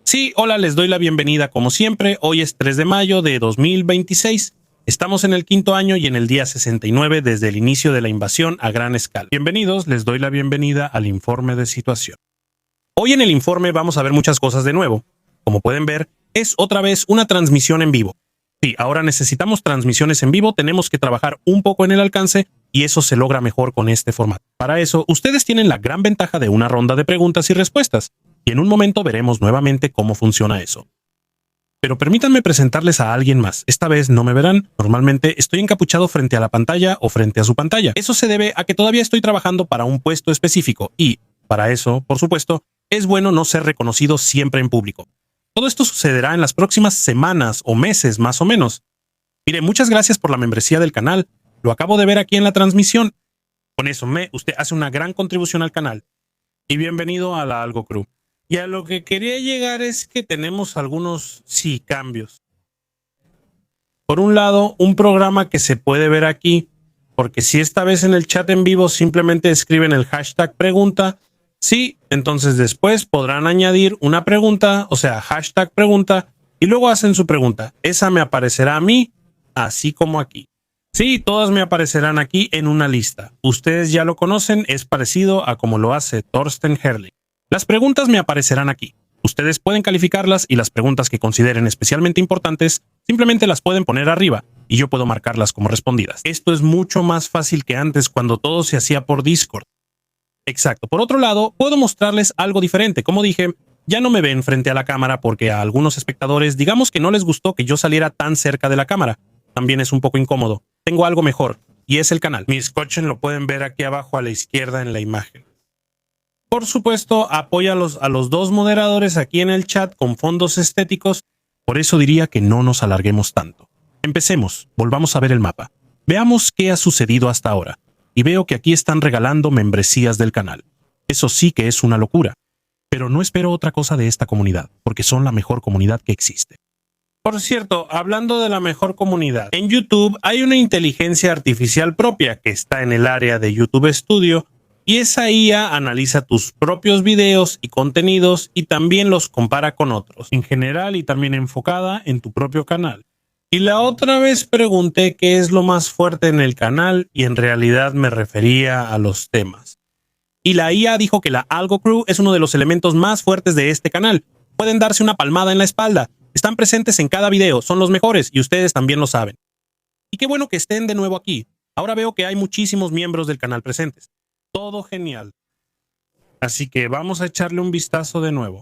Sí, hola, les doy la bienvenida como siempre. Hoy es 3 de mayo de 2026. Estamos en el quinto año y en el día 69 desde el inicio de la invasión a gran escala. Bienvenidos, les doy la bienvenida al informe de situación. Hoy en el informe vamos a ver muchas cosas de nuevo. Como pueden ver, es otra vez una transmisión en vivo. Sí, ahora necesitamos transmisiones en vivo, tenemos que trabajar un poco en el alcance y eso se logra mejor con este formato. Para eso, ustedes tienen la gran ventaja de una ronda de preguntas y respuestas, y en un momento veremos nuevamente cómo funciona eso. Pero permítanme presentarles a alguien más. Esta vez no me verán, normalmente estoy encapuchado frente a la pantalla o frente a su pantalla. Eso se debe a que todavía estoy trabajando para un puesto específico y, para eso, por supuesto, es bueno no ser reconocido siempre en público. Todo esto sucederá en las próximas semanas o meses más o menos. Mire, muchas gracias por la membresía del canal. Lo acabo de ver aquí en la transmisión. Con eso, usted hace una gran contribución al canal. Y bienvenido a la Algo Crew. Y a lo que quería llegar es que tenemos algunos, cambios. Por un lado, un programa que se puede ver aquí, porque si esta vez en el chat en vivo simplemente escriben el hashtag pregunta, sí, entonces después podrán añadir una pregunta, o sea, hashtag pregunta, y luego hacen su pregunta. Esa me aparecerá a mí, así como aquí. Sí, todas me aparecerán aquí en una lista. Ustedes ya lo conocen, es parecido a como lo hace Thorsten Herrlich. Las preguntas me aparecerán aquí. Ustedes pueden calificarlas y las preguntas que consideren especialmente importantes simplemente las pueden poner arriba y yo puedo marcarlas como respondidas. Esto es mucho más fácil que antes cuando todo se hacía por Discord. Exacto. Por otro lado, puedo mostrarles algo diferente. Como dije, ya no me ven frente a la cámara porque a algunos espectadores digamos que no les gustó que yo saliera tan cerca de la cámara. También es un poco incómodo. Tengo algo mejor y es el canal. Mi scotchen lo pueden ver aquí abajo a la izquierda en la imagen. Por supuesto, apoya a los dos moderadores aquí en el chat con fondos estéticos. Por eso diría que no nos alarguemos tanto. Empecemos, volvamos a ver el mapa. Veamos qué ha sucedido hasta ahora. Y veo que aquí están regalando membresías del canal. Eso sí que es una locura. Pero no espero otra cosa de esta comunidad, porque son la mejor comunidad que existe. Por cierto, hablando de la mejor comunidad, en YouTube hay una inteligencia artificial propia que está en el área de YouTube Studio, y esa IA analiza tus propios videos y contenidos y también los compara con otros, en general y también enfocada en tu propio canal. Y la otra vez pregunté qué es lo más fuerte en el canal y en realidad me refería a los temas. Y la IA dijo que la Algo Crew es uno de los elementos más fuertes de este canal. Pueden darse una palmada en la espalda. Están presentes en cada video, son los mejores y ustedes también lo saben. Y qué bueno que estén de nuevo aquí. Ahora veo que hay muchísimos miembros del canal presentes. Todo genial. Así que vamos a echarle un vistazo de nuevo.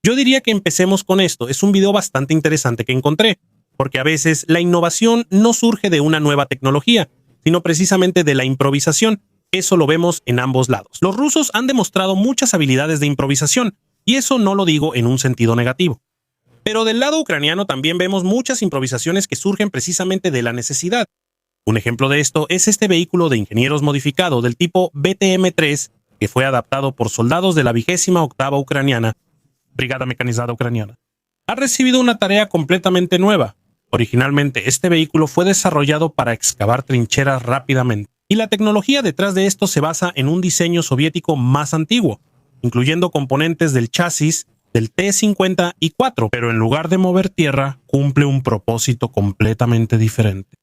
Yo diría que empecemos con esto. Es un video bastante interesante que encontré, porque a veces la innovación no surge de una nueva tecnología, sino precisamente de la improvisación. Eso lo vemos en ambos lados. Los rusos han demostrado muchas habilidades de improvisación, y eso no lo digo en un sentido negativo. Pero del lado ucraniano también vemos muchas improvisaciones que surgen precisamente de la necesidad. Un ejemplo de esto es este vehículo de ingenieros modificado del tipo BTM-3 que fue adaptado por soldados de la 28ª ucraniana, Brigada Mecanizada Ucraniana. Ha recibido una tarea completamente nueva. Originalmente, este vehículo fue desarrollado para excavar trincheras rápidamente, y la tecnología detrás de esto se basa en un diseño soviético más antiguo, incluyendo componentes del chasis del T-54, pero en lugar de mover tierra, cumple un propósito completamente diferente.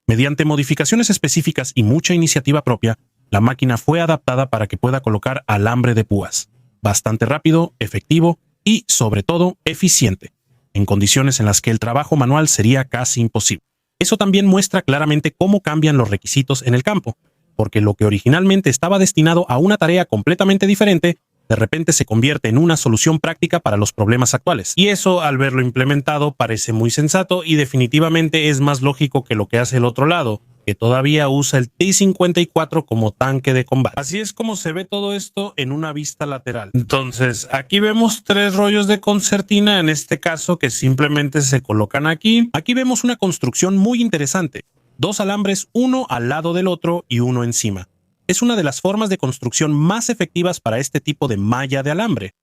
Mediante modificaciones específicas y mucha iniciativa propia, la máquina fue adaptada para que pueda colocar alambre de púas, bastante rápido, efectivo y, sobre todo, eficiente, en condiciones en las que el trabajo manual sería casi imposible. Eso también muestra claramente cómo cambian los requisitos en el campo, porque lo que originalmente estaba destinado a una tarea completamente diferente, de repente se convierte en una solución práctica para los problemas actuales. Y eso, al verlo implementado, parece muy sensato y definitivamente es más lógico que lo que hace el otro lado, que todavía usa el T-54 como tanque de combate. Así es como se ve todo esto en una vista lateral. Entonces, aquí vemos 3 rollos de concertina, en este caso, que simplemente se colocan aquí. Aquí vemos una construcción muy interesante. 2 alambres, uno al lado del otro y uno encima. Es una de las formas de construcción más efectivas para este tipo de malla de alambre.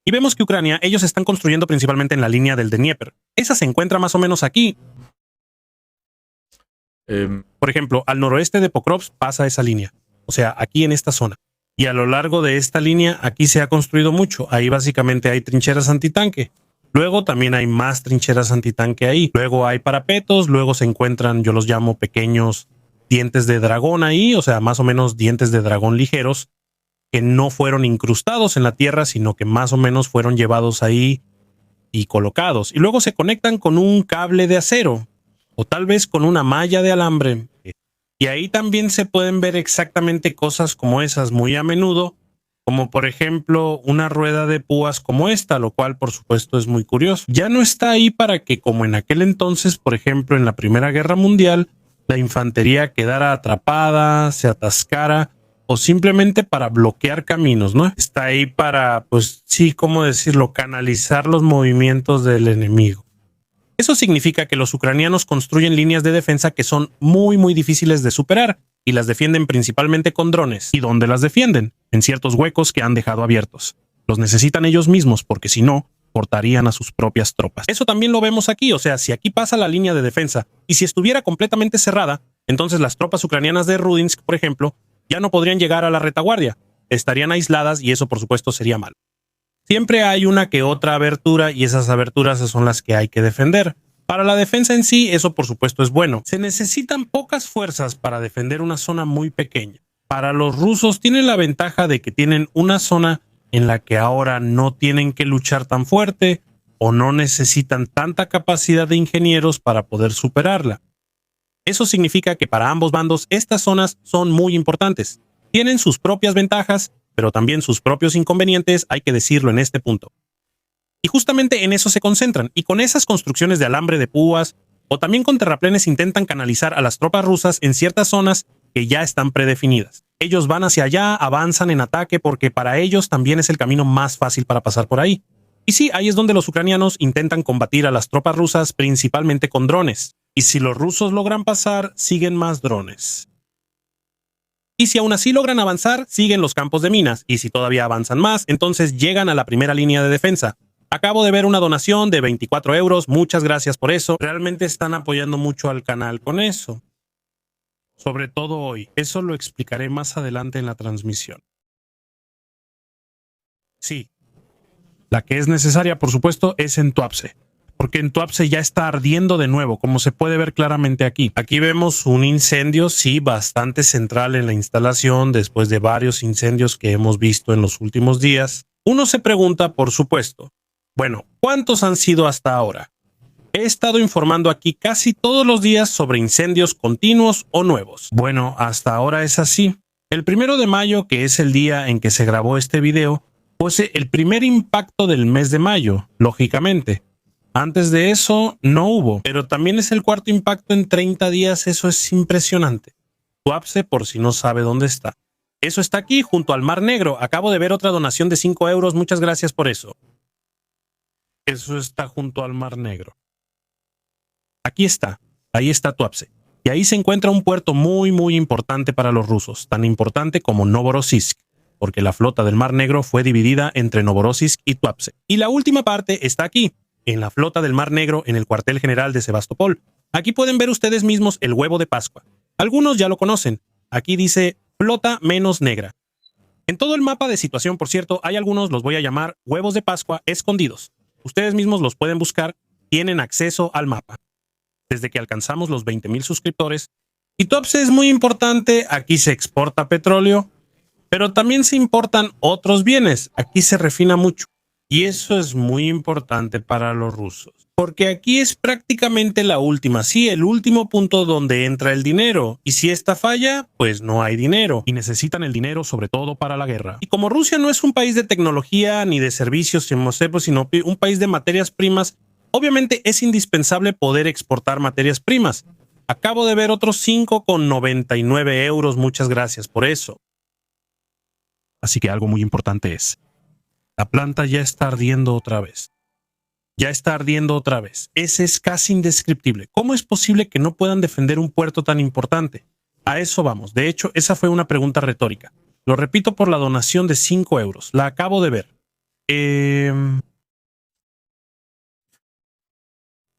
Y vemos que Ucrania, ellos están construyendo principalmente en la línea del Dnieper. Esa se encuentra más o menos aquí. Por ejemplo, al noroeste de Pokrovsk pasa esa línea. O sea, aquí en esta zona. Y a lo largo de esta línea aquí se ha construido mucho. Ahí básicamente hay trincheras antitanque. Luego también hay más trincheras antitanque ahí. Luego hay parapetos, luego se encuentran, yo los llamo pequeños dientes de dragón ahí, o sea, más o menos dientes de dragón ligeros, que no fueron incrustados en la tierra, sino que más o menos fueron llevados ahí y colocados. Y luego se conectan con un cable de acero, o tal vez con una malla de alambre. Y ahí también se pueden ver exactamente cosas como esas muy a menudo, como por ejemplo una rueda de púas como esta, lo cual por supuesto es muy curioso. Ya no está ahí para que, como en aquel entonces, por ejemplo en la Primera Guerra Mundial, la infantería quedara atrapada, se atascara, o simplemente para bloquear caminos, ¿no? Está ahí para, pues sí, ¿cómo decirlo?, canalizar los movimientos del enemigo. Eso significa que los ucranianos construyen líneas de defensa que son muy difíciles de superar y las defienden principalmente con drones. ¿Y dónde las defienden? En ciertos huecos que han dejado abiertos. Los necesitan ellos mismos porque si no, cortarían a sus propias tropas. Eso también lo vemos aquí, o sea, si aquí pasa la línea de defensa y si estuviera completamente cerrada, entonces las tropas ucranianas de Rudinsk, por ejemplo, ya no podrían llegar a la retaguardia. Estarían aisladas y eso por supuesto sería malo. Siempre hay una que otra abertura y esas aberturas son las que hay que defender. Para la defensa en sí, eso por supuesto es bueno. Se necesitan pocas fuerzas para defender una zona muy pequeña. Para los rusos tienen la ventaja de que tienen una zona en la que ahora no tienen que luchar tan fuerte o no necesitan tanta capacidad de ingenieros para poder superarla. Eso significa que para ambos bandos estas zonas son muy importantes. Tienen sus propias ventajas, pero también sus propios inconvenientes, hay que decirlo en este punto. Y justamente en eso se concentran, y con esas construcciones de alambre de púas, o también con terraplenes intentan canalizar a las tropas rusas en ciertas zonas que ya están predefinidas. Ellos van hacia allá, avanzan en ataque porque para ellos también es el camino más fácil para pasar por ahí. Y sí, ahí es donde los ucranianos intentan combatir a las tropas rusas principalmente con drones. Y si los rusos logran pasar, siguen más drones. Y si aún así logran avanzar, siguen los campos de minas. Y si todavía avanzan más, entonces llegan a la primera línea de defensa. Acabo de ver una donación de 24 euros. Muchas gracias por eso. Realmente están apoyando mucho al canal con eso. Sobre todo hoy. Eso lo explicaré más adelante en la transmisión. Sí. La que es necesaria, por supuesto, es en Tuapse. Porque en Tuapse ya está ardiendo de nuevo, como se puede ver claramente aquí. Aquí vemos un incendio, sí, bastante central en la instalación, después de varios incendios que hemos visto en los últimos días. Uno se pregunta, por supuesto, bueno, ¿cuántos han sido hasta ahora? He estado informando aquí casi todos los días sobre incendios continuos o nuevos. Bueno, hasta ahora es así. El 1 de mayo, que es el día en que se grabó este video, fue el primer impacto del mes de mayo, lógicamente. Antes de eso no hubo, pero también es el cuarto impacto en 30 días, eso es impresionante. Tuapse, por si no sabe dónde está. Eso está aquí, junto al Mar Negro. Acabo de ver otra donación de 5 euros, muchas gracias por eso. Eso está junto al Mar Negro. Aquí está, ahí está Tuapse. Y ahí se encuentra un puerto muy importante para los rusos, tan importante como Novorossiysk, porque la flota del Mar Negro fue dividida entre Novorossiysk y Tuapse. Y la última parte está aquí, en la flota del Mar Negro, en el cuartel general de Sebastopol. Aquí pueden ver ustedes mismos el huevo de Pascua. Algunos ya lo conocen. Aquí dice flota menos negra. En todo el mapa de situación, por cierto, hay algunos, los voy a llamar huevos de Pascua escondidos. Ustedes mismos los pueden buscar, tienen acceso al mapa. Desde que alcanzamos los 20,000 suscriptores. Y Tuapse es muy importante, aquí se exporta petróleo, pero también se importan otros bienes, aquí se refina mucho. Y eso es muy importante para los rusos, porque aquí es prácticamente la última, sí, el último punto donde entra el dinero. Y si esta falla, pues no hay dinero. Y necesitan el dinero sobre todo para la guerra. Y como Rusia no es un país de tecnología ni de servicios, sino un país de materias primas, obviamente es indispensable poder exportar materias primas. Acabo de ver otros 5,99 euros, muchas gracias por eso. Así que algo muy importante es, la planta ya está ardiendo otra vez. Ya está ardiendo otra vez. Ese es casi indescriptible. ¿Cómo es posible que no puedan defender un puerto tan importante? A eso vamos. De hecho, esa fue una pregunta retórica. Lo repito por la donación de 5 euros. La acabo de ver.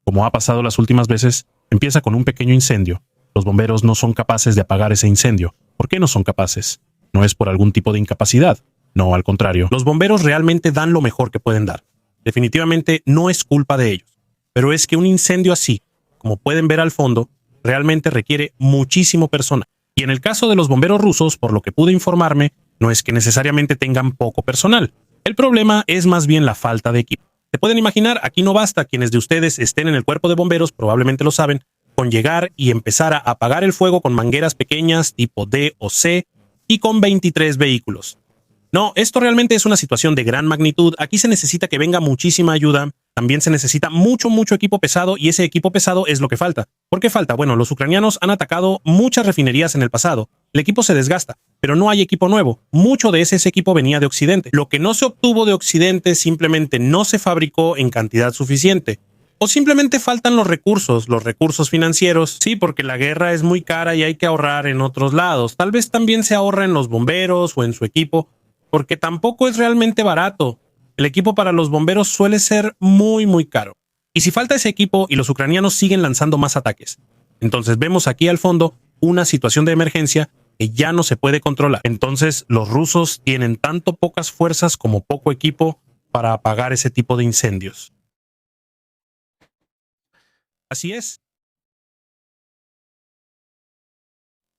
Como ha pasado las últimas veces, empieza con un pequeño incendio. Los bomberos no son capaces de apagar ese incendio. ¿Por qué no son capaces? No es por algún tipo de incapacidad. No, al contrario. Los bomberos realmente dan lo mejor que pueden dar. Definitivamente no es culpa de ellos. Pero es que un incendio así, como pueden ver al fondo, realmente requiere muchísimo personal. Y en el caso de los bomberos rusos, por lo que pude informarme, no es que necesariamente tengan poco personal. El problema es más bien la falta de equipo. Se pueden imaginar, aquí no basta, quienes de ustedes estén en el cuerpo de bomberos probablemente lo saben, con llegar y empezar a apagar el fuego con mangueras pequeñas tipo D o C y con 23 vehículos. No, esto realmente es una situación de gran magnitud. Aquí se necesita que venga muchísima ayuda. También se necesita mucho equipo pesado y ese equipo pesado es lo que falta. ¿Por qué falta? Bueno, los ucranianos han atacado muchas refinerías en el pasado. El equipo se desgasta, pero no hay equipo nuevo. Mucho de ese equipo venía de Occidente. Lo que no se obtuvo de Occidente simplemente no se fabricó en cantidad suficiente. O simplemente faltan los recursos financieros. Sí, porque la guerra es muy cara y hay que ahorrar en otros lados. Tal vez también se ahorra en los bomberos o en su equipo, porque tampoco es realmente barato. El equipo para los bomberos suele ser muy caro. Y si falta ese equipo y los ucranianos siguen lanzando más ataques, entonces vemos aquí al fondo una situación de emergencia que ya no se puede controlar. Entonces los rusos tienen tanto pocas fuerzas como poco equipo para apagar ese tipo de incendios. Así es.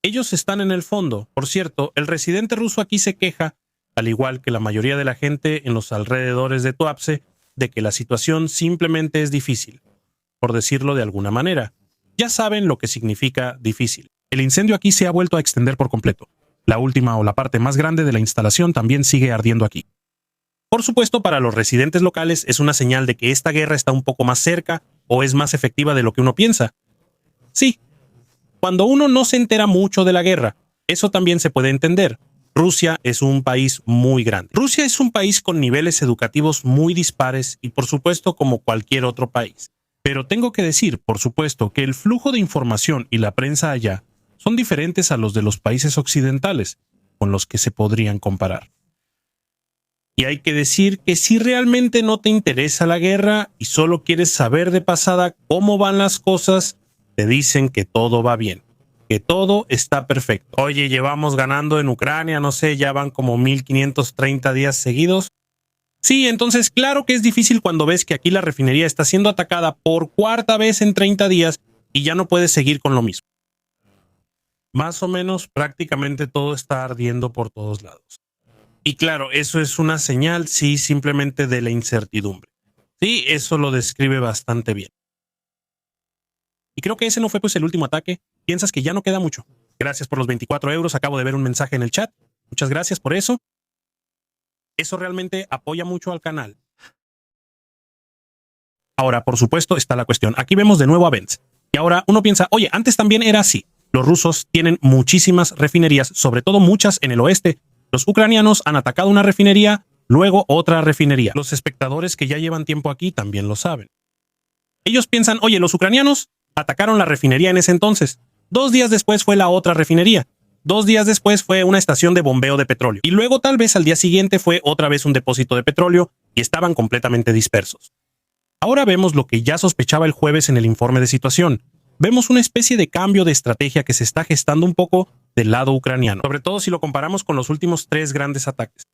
Ellos están en el fondo. Por cierto, el residente ruso aquí se queja, al igual que la mayoría de la gente en los alrededores de Tuapse, de que la situación simplemente es difícil, por decirlo de alguna manera. Ya saben lo que significa difícil. El incendio aquí se ha vuelto a extender por completo. La última o la parte más grande de la instalación también sigue ardiendo aquí. Por supuesto, para los residentes locales es una señal de que esta guerra está un poco más cerca o es más efectiva de lo que uno piensa. Sí, cuando uno no se entera mucho de la guerra, eso también se puede entender. Rusia es un país muy grande. Rusia es un país con niveles educativos muy dispares y por supuesto como cualquier otro país. Pero tengo que decir, por supuesto, que el flujo de información y la prensa allá son diferentes a los de los países occidentales, con los que se podrían comparar. Y hay que decir que si realmente no te interesa la guerra y solo quieres saber de pasada cómo van las cosas, te dicen que todo va bien, que todo está perfecto. Oye, llevamos ganando en Ucrania, no sé, ya van como 1530 días seguidos. Sí, entonces claro que es difícil cuando ves que aquí la refinería está siendo atacada por cuarta vez en 30 días y ya no puedes seguir con lo mismo. Más o menos prácticamente todo está ardiendo por todos lados. Y claro, eso es una señal, sí, simplemente de la incertidumbre. Sí, eso lo describe bastante bien. Y creo que ese no fue pues el último ataque. Piensas que ya no queda mucho. Gracias por los 24 euros. Acabo de ver un mensaje en el chat. Muchas gracias por eso. Eso realmente apoya mucho al canal. Ahora, por supuesto, está la cuestión. Aquí vemos de nuevo a Benz. Y ahora uno piensa, oye, antes también era así. Los rusos tienen muchísimas refinerías, sobre todo muchas en el oeste. Los ucranianos han atacado una refinería, luego otra refinería. Los espectadores que ya llevan tiempo aquí también lo saben. Ellos piensan, oye, los ucranianos atacaron la refinería en ese entonces. 2 días después fue la otra refinería. 2 días después fue una estación de bombeo de petróleo. Y luego tal vez al día siguiente fue otra vez un depósito de petróleo y estaban completamente dispersos. Ahora vemos lo que ya sospechaba el jueves en el informe de situación. Vemos una especie de cambio de estrategia que se está gestando un poco del lado ucraniano, sobre todo si lo comparamos con los últimos 3 grandes ataques.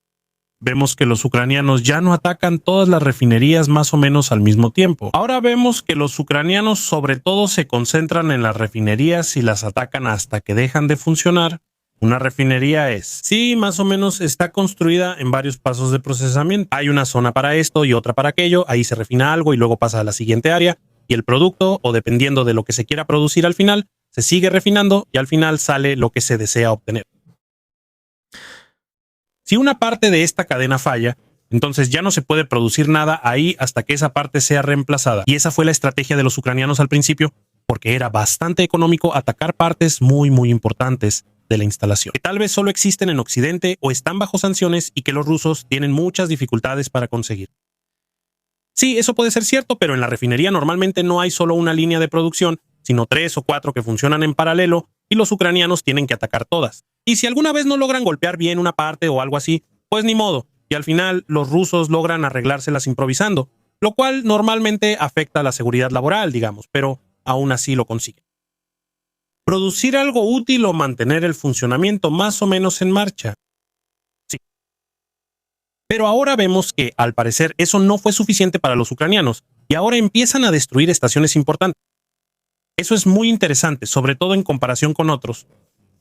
Vemos que los ucranianos ya no atacan todas las refinerías más o menos al mismo tiempo. Ahora vemos que los ucranianos sobre todo se concentran en las refinerías y las atacan hasta que dejan de funcionar. Una refinería sí, más o menos está construida en varios pasos de procesamiento. Hay una zona para esto y otra para aquello, ahí se refina algo y luego pasa a la siguiente área y el producto, o dependiendo de lo que se quiera producir al final, se sigue refinando y al final sale lo que se desea obtener. Si una parte de esta cadena falla, entonces ya no se puede producir nada ahí hasta que esa parte sea reemplazada. Y esa fue la estrategia de los ucranianos al principio, porque era bastante económico atacar partes muy importantes de la instalación, que tal vez solo existen en Occidente o están bajo sanciones y que los rusos tienen muchas dificultades para conseguir. Sí, eso puede ser cierto, pero en la refinería normalmente no hay solo una línea de producción, sino 3 o 4 que funcionan en paralelo y los ucranianos tienen que atacar todas. Y si alguna vez no logran golpear bien una parte o algo así, pues ni modo, y al final los rusos logran arreglárselas improvisando, lo cual normalmente afecta a la seguridad laboral, digamos, pero aún así lo consiguen. Producir algo útil o mantener el funcionamiento más o menos en marcha. Pero ahora vemos que, al parecer, eso no fue suficiente para los ucranianos y ahora empiezan a destruir estaciones importantes. Eso es muy interesante, sobre todo en comparación con otros,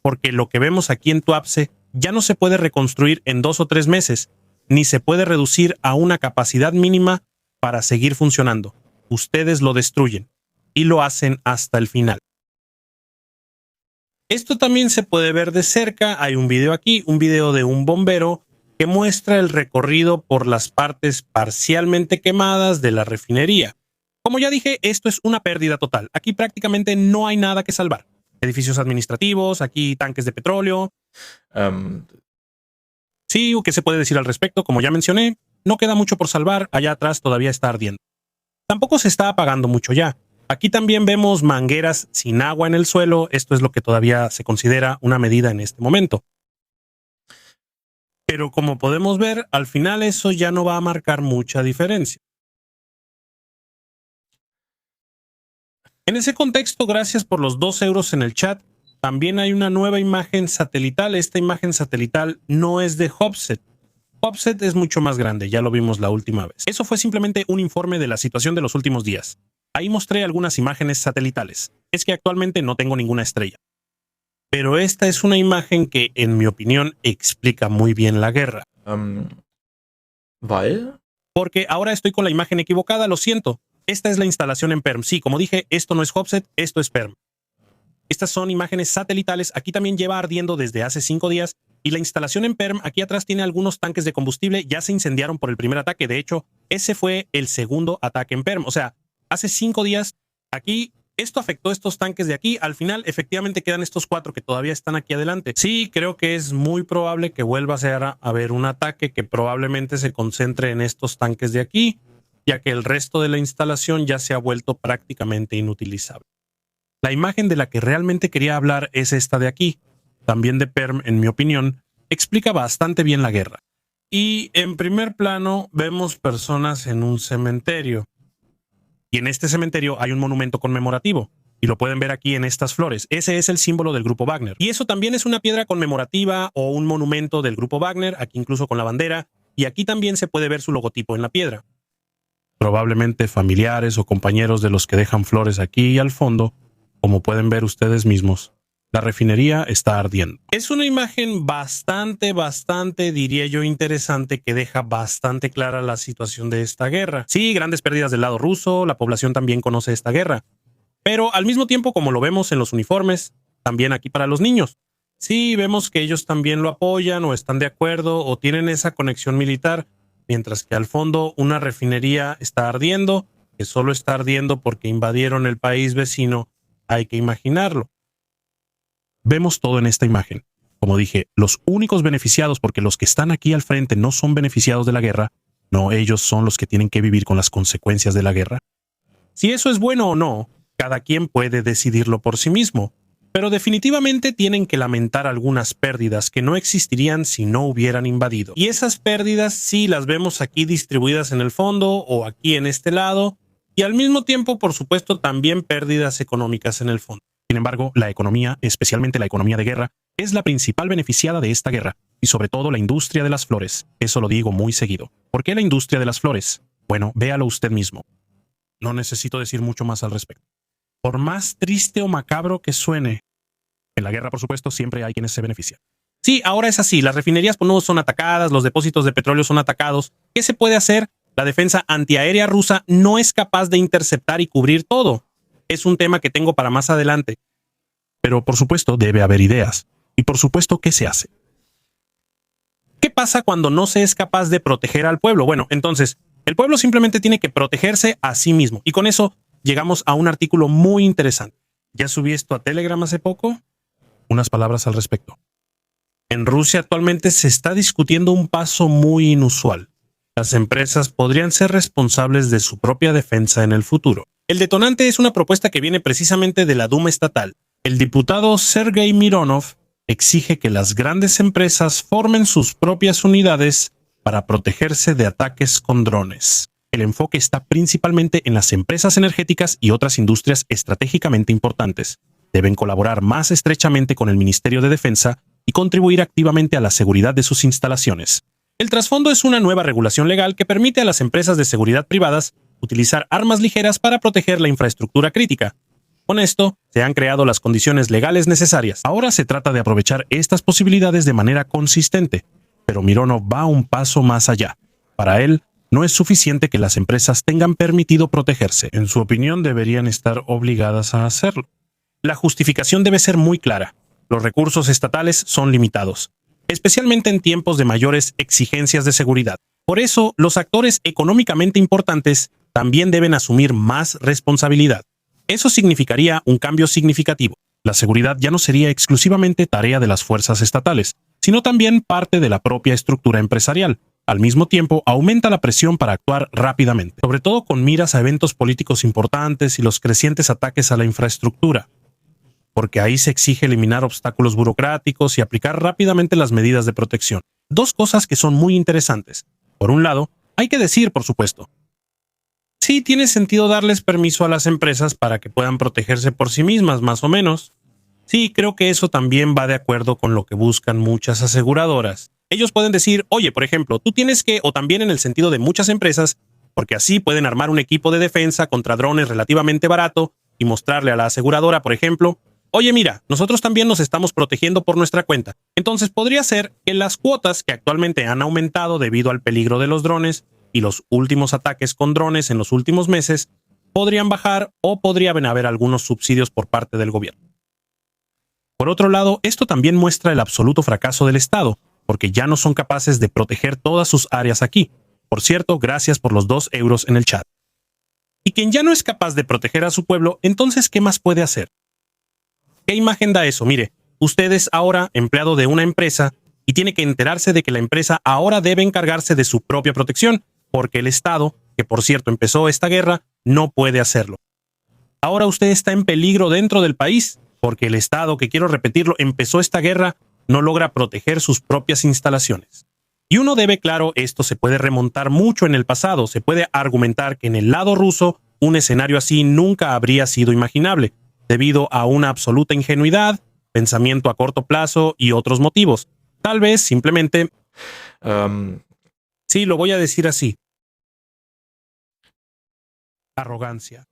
porque lo que vemos aquí en Tuapse ya no se puede reconstruir en 2 o 3 meses, ni se puede reducir a una capacidad mínima para seguir funcionando. Ustedes lo destruyen y lo hacen hasta el final. Esto también se puede ver de cerca. Hay un video aquí, un video de un bombero que muestra el recorrido por las partes parcialmente quemadas de la refinería. Como ya dije, esto es una pérdida total. Aquí prácticamente no hay nada que salvar. Edificios administrativos, aquí tanques de petróleo. Sí, ¿qué se puede decir al respecto? Como ya mencioné, no queda mucho por salvar. Allá atrás todavía está ardiendo. Tampoco se está apagando mucho ya. Aquí también vemos mangueras sin agua en el suelo. Esto es lo que todavía se considera una medida en este momento. Pero como podemos ver, al final eso ya no va a marcar mucha diferencia. En ese contexto, gracias por los 2 euros en el chat. También hay una nueva imagen satelital. Esta imagen satelital no es de Hopset. Hopset es mucho más grande, ya lo vimos la última vez. Eso fue simplemente un informe de la situación de los últimos días. Ahí mostré algunas imágenes satelitales. Es que actualmente no tengo ninguna estrella. Pero esta es una imagen que, en mi opinión, explica muy bien la guerra. Porque ahora estoy con la imagen equivocada, lo siento. Esta es la instalación en Perm. Sí, como dije, esto no es Hopset, esto es Perm. Estas son imágenes satelitales. Aquí también lleva ardiendo desde hace 5 días. Y la instalación en Perm, aquí atrás tiene algunos tanques de combustible. Ya se incendiaron por el primer ataque. De hecho, ese fue el segundo ataque en Perm. O sea, hace 5 días, aquí, esto afectó estos tanques de aquí. Al final, efectivamente, quedan estos 4 que todavía están aquí adelante. Sí, creo que es muy probable que vuelva a haber un ataque que probablemente se concentre en estos tanques de aquí, ya que el resto de la instalación ya se ha vuelto prácticamente inutilizable. La imagen de la que realmente quería hablar es esta de aquí. También de Perm, en mi opinión, explica bastante bien la guerra. Y en primer plano vemos personas en un cementerio. Y en este cementerio hay un monumento conmemorativo. Y lo pueden ver aquí en estas flores. Ese es el símbolo del grupo Wagner. Y eso también es una piedra conmemorativa o un monumento del grupo Wagner, aquí incluso con la bandera. Y aquí también se puede ver su logotipo en la piedra. Probablemente familiares o compañeros de los que dejan flores aquí y al fondo. Como pueden ver ustedes mismos, la refinería está ardiendo. Es una imagen bastante, diría yo, interesante, que deja bastante clara la situación de esta guerra. Sí, grandes pérdidas del lado ruso, la población también conoce esta guerra. Pero al mismo tiempo, como lo vemos en los uniformes, también aquí para los niños. Sí, vemos que ellos también lo apoyan o están de acuerdo o tienen esa conexión militar, mientras que al fondo una refinería está ardiendo, que solo está ardiendo porque invadieron el país vecino. Hay que imaginarlo. Vemos todo en esta imagen. Como dije, los únicos beneficiados, porque los que están aquí al frente no son beneficiados de la guerra, no, ellos son los que tienen que vivir con las consecuencias de la guerra. Si eso es bueno o no, cada quien puede decidirlo por sí mismo, pero definitivamente tienen que lamentar algunas pérdidas que no existirían si no hubieran invadido. Y esas pérdidas sí las vemos aquí distribuidas en el fondo o aquí en este lado, y al mismo tiempo, por supuesto, también pérdidas económicas en el fondo. Sin embargo, la economía, especialmente la economía de guerra, es la principal beneficiada de esta guerra, y sobre todo la industria de las flores. Eso lo digo muy seguido. ¿Por qué la industria de las flores? Bueno, véalo usted mismo. No necesito decir mucho más al respecto. Por más triste o macabro que suene, en la guerra, por supuesto, siempre hay quienes se benefician. Sí, ahora es así. Las refinerías no son atacadas, los depósitos de petróleo son atacados. ¿Qué se puede hacer? La defensa antiaérea rusa no es capaz de interceptar y cubrir todo. Es un tema que tengo para más adelante. Pero por supuesto debe haber ideas. Y por supuesto, ¿qué se hace? ¿Qué pasa cuando no se es capaz de proteger al pueblo? Bueno, entonces, el pueblo simplemente tiene que protegerse a sí mismo. Y con eso llegamos a un artículo muy interesante. Ya subí esto a Telegram hace poco. Unas palabras al respecto. En Rusia actualmente se está discutiendo un paso muy inusual. Las empresas podrían ser responsables de su propia defensa en el futuro. El detonante es una propuesta que viene precisamente de la Duma estatal. El diputado Sergei Mironov exige que las grandes empresas formen sus propias unidades para protegerse de ataques con drones. El enfoque está principalmente en las empresas energéticas y otras industrias estratégicamente importantes. Deben colaborar más estrechamente con el Ministerio de Defensa y contribuir activamente a la seguridad de sus instalaciones. El trasfondo es una nueva regulación legal que permite a las empresas de seguridad privadas utilizar armas ligeras para proteger la infraestructura crítica. Con esto, se han creado las condiciones legales necesarias. Ahora se trata de aprovechar estas posibilidades de manera consistente, pero Mironov va un paso más allá. Para él, no es suficiente que las empresas tengan permitido protegerse. En su opinión, deberían estar obligadas a hacerlo. La justificación debe ser muy clara. Los recursos estatales son limitados, especialmente en tiempos de mayores exigencias de seguridad. Por eso, los actores económicamente importantes también deben asumir más responsabilidad. Eso significaría un cambio significativo. La seguridad ya no sería exclusivamente tarea de las fuerzas estatales, sino también parte de la propia estructura empresarial. Al mismo tiempo, aumenta la presión para actuar rápidamente, sobre todo con miras a eventos políticos importantes y los crecientes ataques a la infraestructura, porque ahí se exige eliminar obstáculos burocráticos y aplicar rápidamente las medidas de protección. Dos cosas que son muy interesantes. Por un lado, hay que decir, por supuesto, sí tiene sentido darles permiso a las empresas para que puedan protegerse por sí mismas, más o menos. Sí, creo que eso también va de acuerdo con lo que buscan muchas aseguradoras. Ellos pueden decir, oye, por ejemplo, tú tienes que, o también en el sentido de muchas empresas, porque así pueden armar un equipo de defensa contra drones relativamente barato y mostrarle a la aseguradora, por ejemplo, oye, mira, nosotros también nos estamos protegiendo por nuestra cuenta. Entonces podría ser que las cuotas que actualmente han aumentado debido al peligro de los drones y los últimos ataques con drones en los últimos meses podrían bajar o podrían haber algunos subsidios por parte del gobierno. Por otro lado, esto también muestra el absoluto fracaso del Estado, porque ya no son capaces de proteger todas sus áreas aquí. Por cierto, gracias por los 2 euros en el chat. Y quien ya no es capaz de proteger a su pueblo, entonces, ¿qué más puede hacer? ¿Qué imagen da eso? Mire, usted es ahora empleado de una empresa y tiene que enterarse de que la empresa ahora debe encargarse de su propia protección, porque el Estado, que por cierto empezó esta guerra, no puede hacerlo. Ahora usted está en peligro dentro del país, porque el Estado, que quiero repetirlo, empezó esta guerra, no logra proteger sus propias instalaciones. Y uno debe, claro, esto se puede remontar mucho en el pasado, se puede argumentar que en el lado ruso un escenario así nunca habría sido imaginable, debido a una absoluta ingenuidad, pensamiento a corto plazo y otros motivos. Tal vez simplemente... sí, lo voy a decir así. Arrogancia.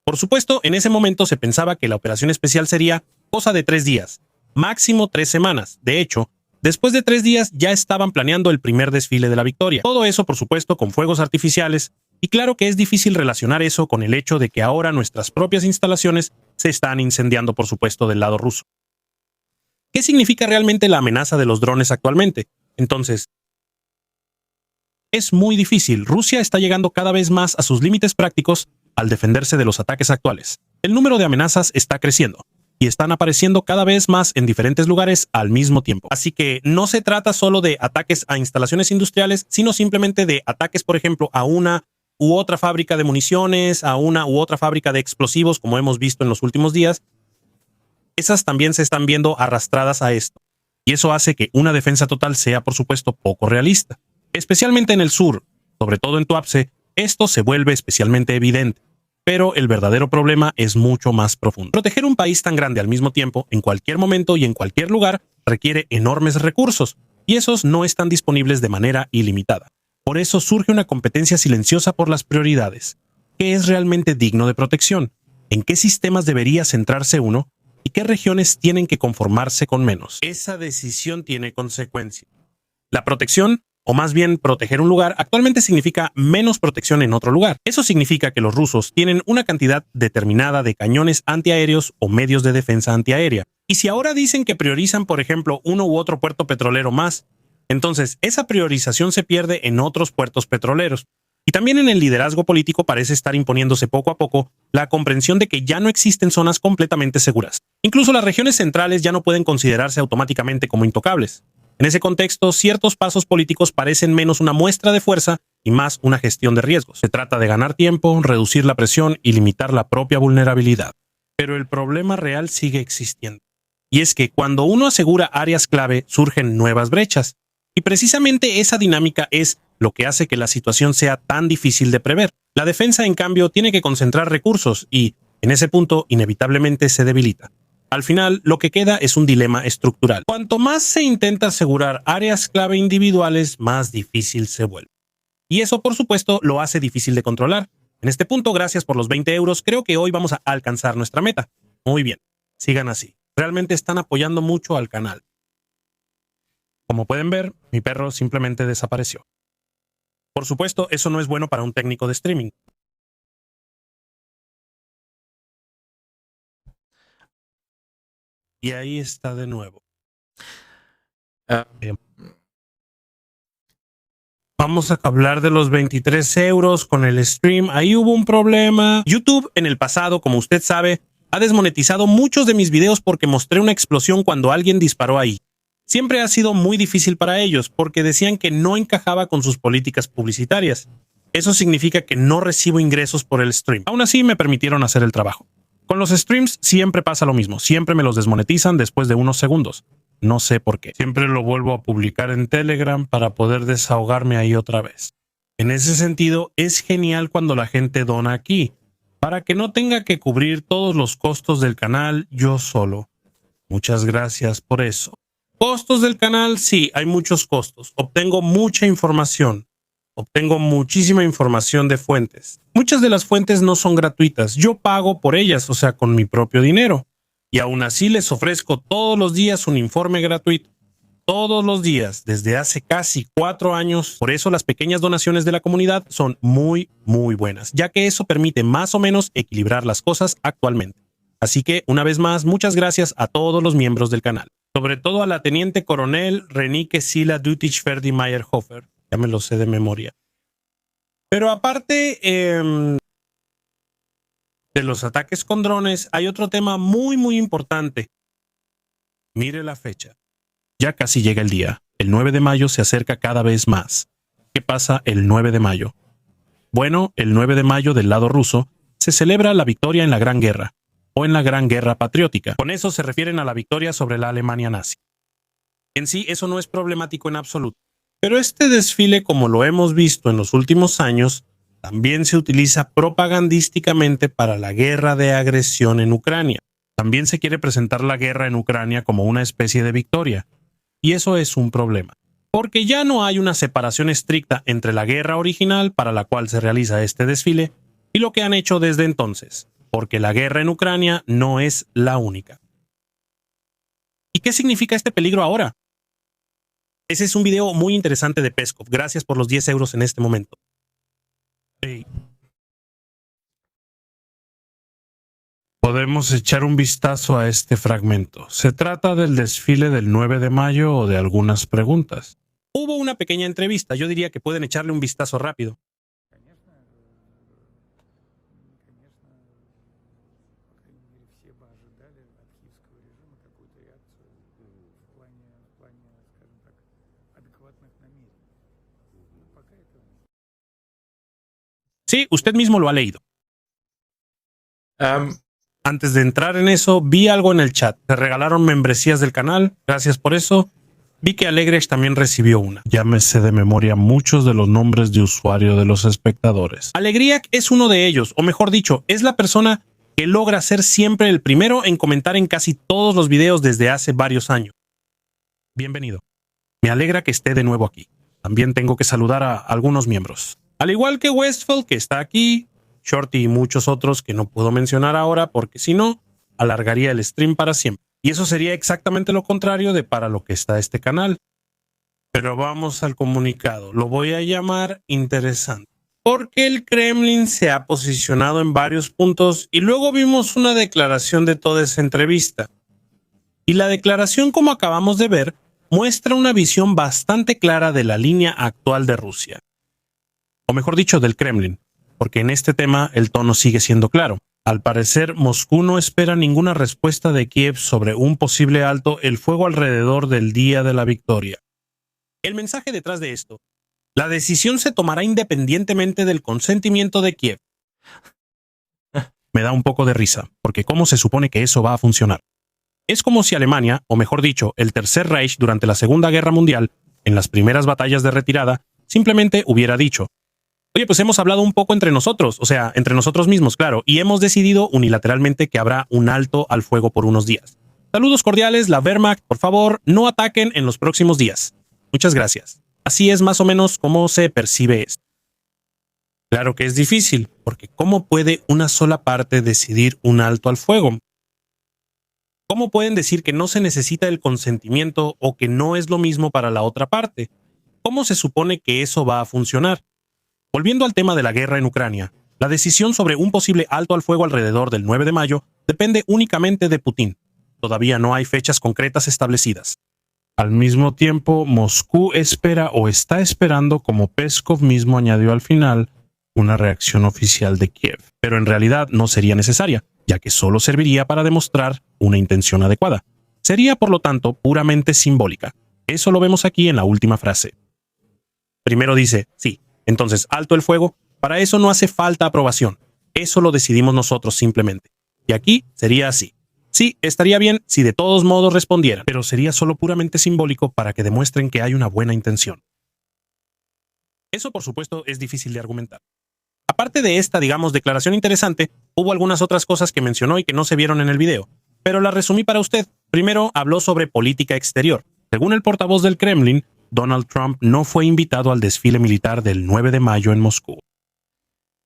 Por supuesto, en ese momento se pensaba que la operación especial sería cosa de 3 días, máximo 3 semanas. De hecho, después de 3 días ya estaban planeando el primer desfile de la victoria. Todo eso, por supuesto, con fuegos artificiales. Y claro que es difícil relacionar eso con el hecho de que ahora nuestras propias instalaciones se están incendiando, por supuesto, del lado ruso. ¿Qué significa realmente la amenaza de los drones actualmente? Entonces, es muy difícil. Rusia está llegando cada vez más a sus límites prácticos al defenderse de los ataques actuales. El número de amenazas está creciendo y están apareciendo cada vez más en diferentes lugares al mismo tiempo. Así que no se trata solo de ataques a instalaciones industriales, sino simplemente de ataques, por ejemplo, a una u otra fábrica de municiones, a una u otra fábrica de explosivos, como hemos visto en los últimos días. Esas también se están viendo arrastradas a esto. Y eso hace que una defensa total sea, por supuesto, poco realista. Especialmente en el sur, sobre todo en Tuapse, esto se vuelve especialmente evidente. Pero el verdadero problema es mucho más profundo. Proteger un país tan grande al mismo tiempo, en cualquier momento y en cualquier lugar, requiere enormes recursos, y esos no están disponibles de manera ilimitada. Por eso surge una competencia silenciosa por las prioridades. ¿Qué es realmente digno de protección? ¿En qué sistemas debería centrarse uno? ¿Y qué regiones tienen que conformarse con menos? Esa decisión tiene consecuencias. La protección, o más bien proteger un lugar, actualmente significa menos protección en otro lugar. Eso significa que los rusos tienen una cantidad determinada de cañones antiaéreos o medios de defensa antiaérea. Y si ahora dicen que priorizan, por ejemplo, uno u otro puerto petrolero más, entonces esa priorización se pierde en otros puertos petroleros. Y también en el liderazgo político parece estar imponiéndose poco a poco la comprensión de que ya no existen zonas completamente seguras. Incluso las regiones centrales ya no pueden considerarse automáticamente como intocables. En ese contexto, ciertos pasos políticos parecen menos una muestra de fuerza y más una gestión de riesgos. Se trata de ganar tiempo, reducir la presión y limitar la propia vulnerabilidad. Pero el problema real sigue existiendo. Y es que cuando uno asegura áreas clave, surgen nuevas brechas. Y precisamente esa dinámica es lo que hace que la situación sea tan difícil de prever. La defensa, en cambio, tiene que concentrar recursos y, en ese punto, inevitablemente se debilita. Al final, lo que queda es un dilema estructural. Cuanto más se intenta asegurar áreas clave individuales, más difícil se vuelve. Y eso, por supuesto, lo hace difícil de controlar. En este punto, gracias por los 20 euros, creo que hoy vamos a alcanzar nuestra meta. Muy bien, sigan así. Realmente están apoyando mucho al canal. Como pueden ver, mi perro simplemente desapareció. Por supuesto, eso no es bueno para un técnico de streaming. Y ahí está de nuevo. Bien. Vamos a hablar de los 23 euros con el stream. Ahí hubo un problema. YouTube en el pasado, como usted sabe, ha desmonetizado muchos de mis videos porque mostré una explosión cuando alguien disparó ahí. Siempre ha sido muy difícil para ellos porque decían que no encajaba con sus políticas publicitarias. Eso significa que no recibo ingresos por el stream. Aún así me permitieron hacer el trabajo. Con los streams siempre pasa lo mismo. Siempre me los desmonetizan después de unos segundos. No sé por qué. Siempre lo vuelvo a publicar en Telegram para poder desahogarme ahí otra vez. En ese sentido, es genial cuando la gente dona aquí, para que no tenga que cubrir todos los costos del canal yo solo. Muchas gracias por eso. ¿Costos del canal? Sí, hay muchos costos. Obtengo mucha información. Obtengo muchísima información de fuentes. Muchas de las fuentes no son gratuitas. Yo pago por ellas, o sea, con mi propio dinero. Y aún así les ofrezco todos los días un informe gratuito. Todos los días, desde hace casi 4 años. Por eso las pequeñas donaciones de la comunidad son muy buenas, ya que eso permite más o menos equilibrar las cosas actualmente. Así que, una vez más, muchas gracias a todos los miembros del canal. Sobre todo a la teniente coronel Renike Sila Dutich Ferdi Meyerhofer. Ya me lo sé de memoria. Pero aparte de los ataques con drones, hay otro tema muy importante. Mire la fecha. Ya casi llega el día. El 9 de mayo se acerca cada vez más. ¿Qué pasa el 9 de mayo? Bueno, el 9 de mayo del lado ruso se celebra la victoria en la Gran Guerra, o en la Gran Guerra Patriótica. Con eso se refieren a la victoria sobre la Alemania nazi. En sí, eso no es problemático en absoluto. Pero este desfile, como lo hemos visto en los últimos años, también se utiliza propagandísticamente para la guerra de agresión en Ucrania. También se quiere presentar la guerra en Ucrania como una especie de victoria. Y eso es un problema. Porque ya no hay una separación estricta entre la guerra original para la cual se realiza este desfile y lo que han hecho desde entonces. Porque la guerra en Ucrania no es la única. ¿Y qué significa este peligro ahora? Ese es un video muy interesante de Peskov. Gracias por los 10 euros en este momento. Sí. Podemos echar un vistazo a este fragmento. ¿Se trata del desfile del 9 de mayo o de algunas preguntas? Hubo una pequeña entrevista. Yo diría que pueden echarle un vistazo rápido. Sí, usted mismo lo ha leído. Antes de entrar en eso, vi algo en el chat. Se regalaron membresías del canal. Gracias por eso. Vi que Alegresh también recibió una. Ya me sé de memoria muchos de los nombres de usuario de los espectadores. Alegriak es uno de ellos, o mejor dicho, es la persona que logra ser siempre el primero en comentar en casi todos los videos desde hace varios años. Bienvenido. Me alegra que esté de nuevo aquí. También tengo que saludar a algunos miembros. Al igual que Westfall, que está aquí, Shorty y muchos otros que no puedo mencionar ahora porque si no, alargaría el stream para siempre. Y eso sería exactamente lo contrario de para lo que está este canal. Pero vamos al comunicado. Lo voy a llamar interesante. Porque el Kremlin se ha posicionado en varios puntos y luego vimos una declaración de toda esa entrevista. Y la declaración, como acabamos de ver, muestra una visión bastante clara de la línea actual de Rusia. O mejor dicho, del Kremlin, porque en este tema el tono sigue siendo claro. Al parecer, Moscú no espera ninguna respuesta de Kiev sobre un posible alto el fuego alrededor del día de la victoria. El mensaje detrás de esto: la decisión se tomará independientemente del consentimiento de Kiev. Me da un poco de risa, porque ¿cómo se supone que eso va a funcionar? Es como si Alemania, o mejor dicho, el Tercer Reich durante la Segunda Guerra Mundial, en las primeras batallas de retirada, simplemente hubiera dicho: oye, pues hemos hablado un poco entre nosotros, o sea, entre nosotros mismos, claro, y hemos decidido unilateralmente que habrá un alto al fuego por unos días. Saludos cordiales, la Wehrmacht, por favor, no ataquen en los próximos días. Muchas gracias. Así es más o menos como se percibe esto. Claro que es difícil, porque ¿cómo puede una sola parte decidir un alto al fuego? ¿Cómo pueden decir que no se necesita el consentimiento o que no es lo mismo para la otra parte? ¿Cómo se supone que eso va a funcionar? Volviendo al tema de la guerra en Ucrania, la decisión sobre un posible alto al fuego alrededor del 9 de mayo depende únicamente de Putin. Todavía no hay fechas concretas establecidas. Al mismo tiempo, Moscú espera o está esperando, como Peskov mismo añadió al final, una reacción oficial de Kiev. Pero en realidad no sería necesaria, ya que solo serviría para demostrar una intención adecuada. Sería, por lo tanto, puramente simbólica. Eso lo vemos aquí en la última frase. Primero dice, sí, entonces alto el fuego, para eso no hace falta aprobación. Eso lo decidimos nosotros simplemente. Y aquí sería así. Sí, estaría bien si de todos modos respondieran, pero sería solo puramente simbólico para que demuestren que hay una buena intención. Eso, por supuesto, es difícil de argumentar. Aparte de esta, digamos, declaración interesante, hubo algunas otras cosas que mencionó y que no se vieron en el video, pero las resumí para usted. Primero, habló sobre política exterior. Según el portavoz del Kremlin, Donald Trump no fue invitado al desfile militar del 9 de mayo en Moscú.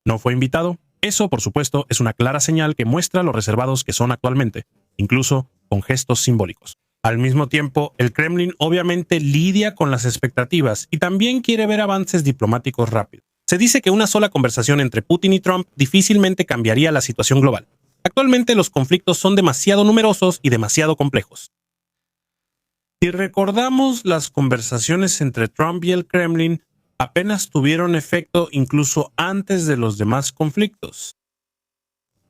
¿No fue invitado? Eso, por supuesto, es una clara señal que muestra lo reservados que son actualmente, incluso con gestos simbólicos. Al mismo tiempo, el Kremlin obviamente lidia con las expectativas y también quiere ver avances diplomáticos rápidos. Se dice que una sola conversación entre Putin y Trump difícilmente cambiaría la situación global. Actualmente los conflictos son demasiado numerosos y demasiado complejos. Si recordamos, las conversaciones entre Trump y el Kremlin apenas tuvieron efecto incluso antes de los demás conflictos.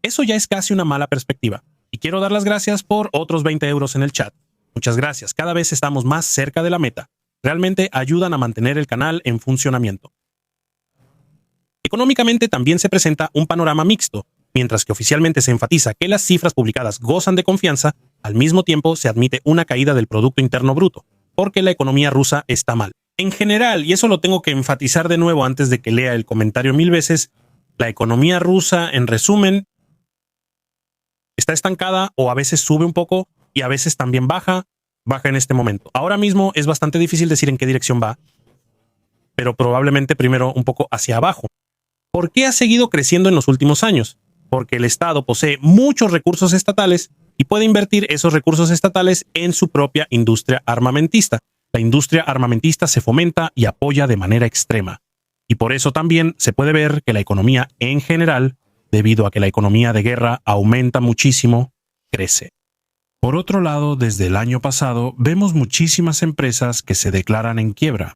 Eso ya es casi una mala perspectiva. Y quiero dar las gracias por otros 20 euros en el chat. Muchas gracias, cada vez estamos más cerca de la meta. Realmente ayudan a mantener el canal en funcionamiento. Económicamente también se presenta un panorama mixto. Mientras que oficialmente se enfatiza que las cifras publicadas gozan de confianza, al mismo tiempo se admite una caída del Producto Interno Bruto, porque la economía rusa está mal. En general, y eso lo tengo que enfatizar de nuevo antes de que lea el comentario 1000 veces, la economía rusa, en resumen, está estancada o a veces sube un poco y a veces también baja en este momento. Ahora mismo es bastante difícil decir en qué dirección va, pero probablemente primero un poco hacia abajo. ¿Por qué ha seguido creciendo en los últimos años? Porque el Estado posee muchos recursos estatales y puede invertir esos recursos estatales en su propia industria armamentista. La industria armamentista se fomenta y apoya de manera extrema. Y por eso también se puede ver que la economía en general, debido a que la economía de guerra aumenta muchísimo, crece. Por otro lado, desde el año pasado, vemos muchísimas empresas que se declaran en quiebra.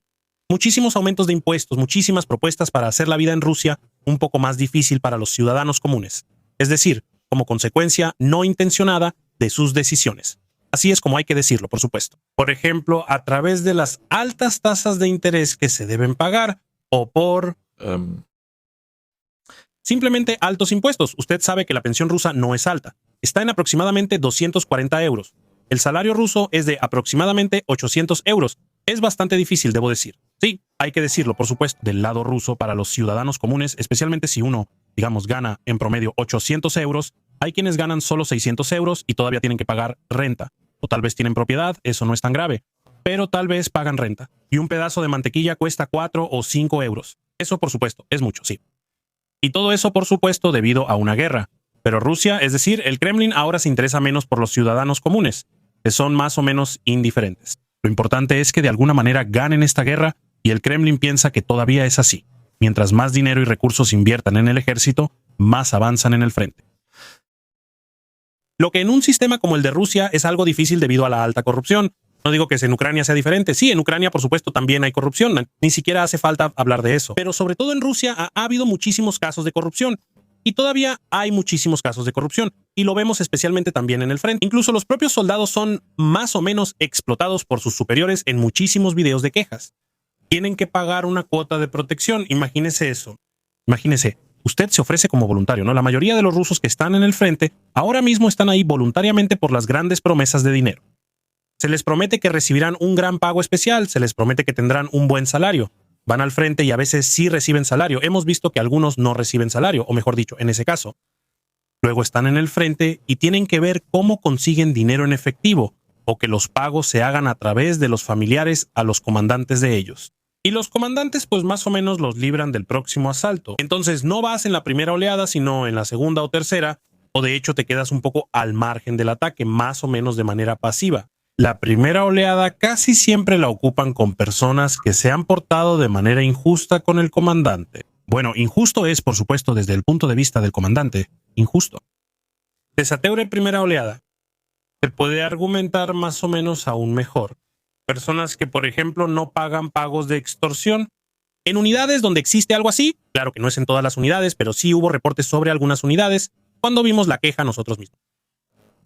Muchísimos aumentos de impuestos, muchísimas propuestas para hacer la vida en Rusia un poco más difícil para los ciudadanos comunes. Es decir, como consecuencia no intencionada de sus decisiones. Así es como hay que decirlo, por supuesto. Por ejemplo, a través de las altas tasas de interés que se deben pagar o por simplemente altos impuestos. Usted sabe que la pensión rusa no es alta. Está en aproximadamente 240 euros. El salario ruso es de aproximadamente 800 euros. Es bastante difícil, debo decir. Sí, hay que decirlo, por supuesto, del lado ruso para los ciudadanos comunes, especialmente si uno, digamos, gana en promedio 800 euros, hay quienes ganan solo 600 euros y todavía tienen que pagar renta. O tal vez tienen propiedad, eso no es tan grave, pero tal vez pagan renta. Y un pedazo de mantequilla cuesta 4 o 5 euros. Eso, por supuesto, es mucho, sí. Y todo eso, por supuesto, debido a una guerra. Pero Rusia, es decir, el Kremlin ahora se interesa menos por los ciudadanos comunes, que son más o menos indiferentes. Lo importante es que de alguna manera ganen esta guerra y el Kremlin piensa que todavía es así. Mientras más dinero y recursos inviertan en el ejército, más avanzan en el frente. Lo que en un sistema como el de Rusia es algo difícil debido a la alta corrupción. No digo que en Ucrania sea diferente. Sí, en Ucrania, por supuesto, también hay corrupción. Ni siquiera hace falta hablar de eso. Pero sobre todo en Rusia ha habido muchísimos casos de corrupción. Y todavía hay muchísimos casos de corrupción. Y lo vemos especialmente también en el frente. Incluso los propios soldados son más o menos explotados por sus superiores en muchísimos videos de quejas. Tienen que pagar una cuota de protección. Imagínese eso. Imagínese, usted se ofrece como voluntario, ¿no? La mayoría de los rusos que están en el frente ahora mismo están ahí voluntariamente por las grandes promesas de dinero. Se les promete que recibirán un gran pago especial, se les promete que tendrán un buen salario. Van al frente y a veces sí reciben salario. Hemos visto que algunos no reciben salario, o mejor dicho, en ese caso. Luego están en el frente y tienen que ver cómo consiguen dinero en efectivo o que los pagos se hagan a través de los familiares a los comandantes de ellos. Y los comandantes pues más o menos los libran del próximo asalto. Entonces no vas en la primera oleada, sino en la segunda o tercera, o de hecho te quedas un poco al margen del ataque, más o menos de manera pasiva. La primera oleada casi siempre la ocupan con personas que se han portado de manera injusta con el comandante. Bueno, injusto es, por supuesto, desde el punto de vista del comandante, injusto. Desateo en primera oleada. Se puede argumentar más o menos aún mejor. Personas que, por ejemplo, no pagan pagos de extorsión. En unidades donde existe algo así, claro que no es en todas las unidades, pero sí hubo reportes sobre algunas unidades cuando vimos la queja nosotros mismos.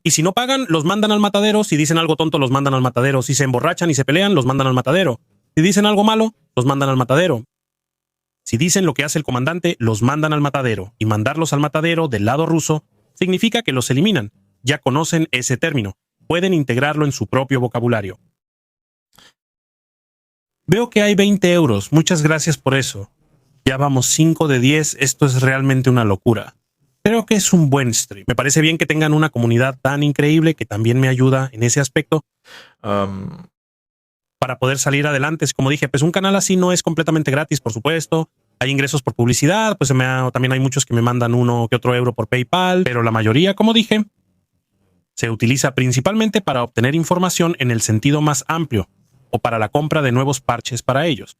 Y si no pagan, los mandan al matadero. Si dicen algo tonto, los mandan al matadero. Si se emborrachan y se pelean, los mandan al matadero. Si dicen algo malo, los mandan al matadero. Si dicen lo que hace el comandante, los mandan al matadero. Y mandarlos al matadero del lado ruso significa que los eliminan. Ya conocen ese término. Pueden integrarlo en su propio vocabulario. Veo que hay 20 euros. Muchas gracias por eso. Ya vamos 5 de 10. Esto es realmente una locura. Creo que es un buen stream. Me parece bien que tengan una comunidad tan increíble que también me ayuda en ese aspecto. Para poder salir adelante. Como dije, pues un canal así no es completamente gratis, por supuesto. Hay ingresos por publicidad, pues también hay muchos que me mandan uno que otro euro por PayPal, pero la mayoría, como dije, se utiliza principalmente para obtener información en el sentido más amplio o para la compra de nuevos parches para ellos.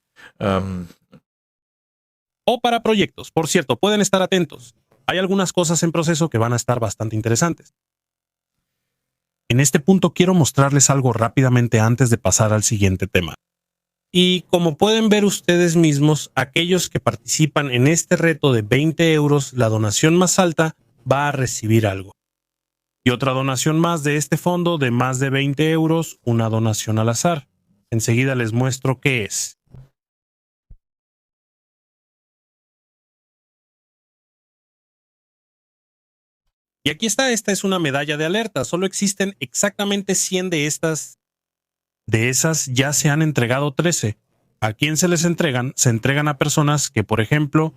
O para proyectos. Por cierto, pueden estar atentos. Hay algunas cosas en proceso que van a estar bastante interesantes. En este punto quiero mostrarles algo rápidamente antes de pasar al siguiente tema. Y como pueden ver ustedes mismos, aquellos que participan en este reto de 20 euros, la donación más alta va a recibir algo. Y otra donación más de este fondo de más de 20 euros, una donación al azar. Enseguida les muestro qué es. Y aquí está, esta es una medalla de alerta. Solo existen exactamente 100 de estas. De esas ya se han entregado 13. ¿A quién se les entregan? Se entregan a personas que, por ejemplo,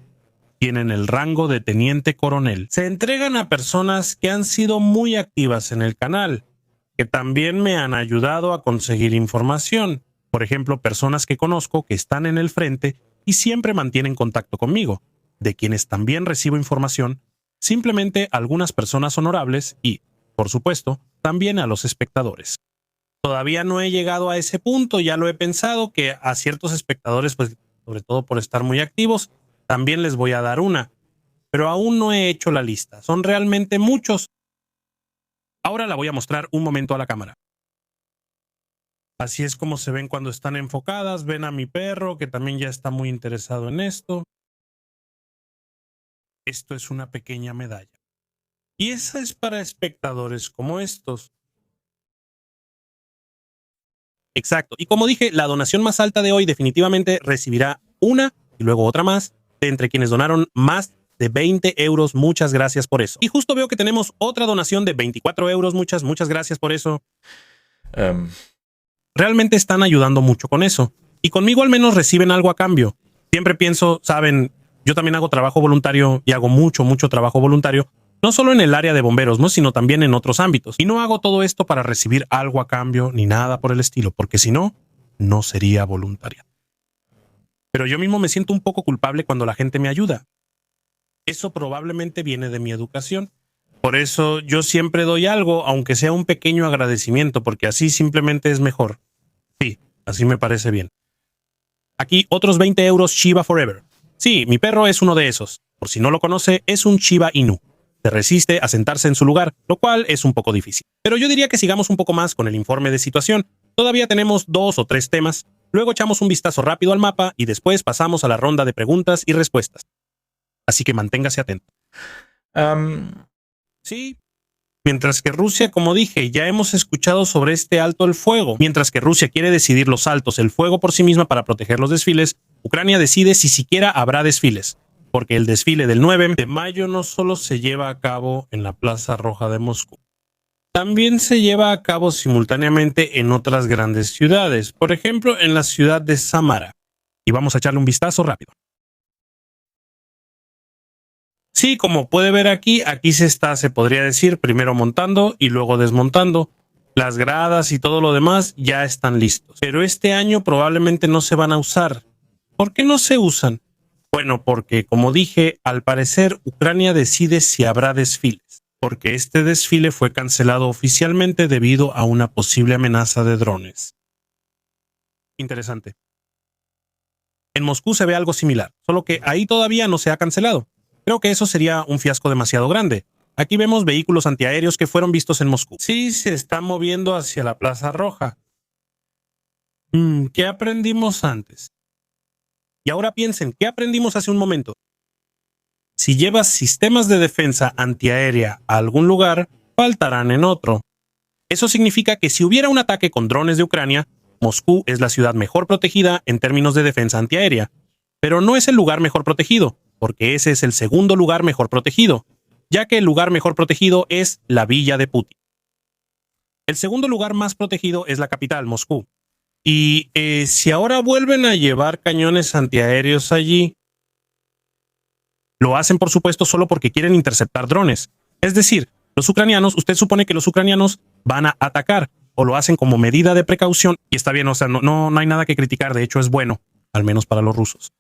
tienen el rango de teniente coronel. Se entregan a personas que han sido muy activas en el canal, que también me han ayudado a conseguir información. Por ejemplo, personas que conozco que están en el frente y siempre mantienen contacto conmigo, de quienes también recibo información. Simplemente algunas personas honorables y, por supuesto, también a los espectadores. Todavía no he llegado a ese punto, ya lo he pensado, que a ciertos espectadores, pues sobre todo por estar muy activos, también les voy a dar una. Pero aún no he hecho la lista, son realmente muchos. Ahora la voy a mostrar un momento a la cámara. Así es como se ven cuando están enfocadas, ven a mi perro que también ya está muy interesado en esto. Esto es una pequeña medalla. Y esa es para espectadores como estos. Exacto. Y como dije, la donación más alta de hoy definitivamente recibirá una y luego otra más de entre quienes donaron más de 20 euros. Muchas gracias por eso. Y justo veo que tenemos otra donación de 24 euros. Muchas gracias por eso. Realmente están ayudando mucho con eso. Y conmigo al menos reciben algo a cambio. Siempre pienso, saben, yo también hago trabajo voluntario y hago mucho trabajo voluntario. No solo en el área de bomberos, ¿no? Sino también en otros ámbitos. Y no hago todo esto para recibir algo a cambio ni nada por el estilo, porque si no, no sería voluntariado. Pero yo mismo me siento un poco culpable cuando la gente me ayuda. Eso probablemente viene de mi educación. Por eso yo siempre doy algo, aunque sea un pequeño agradecimiento, porque así simplemente es mejor. Sí, así me parece bien. Aquí otros 20 euros Shiba Forever. Sí, mi perro es uno de esos. Por si no lo conoce, es un Shiba Inu. Se resiste a sentarse en su lugar, lo cual es un poco difícil. Pero yo diría que sigamos un poco más con el informe de situación. Todavía tenemos 2 o 3 temas. Luego echamos un vistazo rápido al mapa y después pasamos a la ronda de preguntas y respuestas. Así que manténgase atento. Sí. Mientras que Rusia, como dije, ya hemos escuchado sobre este alto el fuego. Mientras que Rusia quiere decidir los altos el fuego por sí misma para proteger los desfiles, Ucrania decide si siquiera habrá desfiles. Porque el desfile del 9 de mayo no solo se lleva a cabo en la Plaza Roja de Moscú, también se lleva a cabo simultáneamente en otras grandes ciudades, por ejemplo en la ciudad de Samara. Y vamos a echarle un vistazo rápido. Sí, como puede ver aquí se podría decir, primero montando y luego desmontando. Las gradas y todo lo demás ya están listos. Pero este año probablemente no se van a usar. ¿Por qué no se usan? Bueno, porque como dije, al parecer Ucrania decide si habrá desfiles, porque este desfile fue cancelado oficialmente debido a una posible amenaza de drones. Interesante. En Moscú se ve algo similar, solo que ahí todavía no se ha cancelado. Creo que eso sería un fiasco demasiado grande. Aquí vemos vehículos antiaéreos que fueron vistos en Moscú. Sí, se está moviendo hacia la Plaza Roja. ¿Qué aprendimos antes? Y ahora piensen, ¿qué aprendimos hace un momento? Si llevas sistemas de defensa antiaérea a algún lugar, faltarán en otro. Eso significa que si hubiera un ataque con drones de Ucrania, Moscú es la ciudad mejor protegida en términos de defensa antiaérea. Pero no es el lugar mejor protegido, porque ese es el segundo lugar mejor protegido, ya que el lugar mejor protegido es la villa de Putin. El segundo lugar más protegido es la capital, Moscú. Y si ahora vuelven a llevar cañones antiaéreos allí, lo hacen por supuesto solo porque quieren interceptar drones. Es decir, los ucranianos, usted supone que los ucranianos van a atacar o lo hacen como medida de precaución y está bien, o sea, no hay nada que criticar, de hecho es bueno, al menos para los rusos.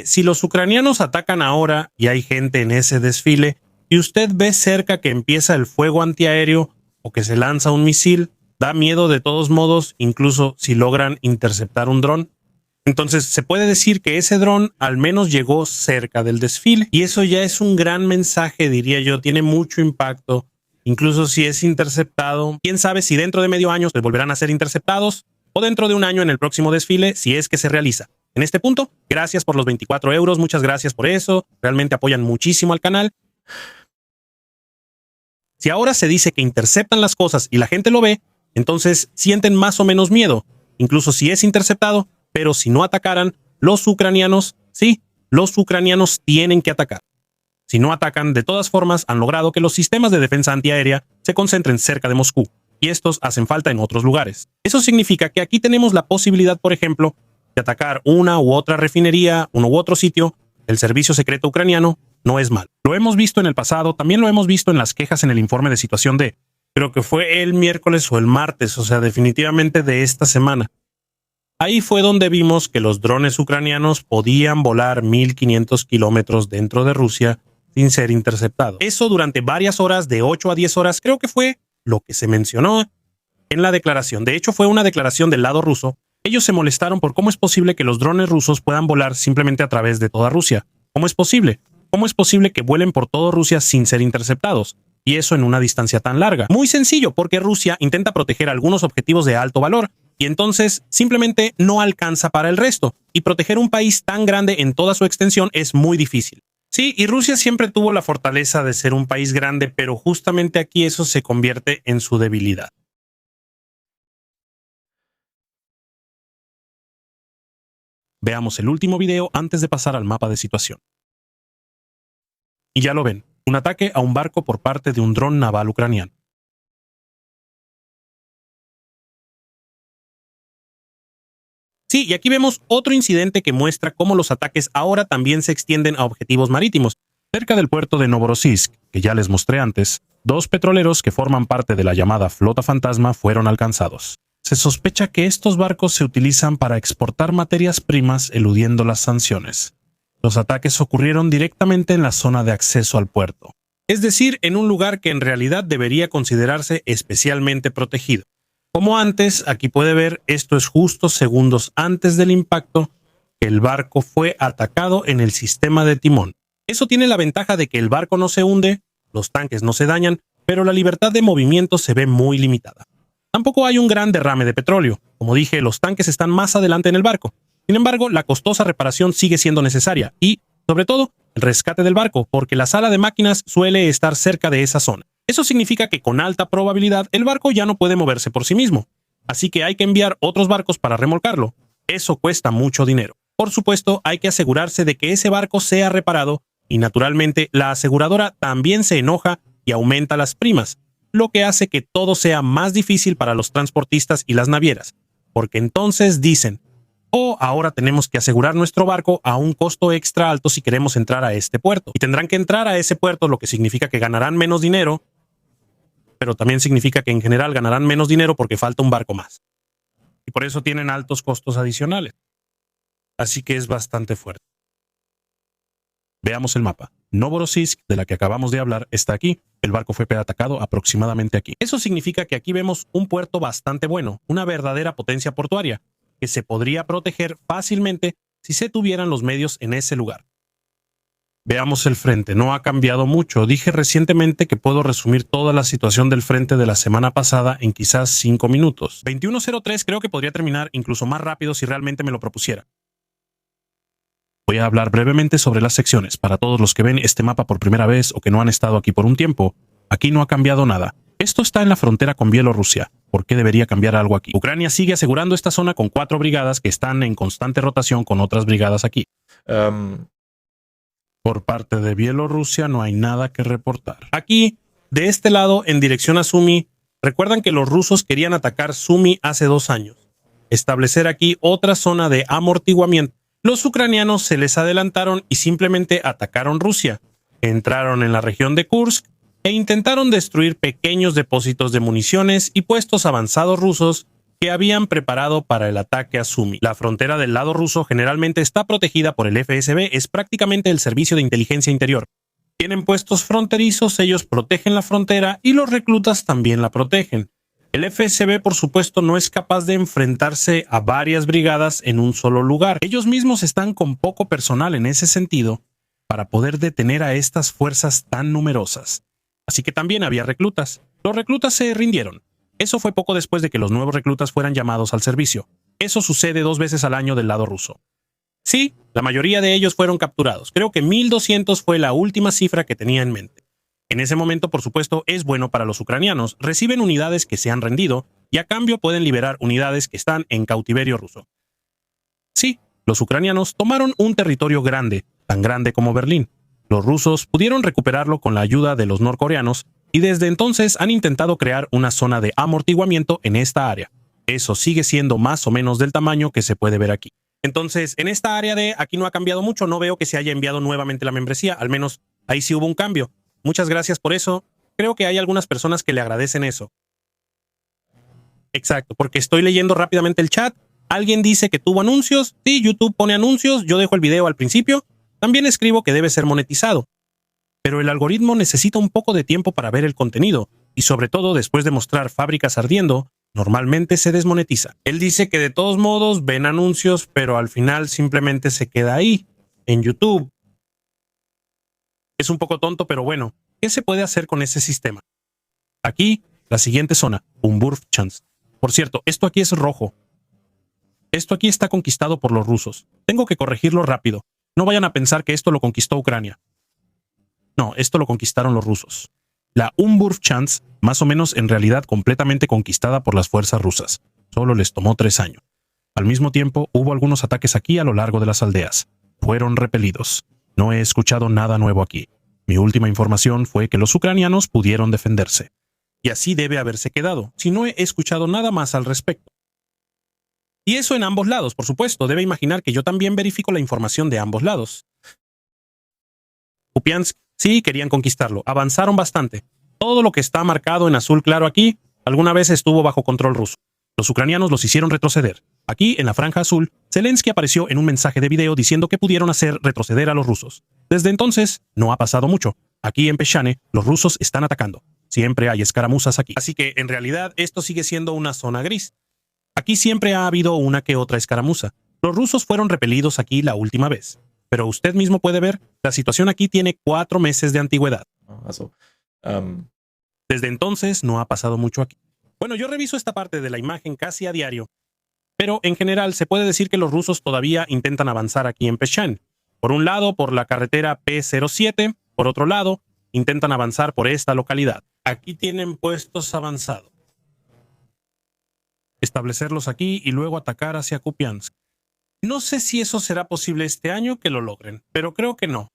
Si los ucranianos atacan ahora y hay gente en ese desfile y usted ve cerca que empieza el fuego antiaéreo o que se lanza un misil, da miedo de todos modos, incluso si logran interceptar un dron. Entonces se puede decir que ese dron al menos llegó cerca del desfile y eso ya es un gran mensaje, diría yo, tiene mucho impacto. Incluso si es interceptado, quién sabe si dentro de medio año se volverán a ser interceptados o dentro de un año en el próximo desfile, si es que se realiza. En este punto, gracias por los 24 euros, muchas gracias por eso, realmente apoyan muchísimo al canal. Si ahora se dice que interceptan las cosas y la gente lo ve, entonces sienten más o menos miedo, incluso si es interceptado, pero si no atacaran, los ucranianos, sí, los ucranianos tienen que atacar. Si no atacan, de todas formas han logrado que los sistemas de defensa antiaérea se concentren cerca de Moscú, y estos hacen falta en otros lugares. Eso significa que aquí tenemos la posibilidad, por ejemplo, de atacar una u otra refinería, uno u otro sitio. El servicio secreto ucraniano no es mal. Lo hemos visto en el pasado, también lo hemos visto en las quejas en el informe de situación de, creo que fue el miércoles o el martes, o sea, definitivamente de esta semana. Ahí fue donde vimos que los drones ucranianos podían volar 1500 kilómetros dentro de Rusia sin ser interceptados. Eso durante varias horas, de 8 a 10 horas, creo que fue lo que se mencionó en la declaración. De hecho, fue una declaración del lado ruso. Ellos se molestaron por cómo es posible que los drones rusos puedan volar simplemente a través de toda Rusia. ¿Cómo es posible? ¿Cómo es posible que vuelen por toda Rusia sin ser interceptados? Y eso en una distancia tan larga. Muy sencillo, porque Rusia intenta proteger algunos objetivos de alto valor y entonces simplemente no alcanza para el resto. Y proteger un país tan grande en toda su extensión es muy difícil. Sí, y Rusia siempre tuvo la fortaleza de ser un país grande, pero justamente aquí eso se convierte en su debilidad. Veamos el último video antes de pasar al mapa de situación. Y ya lo ven, un ataque a un barco por parte de un dron naval ucraniano. Sí, y aquí vemos otro incidente que muestra cómo los ataques ahora también se extienden a objetivos marítimos. Cerca del puerto de Novorossiysk, que ya les mostré antes, 2 petroleros que forman parte de la llamada flota fantasma fueron alcanzados. Se sospecha que estos barcos se utilizan para exportar materias primas eludiendo las sanciones. Los ataques ocurrieron directamente en la zona de acceso al puerto, es decir, en un lugar que en realidad debería considerarse especialmente protegido. Como antes, aquí puede ver, esto es justo segundos antes del impacto, que el barco fue atacado en el sistema de timón. Eso tiene la ventaja de que el barco no se hunde, los tanques no se dañan, pero la libertad de movimiento se ve muy limitada. Tampoco hay un gran derrame de petróleo. Como dije, los tanques están más adelante en el barco. Sin embargo, la costosa reparación sigue siendo necesaria y, sobre todo, el rescate del barco, porque la sala de máquinas suele estar cerca de esa zona. Eso significa que con alta probabilidad el barco ya no puede moverse por sí mismo. Así que hay que enviar otros barcos para remolcarlo. Eso cuesta mucho dinero. Por supuesto, hay que asegurarse de que ese barco sea reparado y, naturalmente, la aseguradora también se enoja y aumenta las primas, lo que hace que todo sea más difícil para los transportistas y las navieras, porque entonces dicen: o ahora tenemos que asegurar nuestro barco a un costo extra alto si queremos entrar a este puerto. Y tendrán que entrar a ese puerto, lo que significa que ganarán menos dinero, pero también significa que en general ganarán menos dinero porque falta un barco más. Y por eso tienen altos costos adicionales. Así que es bastante fuerte. Veamos el mapa. Novorossiysk, de la que acabamos de hablar, está aquí. El barco fue atacado aproximadamente aquí. Eso significa que aquí vemos un puerto bastante bueno, una verdadera potencia portuaria, que se podría proteger fácilmente si se tuvieran los medios en ese lugar. Veamos el frente. No ha cambiado mucho. Dije recientemente que puedo resumir toda la situación del frente de la semana pasada en quizás 5 minutos. 21:03 creo que podría terminar incluso más rápido si realmente me lo propusiera. Voy a hablar brevemente sobre las secciones. Para todos los que ven este mapa por primera vez o que no han estado aquí por un tiempo, aquí no ha cambiado nada. Esto está en la frontera con Bielorrusia. ¿Por qué debería cambiar algo aquí? Ucrania sigue asegurando esta zona con 4 brigadas que están en constante rotación con otras brigadas aquí. Por parte de Bielorrusia no hay nada que reportar. Aquí, de este lado, en dirección a Sumy, recuerdan que los rusos querían atacar Sumy hace 2 años. Establecer aquí otra zona de amortiguamiento. Los ucranianos se les adelantaron y simplemente atacaron Rusia. Entraron en la región de Kursk e intentaron destruir pequeños depósitos de municiones y puestos avanzados rusos que habían preparado para el ataque a Sumy. La frontera del lado ruso generalmente está protegida por el FSB, es prácticamente el servicio de inteligencia interior. Tienen puestos fronterizos, ellos protegen la frontera y los reclutas también la protegen. El FSB, por supuesto, no es capaz de enfrentarse a varias brigadas en un solo lugar. Ellos mismos están con poco personal en ese sentido para poder detener a estas fuerzas tan numerosas. Así que también había reclutas. Los reclutas se rindieron. Eso fue poco después de que los nuevos reclutas fueran llamados al servicio. Eso sucede 2 veces al año del lado ruso. Sí, la mayoría de ellos fueron capturados. Creo que 1200 fue la última cifra que tenía en mente. En ese momento, por supuesto, es bueno para los ucranianos. Reciben unidades que se han rendido y a cambio pueden liberar unidades que están en cautiverio ruso. Sí, los ucranianos tomaron un territorio grande, tan grande como Berlín. Los rusos pudieron recuperarlo con la ayuda de los norcoreanos y desde entonces han intentado crear una zona de amortiguamiento en esta área. Eso sigue siendo más o menos del tamaño que se puede ver aquí. Entonces, en esta área de aquí no ha cambiado mucho, no veo que se haya enviado nuevamente la membresía, al menos ahí sí hubo un cambio. Muchas gracias por eso. Creo que hay algunas personas que le agradecen eso. Exacto, porque estoy leyendo rápidamente el chat. Alguien dice que tuvo anuncios. Sí, YouTube pone anuncios. Yo dejo el video al principio. También escribo que debe ser monetizado. Pero el algoritmo necesita un poco de tiempo para ver el contenido. Y sobre todo después de mostrar fábricas ardiendo, normalmente se desmonetiza. Él dice que de todos modos ven anuncios, pero al final simplemente se queda ahí, en YouTube. Es un poco tonto, pero bueno, ¿qué se puede hacer con ese sistema? Aquí, la siguiente zona, Umburfchans. Por cierto, esto aquí es rojo. Esto aquí está conquistado por los rusos. Tengo que corregirlo rápido. No vayan a pensar que esto lo conquistó Ucrania. No, esto lo conquistaron los rusos. La Umburfchans, más o menos en realidad completamente conquistada por las fuerzas rusas. Solo les tomó 3 años. Al mismo tiempo, hubo algunos ataques aquí a lo largo de las aldeas. Fueron repelidos. No he escuchado nada nuevo aquí. Mi última información fue que los ucranianos pudieron defenderse. Y así debe haberse quedado, si no he escuchado nada más al respecto. Y eso en ambos lados, por supuesto. Debe imaginar que yo también verifico la información de ambos lados. Kupiansk, sí, querían conquistarlo. Avanzaron bastante. Todo lo que está marcado en azul claro aquí, alguna vez estuvo bajo control ruso. Los ucranianos los hicieron retroceder. Aquí, en la franja azul, Zelensky apareció en un mensaje de video diciendo que pudieron hacer retroceder a los rusos. Desde entonces, no ha pasado mucho. Aquí en Peshane, los rusos están atacando. Siempre hay escaramuzas aquí. Así que, en realidad, esto sigue siendo una zona gris. Aquí siempre ha habido una que otra escaramuza. Los rusos fueron repelidos aquí la última vez. Pero usted mismo puede ver, la situación aquí tiene 4 meses de antigüedad. Desde entonces, no ha pasado mucho aquí. Bueno, yo reviso esta parte de la imagen casi a diario. Pero en general se puede decir que los rusos todavía intentan avanzar aquí en Peshan. Por un lado, por la carretera P07, por otro lado, intentan avanzar por esta localidad. Aquí tienen puestos avanzados. Establecerlos aquí y luego atacar hacia Kupiansk. No sé si eso será posible este año que lo logren, pero creo que no.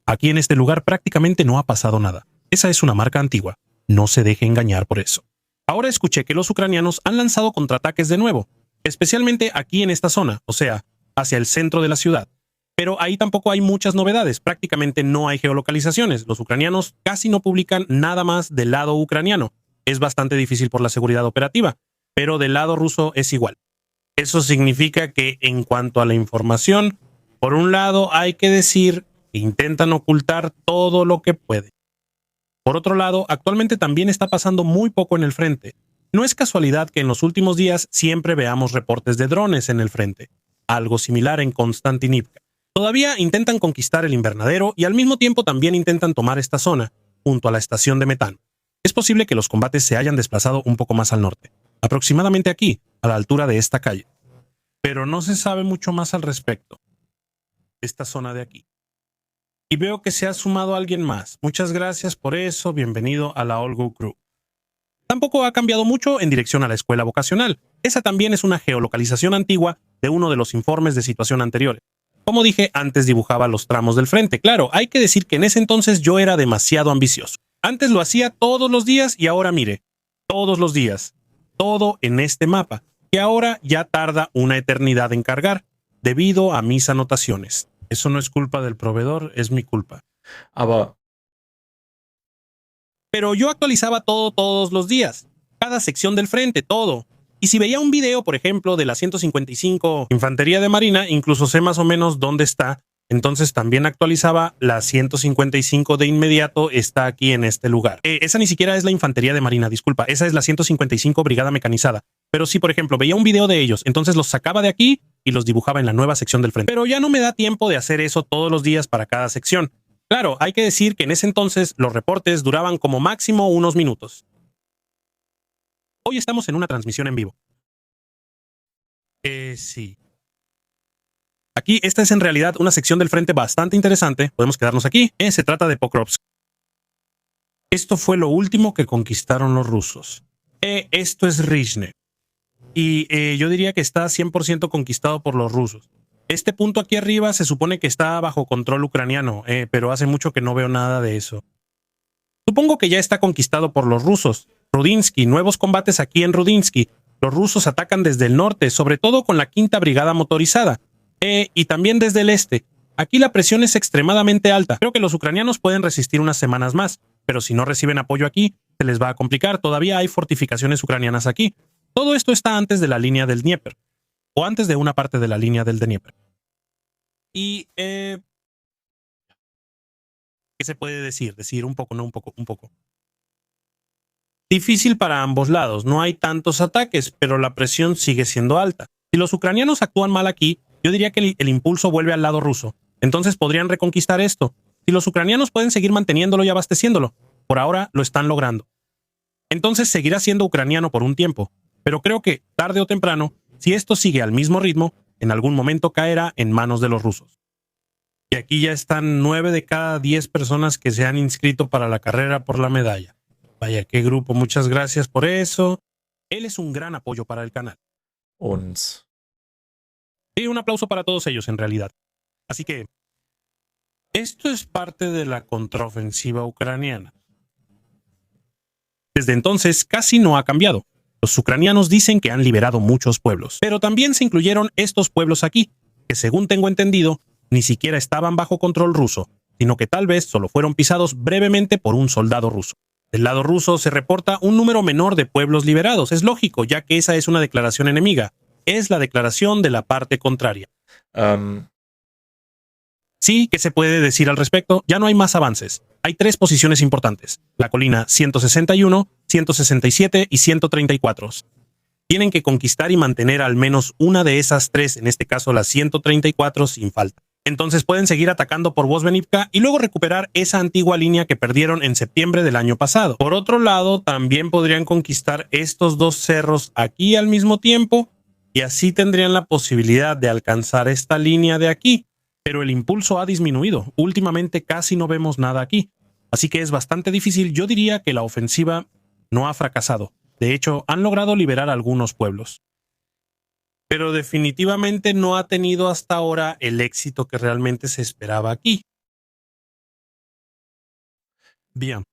Aquí en este lugar prácticamente no ha pasado nada. Esa es una marca antigua. No se deje engañar por eso. Ahora escuché que los ucranianos han lanzado contraataques de nuevo. especialmente aquí en esta zona, o sea, hacia el centro de la ciudad. Pero ahí tampoco hay muchas novedades, prácticamente no hay geolocalizaciones. Los ucranianos casi no publican nada más del lado ucraniano. Es bastante difícil por la seguridad operativa, pero del lado ruso es igual. Eso significa que en cuanto a la información, por un lado hay que decir que intentan ocultar todo lo que pueden. Por otro lado, actualmente también está pasando muy poco en el frente. No es casualidad que en los últimos días siempre veamos reportes de drones en el frente, algo similar en Konstantinivka. Todavía intentan conquistar el invernadero y al mismo tiempo también intentan tomar esta zona, junto a la estación de metano. Es posible que los combates se hayan desplazado un poco más al norte, aproximadamente aquí, a la altura de esta calle. Pero no se sabe mucho más al respecto. Esta zona de aquí. Y veo que se ha sumado alguien más. Muchas gracias por eso. Bienvenido a la All Go Crew. Tampoco ha cambiado mucho en dirección a la escuela vocacional. Esa también es una geolocalización antigua de uno de los informes de situación anteriores. Como dije, antes dibujaba los tramos del frente. Claro, hay que decir que en ese entonces yo era demasiado ambicioso. Antes lo hacía todos los días y ahora mire, todos los días. Todo en este mapa, que ahora ya tarda una eternidad en cargar, debido a mis anotaciones. Eso no es culpa del proveedor, es mi culpa. Pero yo actualizaba todo todos los días, cada sección del frente, todo. Y si veía un video, por ejemplo, de la 155 Infantería de Marina, incluso sé más o menos dónde está, entonces también actualizaba la 155 de inmediato, está aquí en este lugar. Esa ni siquiera es la Infantería de Marina, disculpa, esa es la 155 Brigada Mecanizada. Pero si, por ejemplo, veía un video de ellos, entonces los sacaba de aquí y los dibujaba en la nueva sección del frente. Pero ya no me da tiempo de hacer eso todos los días para cada sección. Claro, hay que decir que en ese entonces los reportes duraban como máximo unos minutos. Hoy estamos en una transmisión en vivo. Sí. Aquí esta es en realidad una sección del frente bastante interesante. Podemos quedarnos aquí. Se trata de Pokrovsk. Esto fue lo último que conquistaron los rusos. Esto es Rizhne. Y yo diría que está 100% conquistado por los rusos. Este punto aquí arriba se supone que está bajo control ucraniano, pero hace mucho que no veo nada de eso. Supongo que ya está conquistado por los rusos. Rudinsky, nuevos combates aquí en Rudinsky. Los rusos atacan desde el norte, sobre todo con la 5ª Brigada Motorizada. Y también desde el este. Aquí la presión es extremadamente alta. Creo que los ucranianos pueden resistir unas semanas más, pero si no reciben apoyo aquí, se les va a complicar. Todavía hay fortificaciones ucranianas aquí. Todo esto está antes de la línea del Dnieper, o antes de una parte de la línea del Dnieper. Y, ¿qué se puede decir? Decir un poco, no un poco, un poco. Difícil para ambos lados, no hay tantos ataques, pero la presión sigue siendo alta. Si los ucranianos actúan mal aquí, yo diría que el impulso vuelve al lado ruso. Entonces podrían reconquistar esto. Si los ucranianos pueden seguir manteniéndolo y abasteciéndolo, por ahora lo están logrando. Entonces seguirá siendo ucraniano por un tiempo, pero creo que, tarde o temprano, si esto sigue al mismo ritmo, en algún momento caerá en manos de los rusos. Y aquí ya están 9 de cada 10 personas que se han inscrito para la carrera por la medalla. Vaya, qué grupo, muchas gracias por eso. Él es un gran apoyo para el canal. Sí, un aplauso para todos ellos en realidad. Así que, esto es parte de la contraofensiva ucraniana. Desde entonces casi no ha cambiado. Los ucranianos dicen que han liberado muchos pueblos, pero también se incluyeron estos pueblos aquí, que según tengo entendido, ni siquiera estaban bajo control ruso, sino que tal vez solo fueron pisados brevemente por un soldado ruso. Del lado ruso se reporta un número menor de pueblos liberados. Es lógico, ya que esa es una declaración enemiga. Es la declaración de la parte contraria. Sí, ¿qué se puede decir al respecto? Ya no hay más avances. Hay 3 posiciones importantes. La colina 161, 167 y 134. Tienen que conquistar y mantener al menos una de esas 3, en este caso la 134, sin falta. Entonces pueden seguir atacando por Vozvenivka y luego recuperar esa antigua línea que perdieron en septiembre del año pasado. Por otro lado, también podrían conquistar estos 2 cerros aquí al mismo tiempo y así tendrían la posibilidad de alcanzar esta línea de aquí. Pero el impulso ha disminuido. Últimamente casi no vemos nada aquí. Así que es bastante difícil. Yo diría que la ofensiva no ha fracasado. De hecho, han logrado liberar algunos pueblos. Pero definitivamente no ha tenido hasta ahora el éxito que realmente se esperaba aquí. Bien.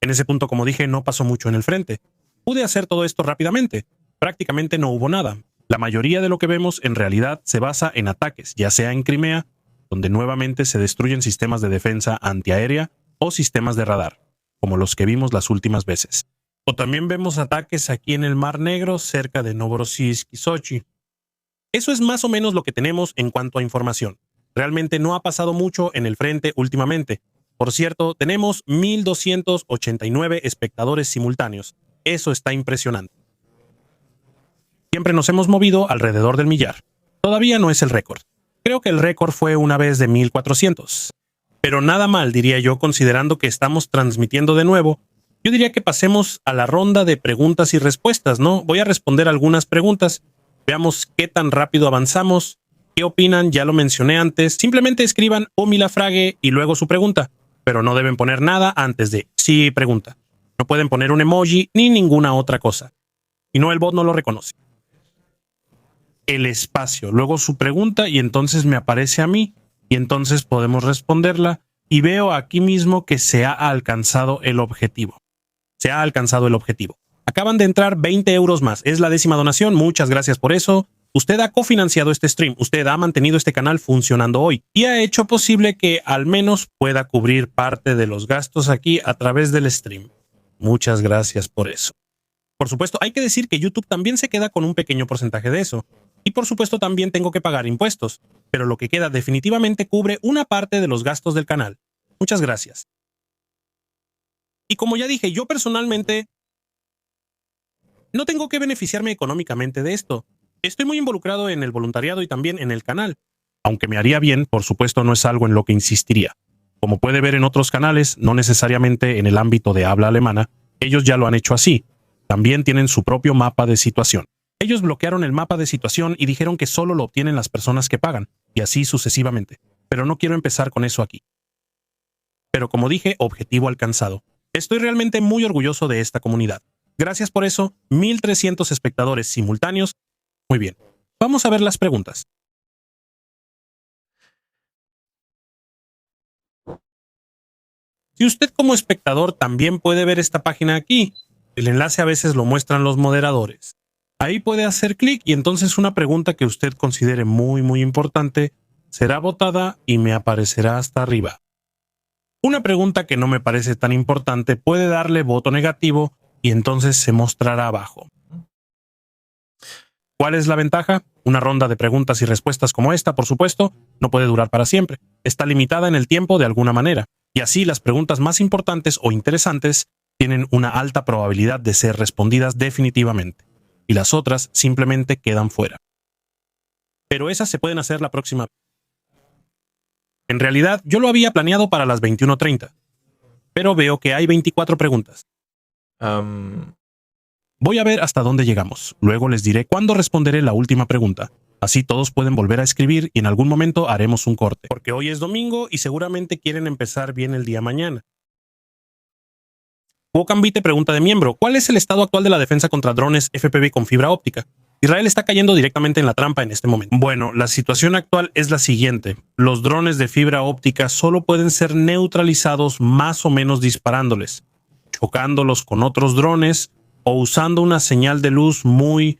En ese punto, como dije, no pasó mucho en el frente. Pude hacer todo esto rápidamente. Prácticamente no hubo nada. La mayoría de lo que vemos en realidad se basa en ataques, ya sea en Crimea, donde nuevamente se destruyen sistemas de defensa antiaérea o sistemas de radar, como los que vimos las últimas veces. O también vemos ataques aquí en el Mar Negro, cerca de Novorossiysk y Sochi. Eso es más o menos lo que tenemos en cuanto a información. Realmente no ha pasado mucho en el frente últimamente. Por cierto, tenemos 1,289 espectadores simultáneos. Eso está impresionante. Siempre nos hemos movido alrededor del millar. Todavía no es el récord. Creo que el récord fue una vez de 1,400. Pero nada mal, diría yo, considerando que estamos transmitiendo de nuevo. Yo diría que pasemos a la ronda de preguntas y respuestas, ¿no? Voy a responder algunas preguntas. Veamos qué tan rápido avanzamos. ¿Qué opinan? Ya lo mencioné antes. Simplemente escriban Omilafrage y luego su pregunta. Pero no deben poner nada antes de sí pregunta. No pueden poner un emoji ni ninguna otra cosa. Y no, el bot no lo reconoce. El espacio, luego su pregunta y entonces me aparece a mí y entonces podemos responderla y veo aquí mismo que se ha alcanzado el objetivo. Se ha alcanzado el objetivo. Acaban de entrar 20 euros más. Es la 10ª donación. Muchas gracias por eso. Usted ha cofinanciado este stream. Usted ha mantenido este canal funcionando hoy y ha hecho posible que al menos pueda cubrir parte de los gastos aquí a través del stream. Muchas gracias por eso. Por supuesto, hay que decir que YouTube también se queda con un pequeño porcentaje de eso. Y por supuesto también tengo que pagar impuestos, pero lo que queda definitivamente cubre una parte de los gastos del canal. Muchas gracias. Y como ya dije, yo personalmente no tengo que beneficiarme económicamente de esto. Estoy muy involucrado en el voluntariado y también en el canal. Aunque me haría bien, por supuesto no es algo en lo que insistiría. Como puede ver en otros canales, no necesariamente en el ámbito de habla alemana, ellos ya lo han hecho así. También tienen su propio mapa de situación. Ellos bloquearon el mapa de situación y dijeron que solo lo obtienen las personas que pagan, y así sucesivamente. Pero no quiero empezar con eso aquí. Pero como dije, objetivo alcanzado. Estoy realmente muy orgulloso de esta comunidad. Gracias por eso, 1,300 espectadores simultáneos. Muy bien, vamos a ver las preguntas. Si usted como espectador también puede ver esta página aquí, el enlace a veces lo muestran los moderadores. Ahí puede hacer clic y entonces una pregunta que usted considere muy importante será votada y me aparecerá hasta arriba. Una pregunta que no me parece tan importante puede darle voto negativo y entonces se mostrará abajo. ¿Cuál es la ventaja? Una ronda de preguntas y respuestas como esta, por supuesto, no puede durar para siempre. Está limitada en el tiempo de alguna manera, y así las preguntas más importantes o interesantes tienen una alta probabilidad de ser respondidas definitivamente, y las otras simplemente quedan fuera. Pero esas se pueden hacer la próxima vez. En realidad, yo lo había planeado para las 21:30, pero veo que hay 24 preguntas. Voy a ver hasta dónde llegamos. Luego les diré cuándo responderé la última pregunta. Así todos pueden volver a escribir y en algún momento haremos un corte. Porque hoy es domingo y seguramente quieren empezar bien el día mañana. Wokambite pregunta de miembro, ¿cuál es el estado actual de la defensa contra drones FPV con fibra óptica? Israel está cayendo directamente en la trampa en este momento. Bueno, la situación actual es la siguiente. Los drones de fibra óptica solo pueden ser neutralizados más o menos disparándoles, chocándolos con otros drones o usando una señal de luz muy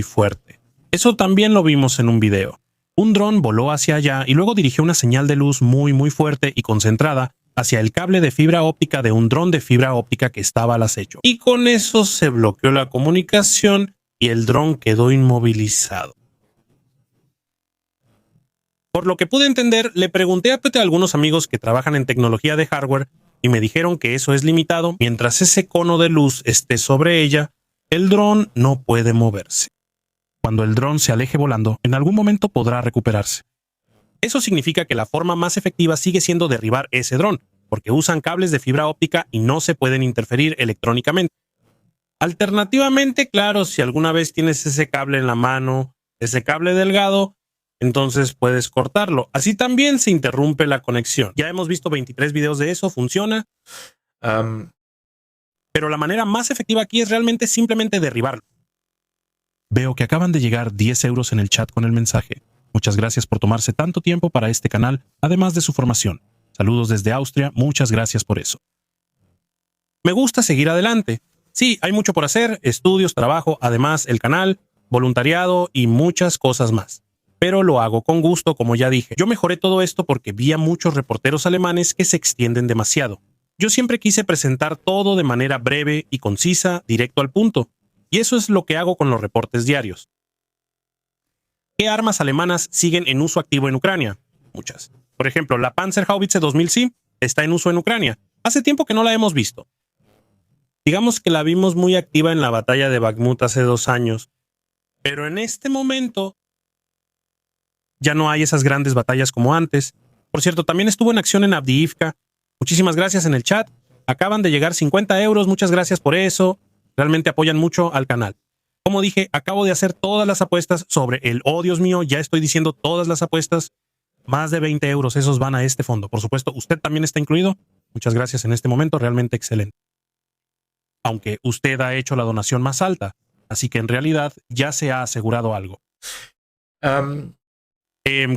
fuerte. Eso también lo vimos en un video. Un dron voló hacia allá y luego dirigió una señal de luz muy fuerte y concentrada hacia el cable de fibra óptica de un dron de fibra óptica que estaba al acecho. Y con eso se bloqueó la comunicación y el dron quedó inmovilizado. Por lo que pude entender, le pregunté a algunos amigos que trabajan en tecnología de hardware y me dijeron que eso es limitado. Mientras ese cono de luz esté sobre ella, el dron no puede moverse. Cuando el dron se aleje volando, en algún momento podrá recuperarse. Eso significa que la forma más efectiva sigue siendo derribar ese dron, porque usan cables de fibra óptica y no se pueden interferir electrónicamente. Alternativamente, claro, si alguna vez tienes ese cable en la mano, ese cable delgado, entonces puedes cortarlo. Así también se interrumpe la conexión. Ya hemos visto 23 videos de eso, funciona. Pero la manera más efectiva aquí es realmente simplemente derribarlo. Veo que acaban de llegar 10 euros en el chat con el mensaje. Muchas gracias por tomarse tanto tiempo para este canal, además de su formación. Saludos desde Austria, muchas gracias por eso. Me gusta seguir adelante. Sí, hay mucho por hacer, estudios, trabajo, además el canal. voluntariado y muchas cosas más. Pero lo hago con gusto, como ya dije. Yo mejoré todo esto porque vi a muchos reporteros alemanes que se extienden demasiado. Yo siempre quise presentar todo de manera breve y concisa, directo al punto. Y eso es lo que hago con los reportes diarios. ¿Qué armas alemanas siguen en uso activo en Ucrania? Muchas. Por ejemplo, la Panzerhaubitze 2000C está en uso en Ucrania. Hace tiempo que no la hemos visto. Digamos que la vimos muy activa en la batalla de Bakhmut hace 2 años. Pero en este momento ya no hay esas grandes batallas como antes. Por cierto, también estuvo en acción en Avdiivka. Muchísimas gracias en el chat. Acaban de llegar 50 euros. Muchas gracias por eso. Realmente apoyan mucho al canal. Como dije, acabo de hacer todas las apuestas sobre el... Oh, Dios mío, ya estoy diciendo todas las apuestas. Más de 20 euros, esos van a este fondo. Por supuesto, usted también está incluido. Muchas gracias en este momento, realmente excelente. Aunque usted ha hecho la donación más alta. Así que en realidad ya se ha asegurado algo.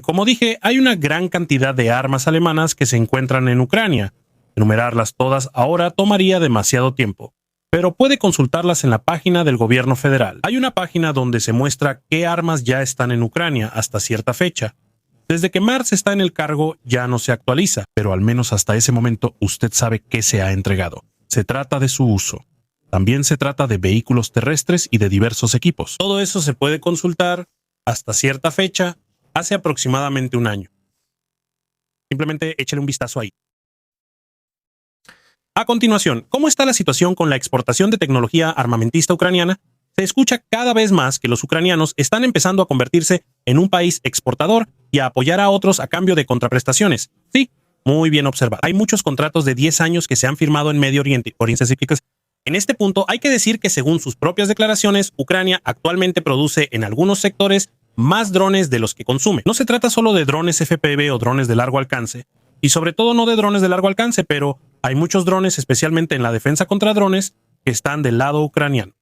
Como dije, hay una gran cantidad de armas alemanas que se encuentran en Ucrania. Enumerarlas todas ahora tomaría demasiado tiempo, pero puede consultarlas en la página del gobierno federal. Hay una página donde se muestra qué armas ya están en Ucrania hasta cierta fecha. Desde que Marx está en el cargo ya no se actualiza, pero al menos hasta ese momento usted sabe qué se ha entregado. Se trata de su uso. También se trata de vehículos terrestres y de diversos equipos. Todo eso se puede consultar hasta cierta fecha, hace aproximadamente 1 año. Simplemente échale un vistazo ahí. A continuación, ¿cómo está la situación con la exportación de tecnología armamentista ucraniana? Se escucha cada vez más que los ucranianos están empezando a convertirse en un país exportador y a apoyar a otros a cambio de contraprestaciones. Sí, muy bien observado. Hay muchos contratos de 10 años que se han firmado en Medio Oriente. En este punto hay que decir que según sus propias declaraciones, Ucrania actualmente produce en algunos sectores más drones de los que consume. No se trata solo de drones FPV o drones de largo alcance, y sobre todo no de drones de largo alcance, pero hay muchos drones, especialmente en la defensa contra drones, que están del lado ucraniano.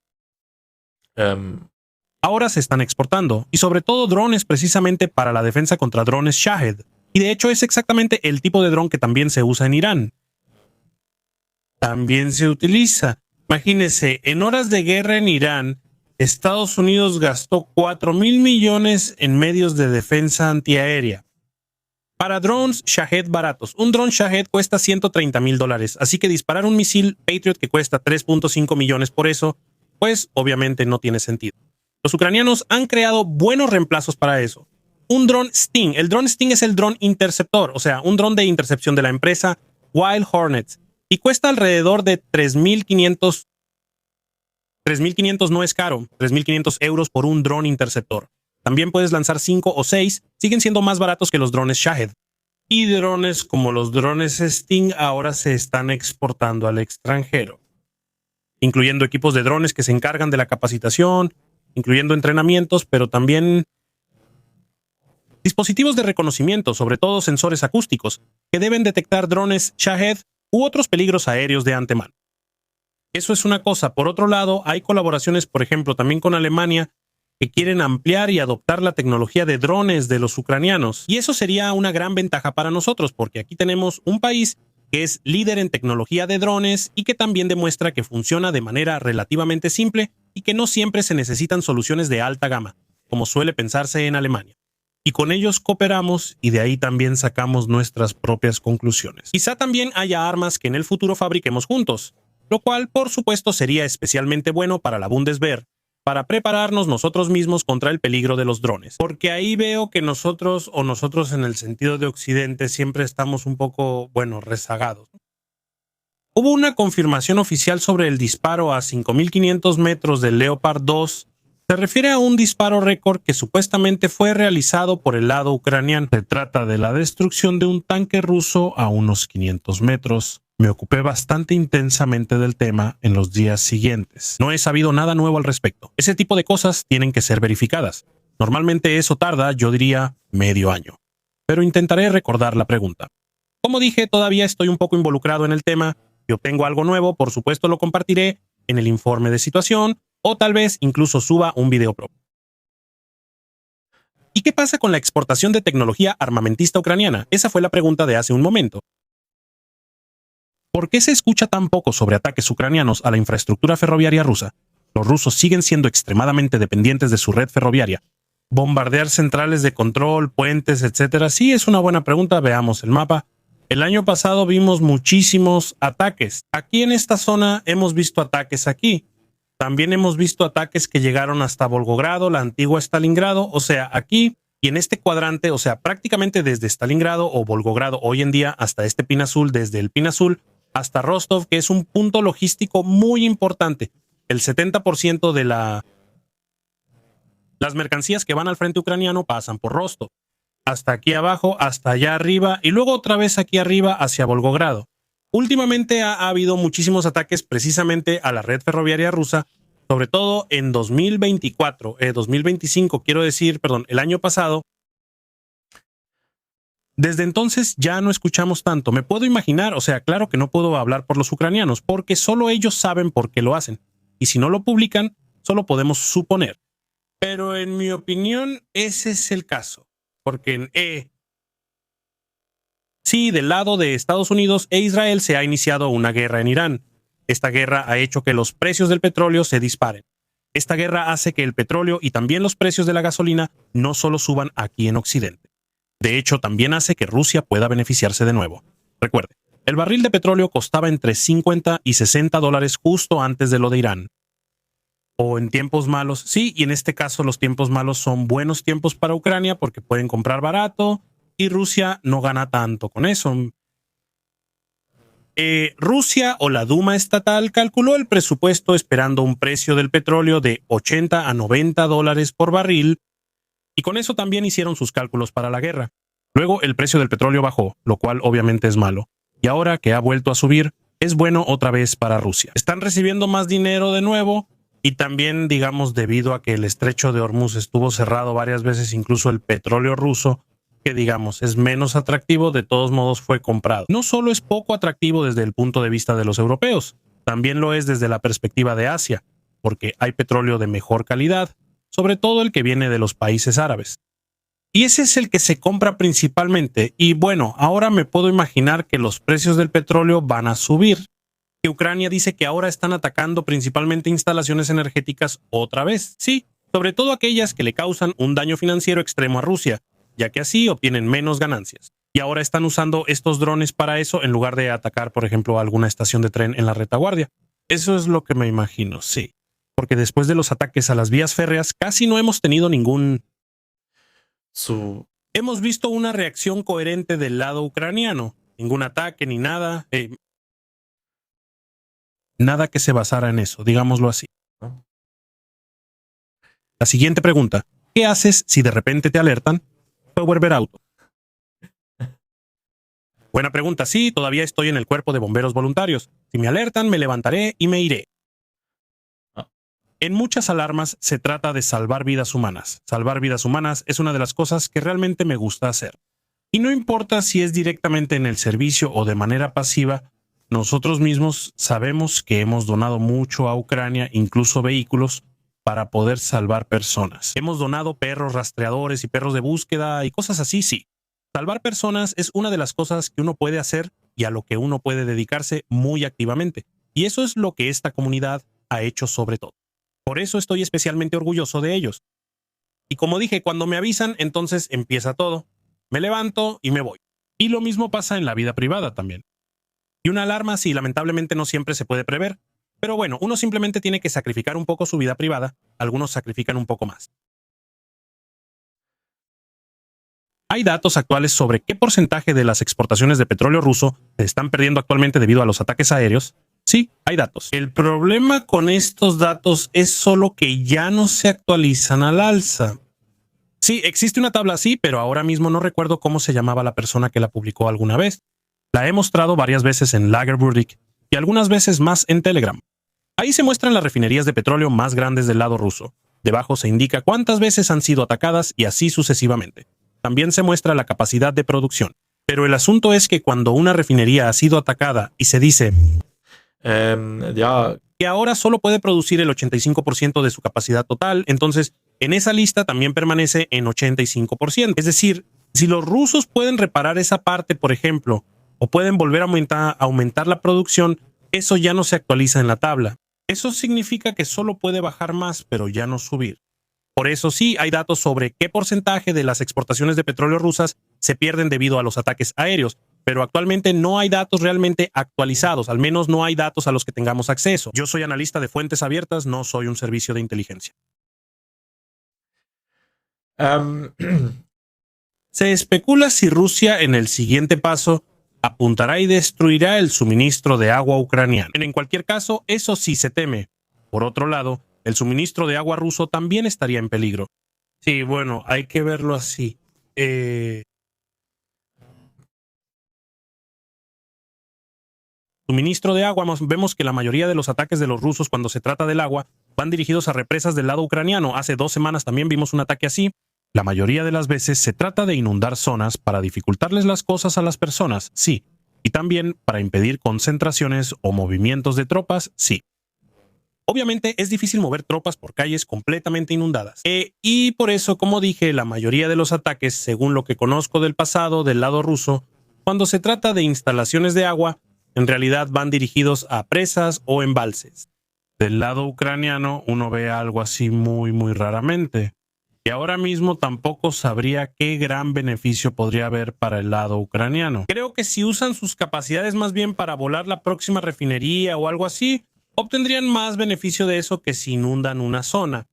Ahora se están exportando, y sobre todo drones precisamente para la defensa contra drones Shahed, y de hecho es exactamente el tipo de dron que también se usa en Irán. También se utiliza. Imagínense, en horas de guerra en Irán, Estados Unidos gastó 4,000 millones en medios de defensa antiaérea. Para drones Shahed baratos, un dron Shahed cuesta $130,000, así que disparar un misil Patriot que cuesta 3.5 millones por eso, pues obviamente no tiene sentido. Los ucranianos han creado buenos reemplazos para eso. Un dron Sting, el dron Sting es el dron interceptor, o sea, un dron de intercepción de la empresa Wild Hornet, y cuesta alrededor de 3.500 no es caro, 3.500 euros por un dron interceptor. También puedes lanzar 5 o 6, siguen siendo más baratos que los drones Shahed. Y drones como los drones Sting ahora se están exportando al extranjero, incluyendo equipos de drones que se encargan de la capacitación, incluyendo entrenamientos, pero también dispositivos de reconocimiento, sobre todo sensores acústicos, que deben detectar drones Shahed u otros peligros aéreos de antemano. Eso es una cosa. Por otro lado, hay colaboraciones, por ejemplo, también con Alemania, que quieren ampliar y adoptar la tecnología de drones de los ucranianos. Y eso sería una gran ventaja para nosotros, porque aquí tenemos un país que es líder en tecnología de drones y que también demuestra que funciona de manera relativamente simple y que no siempre se necesitan soluciones de alta gama, como suele pensarse en Alemania. Y con ellos cooperamos y de ahí también sacamos nuestras propias conclusiones. Quizá también haya armas que en el futuro fabriquemos juntos, lo cual por supuesto sería especialmente bueno para la Bundeswehr, para prepararnos nosotros mismos contra el peligro de los drones. Porque ahí veo que nosotros en el sentido de Occidente siempre estamos un poco, rezagados. Hubo una confirmación oficial sobre el disparo a 5.500 metros del Leopard 2. Se refiere a un disparo récord que supuestamente fue realizado por el lado ucraniano. Se trata de la destrucción de un tanque ruso a unos 500 metros. Me ocupé bastante intensamente del tema en los días siguientes. No he sabido nada nuevo al respecto. Ese tipo de cosas tienen que ser verificadas. Normalmente eso tarda, yo diría, medio año. Pero intentaré recordar la pregunta. Como dije, todavía estoy un poco involucrado en el tema. Si obtengo algo nuevo, por supuesto lo compartiré en el informe de situación o tal vez incluso suba un video propio. ¿Y qué pasa con la exportación de tecnología armamentista ucraniana? Esa fue la pregunta de hace un momento. ¿Por qué se escucha tan poco sobre ataques ucranianos a la infraestructura ferroviaria rusa? Los rusos siguen siendo extremadamente dependientes de su red ferroviaria. Bombardear centrales de control, puentes, etcétera. Sí, es una buena pregunta. Veamos el mapa. El año pasado vimos muchísimos ataques. Aquí en esta zona hemos visto ataques aquí. También hemos visto ataques que llegaron hasta Volgogrado, la antigua Stalingrado. O sea, aquí y en este cuadrante, o sea, prácticamente desde Stalingrado o Volgogrado hoy en día hasta este Pin Azul, desde el Pin Azul hasta Rostov, que es un punto logístico muy importante. El 70% de las mercancías que van al frente ucraniano pasan por Rostov. Hasta aquí abajo, hasta allá arriba y luego otra vez aquí arriba hacia Volgogrado. Últimamente ha habido muchísimos ataques precisamente a la red ferroviaria rusa, sobre todo en 2025, quiero decir, perdón, el año pasado. Desde entonces ya no escuchamos tanto. Me puedo imaginar, o sea, claro que no puedo hablar por los ucranianos, porque solo ellos saben por qué lo hacen. Y si no lo publican, solo podemos suponer. Pero en mi opinión, ese es el caso. Porque sí, del lado de Estados Unidos e Israel se ha iniciado una guerra en Irán. Esta guerra ha hecho que los precios del petróleo se disparen. Esta guerra hace que el petróleo y también los precios de la gasolina no solo suban aquí en Occidente. De hecho, también hace que Rusia pueda beneficiarse de nuevo. Recuerde, el barril de petróleo costaba entre 50 y 60 dólares justo antes de lo de Irán. O en tiempos malos, sí, y en este caso los tiempos malos son buenos tiempos para Ucrania porque pueden comprar barato y Rusia no gana tanto con eso. Rusia o la Duma estatal calculó el presupuesto esperando un precio del petróleo de 80 a 90 dólares por barril y con eso también hicieron sus cálculos para la guerra. Luego el precio del petróleo bajó, lo cual obviamente es malo. Y ahora que ha vuelto a subir, es bueno otra vez para Rusia. Están recibiendo más dinero de nuevo y también, digamos, debido a que el estrecho de Hormuz estuvo cerrado varias veces, incluso el petróleo ruso, que digamos es menos atractivo, de todos modos fue comprado. No solo es poco atractivo desde el punto de vista de los europeos, también lo es desde la perspectiva de Asia, porque hay petróleo de mejor calidad, sobre todo el que viene de los países árabes. Y ese es el que se compra principalmente, y bueno, ahora me puedo imaginar que los precios del petróleo van a subir, que Ucrania dice que ahora están atacando principalmente instalaciones energéticas otra vez, sí, sobre todo aquellas que le causan un daño financiero extremo a Rusia, ya que así obtienen menos ganancias. Y ahora están usando estos drones para eso en lugar de atacar, por ejemplo, alguna estación de tren en la retaguardia. Eso es lo que me imagino, sí. Porque después de los ataques a las vías férreas, casi no hemos tenido hemos visto una reacción coherente del lado ucraniano. Ningún ataque ni nada. Nada que se basara en eso, digámoslo así. La siguiente pregunta. ¿Qué haces si de repente te alertan? Power Auto. Buena pregunta, sí, todavía estoy en el cuerpo de bomberos voluntarios. Si me alertan, me levantaré y me iré. En muchas alarmas se trata de salvar vidas humanas. Salvar vidas humanas es una de las cosas que realmente me gusta hacer. Y no importa si es directamente en el servicio o de manera pasiva, nosotros mismos sabemos que hemos donado mucho a Ucrania, incluso vehículos, para poder salvar personas. Hemos donado perros rastreadores y perros de búsqueda y cosas así, sí. Salvar personas es una de las cosas que uno puede hacer y a lo que uno puede dedicarse muy activamente. Y eso es lo que esta comunidad ha hecho sobre todo. Por eso estoy especialmente orgulloso de ellos. Y como dije, cuando me avisan, entonces empieza todo. Me levanto y me voy. Y lo mismo pasa en la vida privada también. Y una alarma, sí, lamentablemente no siempre se puede prever. Pero bueno, uno simplemente tiene que sacrificar un poco su vida privada. Algunos sacrifican un poco más. ¿Hay datos actuales sobre qué porcentaje de las exportaciones de petróleo ruso se están perdiendo actualmente debido a los ataques aéreos? Sí, hay datos. El problema con estos datos es solo que ya no se actualizan al alza. Sí, existe una tabla así, pero ahora mismo no recuerdo cómo se llamaba la persona que la publicó alguna vez. La he mostrado varias veces en Lagerburdick y algunas veces más en Telegram. Ahí se muestran las refinerías de petróleo más grandes del lado ruso. Debajo se indica cuántas veces han sido atacadas y así sucesivamente. También se muestra la capacidad de producción. Pero el asunto es que cuando una refinería ha sido atacada y se dice que ahora solo puede producir el 85% de su capacidad total, entonces en esa lista también permanece en 85%. Es decir, si los rusos pueden reparar esa parte, por ejemplo, o pueden volver a aumentar la producción, eso ya no se actualiza en la tabla. Eso significa que solo puede bajar más, pero ya no subir. Por eso sí, hay datos sobre qué porcentaje de las exportaciones de petróleo rusas se pierden debido a los ataques aéreos, pero actualmente no hay datos realmente actualizados, al menos no hay datos a los que tengamos acceso. Yo soy analista de fuentes abiertas, no soy un servicio de inteligencia. Se especula si Rusia en el siguiente paso apuntará y destruirá el suministro de agua ucraniano. En cualquier caso, eso sí se teme. Por otro lado, el suministro de agua ruso también estaría en peligro. Sí, bueno, hay que verlo así. Suministro de agua, vemos que la mayoría de los ataques de los rusos cuando se trata del agua van dirigidos a represas del lado ucraniano. Hace 2 semanas también vimos un ataque así. La mayoría de las veces se trata de inundar zonas para dificultarles las cosas a las personas, sí. Y también para impedir concentraciones o movimientos de tropas, sí. Obviamente es difícil mover tropas por calles completamente inundadas. Y por eso, como dije, la mayoría de los ataques, según lo que conozco del pasado del lado ruso, cuando se trata de instalaciones de agua, en realidad van dirigidos a presas o embalses. Del lado ucraniano uno ve algo así muy raramente. Y ahora mismo tampoco sabría qué gran beneficio podría haber para el lado ucraniano. Creo que si usan sus capacidades más bien para volar la próxima refinería o algo así, obtendrían más beneficio de eso que si inundan una zona.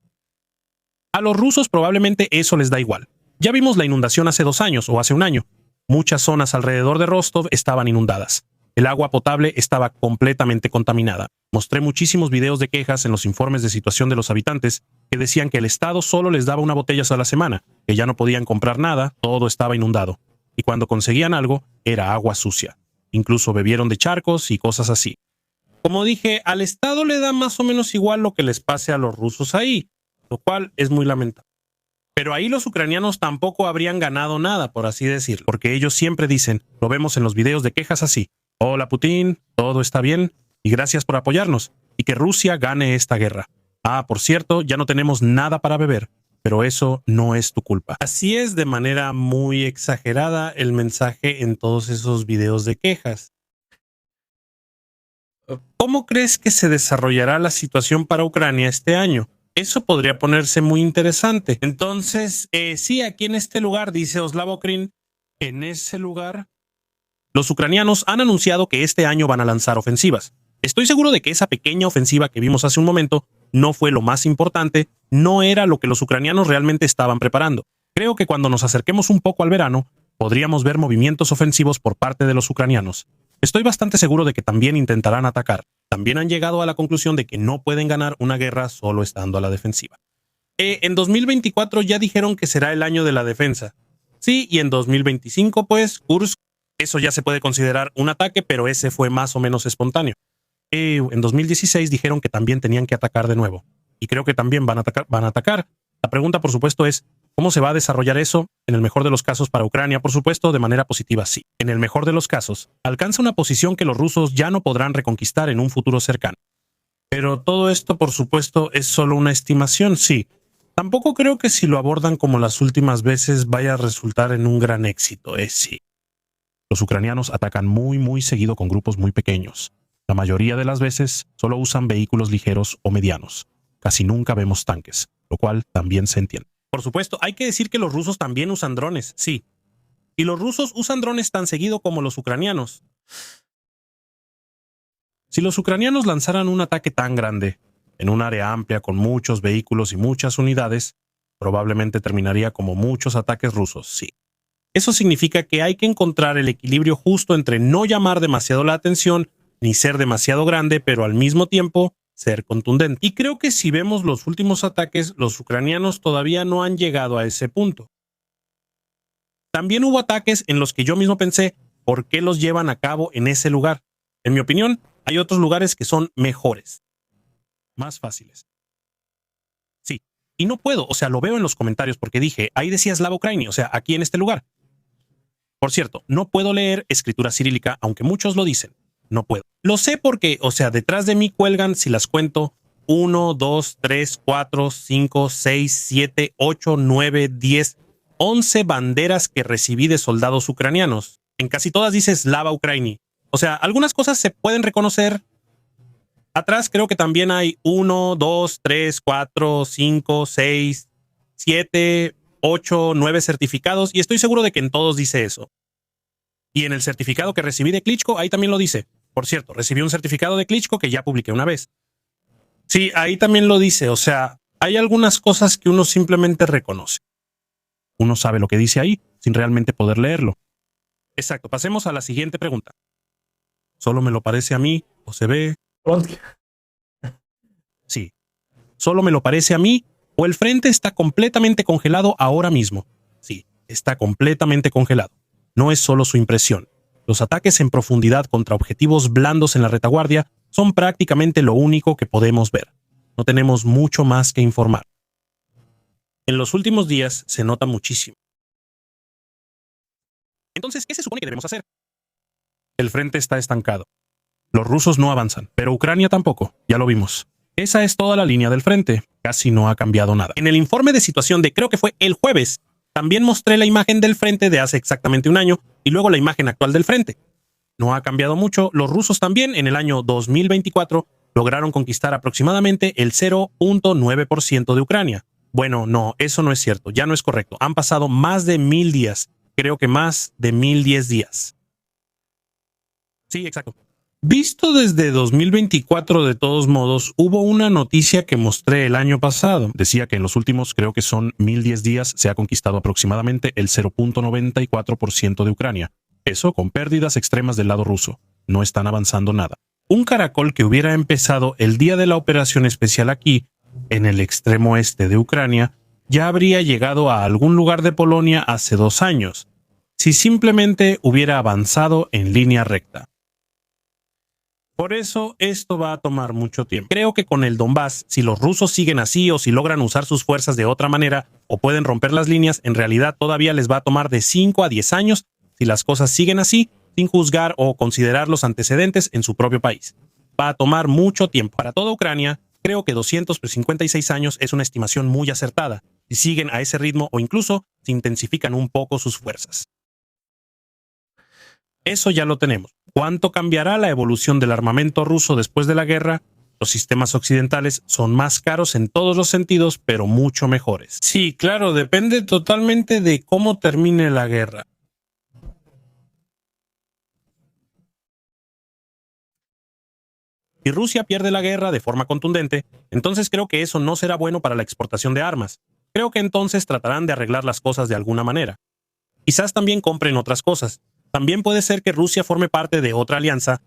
A los rusos probablemente eso les da igual. Ya vimos la inundación hace 2 años o hace 1 año. Muchas zonas alrededor de Rostov estaban inundadas. El agua potable estaba completamente contaminada. Mostré muchísimos videos de quejas en los informes de situación de los habitantes que decían que el Estado solo les daba una botella a la semana, que ya no podían comprar nada, todo estaba inundado. Y cuando conseguían algo, era agua sucia. Incluso bebieron de charcos y cosas así. Como dije, al Estado le da más o menos igual lo que les pase a los rusos ahí, lo cual es muy lamentable. Pero ahí los ucranianos tampoco habrían ganado nada, por así decirlo, porque ellos siempre dicen, lo vemos en los videos de quejas así, hola Putin, todo está bien y gracias por apoyarnos y que Rusia gane esta guerra. Ah, por cierto, ya no tenemos nada para beber, pero eso no es tu culpa. Así es de manera muy exagerada el mensaje en todos esos videos de quejas. ¿Cómo crees que se desarrollará la situación para Ucrania este año? Eso podría ponerse muy interesante. Entonces, sí, aquí en este lugar, dice Oslavokrin, en ese lugar, los ucranianos han anunciado que este año van a lanzar ofensivas. Estoy seguro de que esa pequeña ofensiva que vimos hace un momento no fue lo más importante, no era lo que los ucranianos realmente estaban preparando. Creo que cuando nos acerquemos un poco al verano, podríamos ver movimientos ofensivos por parte de los ucranianos. Estoy bastante seguro de que también intentarán atacar. También han llegado a la conclusión de que no pueden ganar una guerra solo estando a la defensiva. En 2024 ya dijeron que será el año de la defensa. Sí, y en 2025, pues, Kursk, eso ya se puede considerar un ataque, pero ese fue más o menos espontáneo. En 2016 dijeron que también tenían que atacar de nuevo. Y creo que también van a atacar. La pregunta, por supuesto, es ¿cómo se va a desarrollar eso? En el mejor de los casos para Ucrania, por supuesto, de manera positiva, sí. En el mejor de los casos, alcanza una posición que los rusos ya no podrán reconquistar en un futuro cercano. Pero todo esto, por supuesto, es solo una estimación, sí. Tampoco creo que si lo abordan como las últimas veces vaya a resultar en un gran éxito, sí. Los ucranianos atacan muy seguido con grupos muy pequeños. La mayoría de las veces solo usan vehículos ligeros o medianos. Casi nunca vemos tanques, lo cual también se entiende. Por supuesto, hay que decir que los rusos también usan drones, sí. Y los rusos usan drones tan seguido como los ucranianos. Si los ucranianos lanzaran un ataque tan grande, en un área amplia con muchos vehículos y muchas unidades, probablemente terminaría como muchos ataques rusos, sí. Eso significa que hay que encontrar el equilibrio justo entre no llamar demasiado la atención, ni ser demasiado grande, pero al mismo tiempo ser contundente. Y creo que si vemos los últimos ataques, los ucranianos todavía no han llegado a ese punto. También hubo ataques en los que yo mismo pensé, ¿por qué los llevan a cabo en ese lugar? En mi opinión, hay otros lugares que son mejores, más fáciles. Sí, y no puedo, o sea, lo veo en los comentarios porque dije, ahí decía Slavo-Ukraini, o sea, aquí en este lugar. Por cierto, no puedo leer escritura cirílica, aunque muchos lo dicen. No puedo. Lo sé porque, o sea, detrás de mí cuelgan, si las cuento, 1, 2, 3, 4, 5, 6, 7, 8, 9, 10, 11 banderas que recibí de soldados ucranianos. En casi todas dice Slava Ukraini. O sea, algunas cosas se pueden reconocer, Atrás creo que también hay 1, 2, 3, 4, 5, 6, 7, 8, 9 certificados y estoy seguro de que en todos dice eso. Y en el certificado que recibí de Klitschko, ahí también lo dice. Por cierto, recibí un certificado de Klitschko que ya publiqué una vez. Sí, ahí también lo dice. O sea, hay algunas cosas que uno simplemente reconoce. Uno sabe lo que dice ahí sin realmente poder leerlo. Exacto, pasemos a la siguiente pregunta. ¿Solo me lo parece a mí o se ve? Sí. ¿Solo me lo parece a mí o el frente está completamente congelado ahora mismo? Sí, está completamente congelado. No es solo su impresión. Los ataques en profundidad contra objetivos blandos en la retaguardia son prácticamente lo único que podemos ver. No tenemos mucho más que informar. En los últimos días se nota muchísimo. Entonces, ¿qué se supone que debemos hacer? El frente está estancado. Los rusos no avanzan, pero Ucrania tampoco, ya lo vimos. Esa es toda la línea del frente, casi no ha cambiado nada. En el informe de situación de creo que fue el jueves, también mostré la imagen del frente de hace exactamente un año y luego la imagen actual del frente. No ha cambiado mucho, los rusos también en el año 2024 lograron conquistar aproximadamente el 0.9% de Ucrania. Bueno, no, eso no es cierto, ya no es correcto. Han pasado más de 1000 días, creo que más de 1010 días. Sí, exacto. Visto desde 2024, de todos modos, hubo una noticia que mostré el año pasado. Decía que en los últimos, creo que son 1010 días, se ha conquistado aproximadamente el 0.94% de Ucrania. Eso con pérdidas extremas del lado ruso. No están avanzando nada. Un caracol que hubiera empezado el día de la operación especial aquí, en el extremo este de Ucrania, ya habría llegado a algún lugar de Polonia hace 2 años, si simplemente hubiera avanzado en línea recta. Por eso esto va a tomar mucho tiempo. Creo que con el Donbass, si los rusos siguen así o si logran usar sus fuerzas de otra manera o pueden romper las líneas, en realidad todavía les va a tomar de 5 a 10 años si las cosas siguen así, sin juzgar o considerar los antecedentes en su propio país. Va a tomar mucho tiempo. Para toda Ucrania, creo que 256 años es una estimación muy acertada, si siguen a ese ritmo o incluso si intensifican un poco sus fuerzas. Eso ya lo tenemos. ¿Cuánto cambiará la evolución del armamento ruso después de la guerra? Los sistemas occidentales son más caros en todos los sentidos, pero mucho mejores. Sí, claro, depende totalmente de cómo termine la guerra. Si Rusia pierde la guerra de forma contundente, entonces creo que eso no será bueno para la exportación de armas. Creo que entonces tratarán de arreglar las cosas de alguna manera. Quizás también compren otras cosas. También puede ser que Rusia forme parte de otra alianza,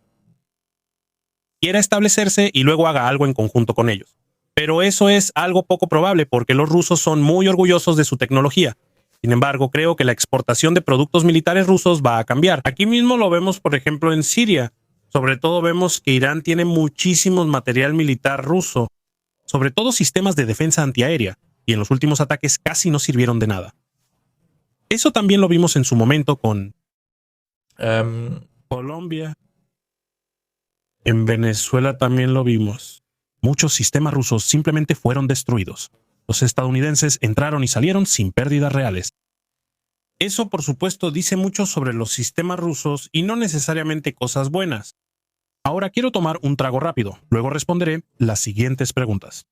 quiera establecerse y luego haga algo en conjunto con ellos. Pero eso es algo poco probable porque los rusos son muy orgullosos de su tecnología. Sin embargo, creo que la exportación de productos militares rusos va a cambiar. Aquí mismo lo vemos, por ejemplo, en Siria. Sobre todo vemos que Irán tiene muchísimo material militar ruso, sobre todo sistemas de defensa antiaérea, y en los últimos ataques casi no sirvieron de nada. Eso también lo vimos en su momento con Colombia. En Venezuela también lo vimos. Muchos sistemas rusos simplemente fueron destruidos. Los estadounidenses entraron y salieron sin pérdidas reales. Eso, por supuesto, dice mucho sobre los sistemas rusos y no necesariamente cosas buenas. Ahora quiero tomar un trago rápido, luego responderé las siguientes preguntas.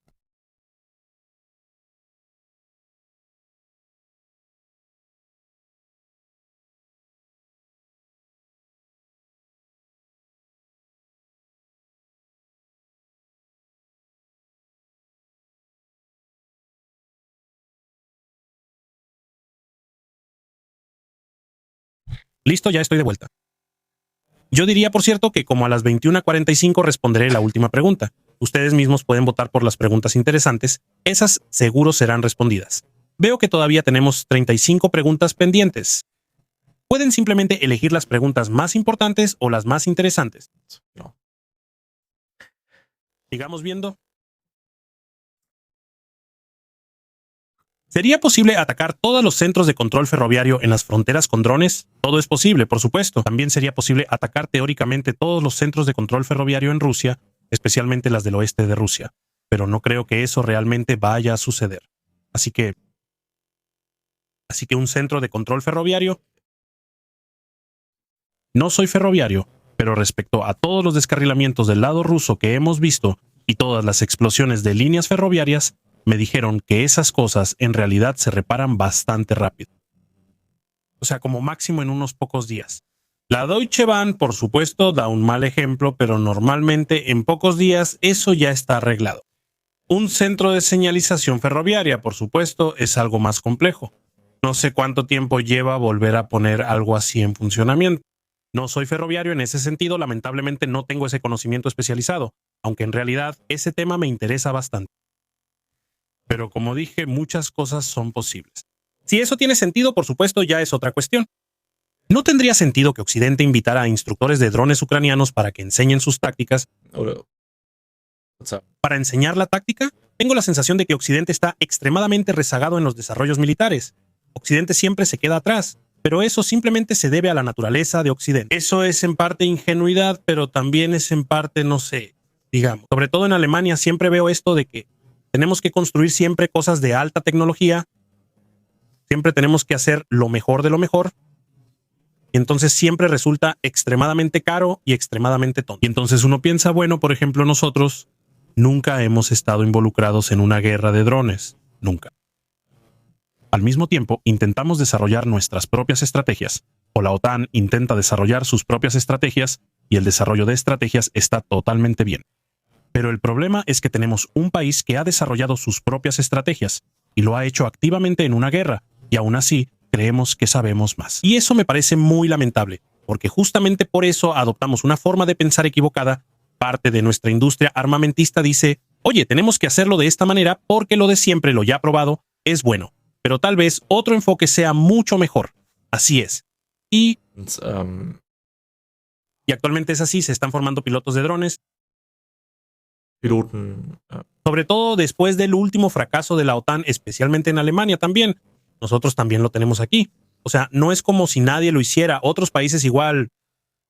Listo, ya estoy de vuelta. Yo diría, por cierto, que como a las 21:45 responderé la última pregunta. Ustedes mismos pueden votar por las preguntas interesantes. Esas seguro serán respondidas. Veo que todavía tenemos 35 preguntas pendientes. Pueden simplemente elegir las preguntas más importantes o las más interesantes. No. Sigamos viendo. ¿Sería posible atacar todos los centros de control ferroviario en las fronteras con drones? Todo es posible, por supuesto. También sería posible atacar teóricamente todos los centros de control ferroviario en Rusia, especialmente las del oeste de Rusia. Pero no creo que eso realmente vaya a suceder. Así que un centro de control ferroviario. No soy ferroviario, Pero respecto a todos los descarrilamientos del lado ruso que hemos visto y todas las explosiones de líneas ferroviarias, me dijeron que esas cosas en realidad se reparan bastante rápido. O sea, como máximo en unos pocos días. La Deutsche Bahn, por supuesto, da un mal ejemplo, pero normalmente en pocos días eso ya está arreglado. Un centro de señalización ferroviaria, por supuesto, es algo más complejo. No sé cuánto tiempo lleva volver a poner algo así en funcionamiento. No soy ferroviario en ese sentido, lamentablemente no tengo ese conocimiento especializado, aunque en realidad ese tema me interesa bastante. Pero como dije, muchas cosas son posibles. Si eso tiene sentido, por supuesto, ya es otra cuestión. ¿No tendría sentido que Occidente invitara a instructores de drones ucranianos para que enseñen sus tácticas? ¿Para enseñar la táctica? Tengo la sensación de que Occidente está extremadamente rezagado en los desarrollos militares. Occidente siempre se queda atrás, pero eso simplemente se debe a la naturaleza de Occidente. Eso es en parte ingenuidad, pero también es en parte, no sé, digamos. Sobre todo en Alemania siempre veo esto de que tenemos que construir siempre cosas de alta tecnología, siempre tenemos que hacer lo mejor de lo mejor, y entonces siempre resulta extremadamente caro y extremadamente tonto. Y entonces uno piensa, bueno, por ejemplo, nosotros nunca hemos estado involucrados en una guerra de drones, nunca. Al mismo tiempo, intentamos desarrollar nuestras propias estrategias, o la OTAN intenta desarrollar sus propias estrategias, y el desarrollo de estrategias está totalmente bien. Pero el problema es que tenemos un país que ha desarrollado sus propias estrategias, y lo ha hecho activamente en una guerra, y aún así creemos que sabemos más. Y eso me parece muy lamentable, porque justamente por eso adoptamos una forma de pensar equivocada. Parte de nuestra industria armamentista dice, oye, tenemos que hacerlo de esta manera porque lo de siempre, lo ya probado, es bueno. Pero tal vez otro enfoque sea mucho mejor. Así es. Y actualmente es así, se están formando pilotos de drones. Sobre todo después del último fracaso de la OTAN, especialmente en Alemania también. Nosotros también lo tenemos aquí. O sea, no es como si nadie lo hiciera, otros países igual.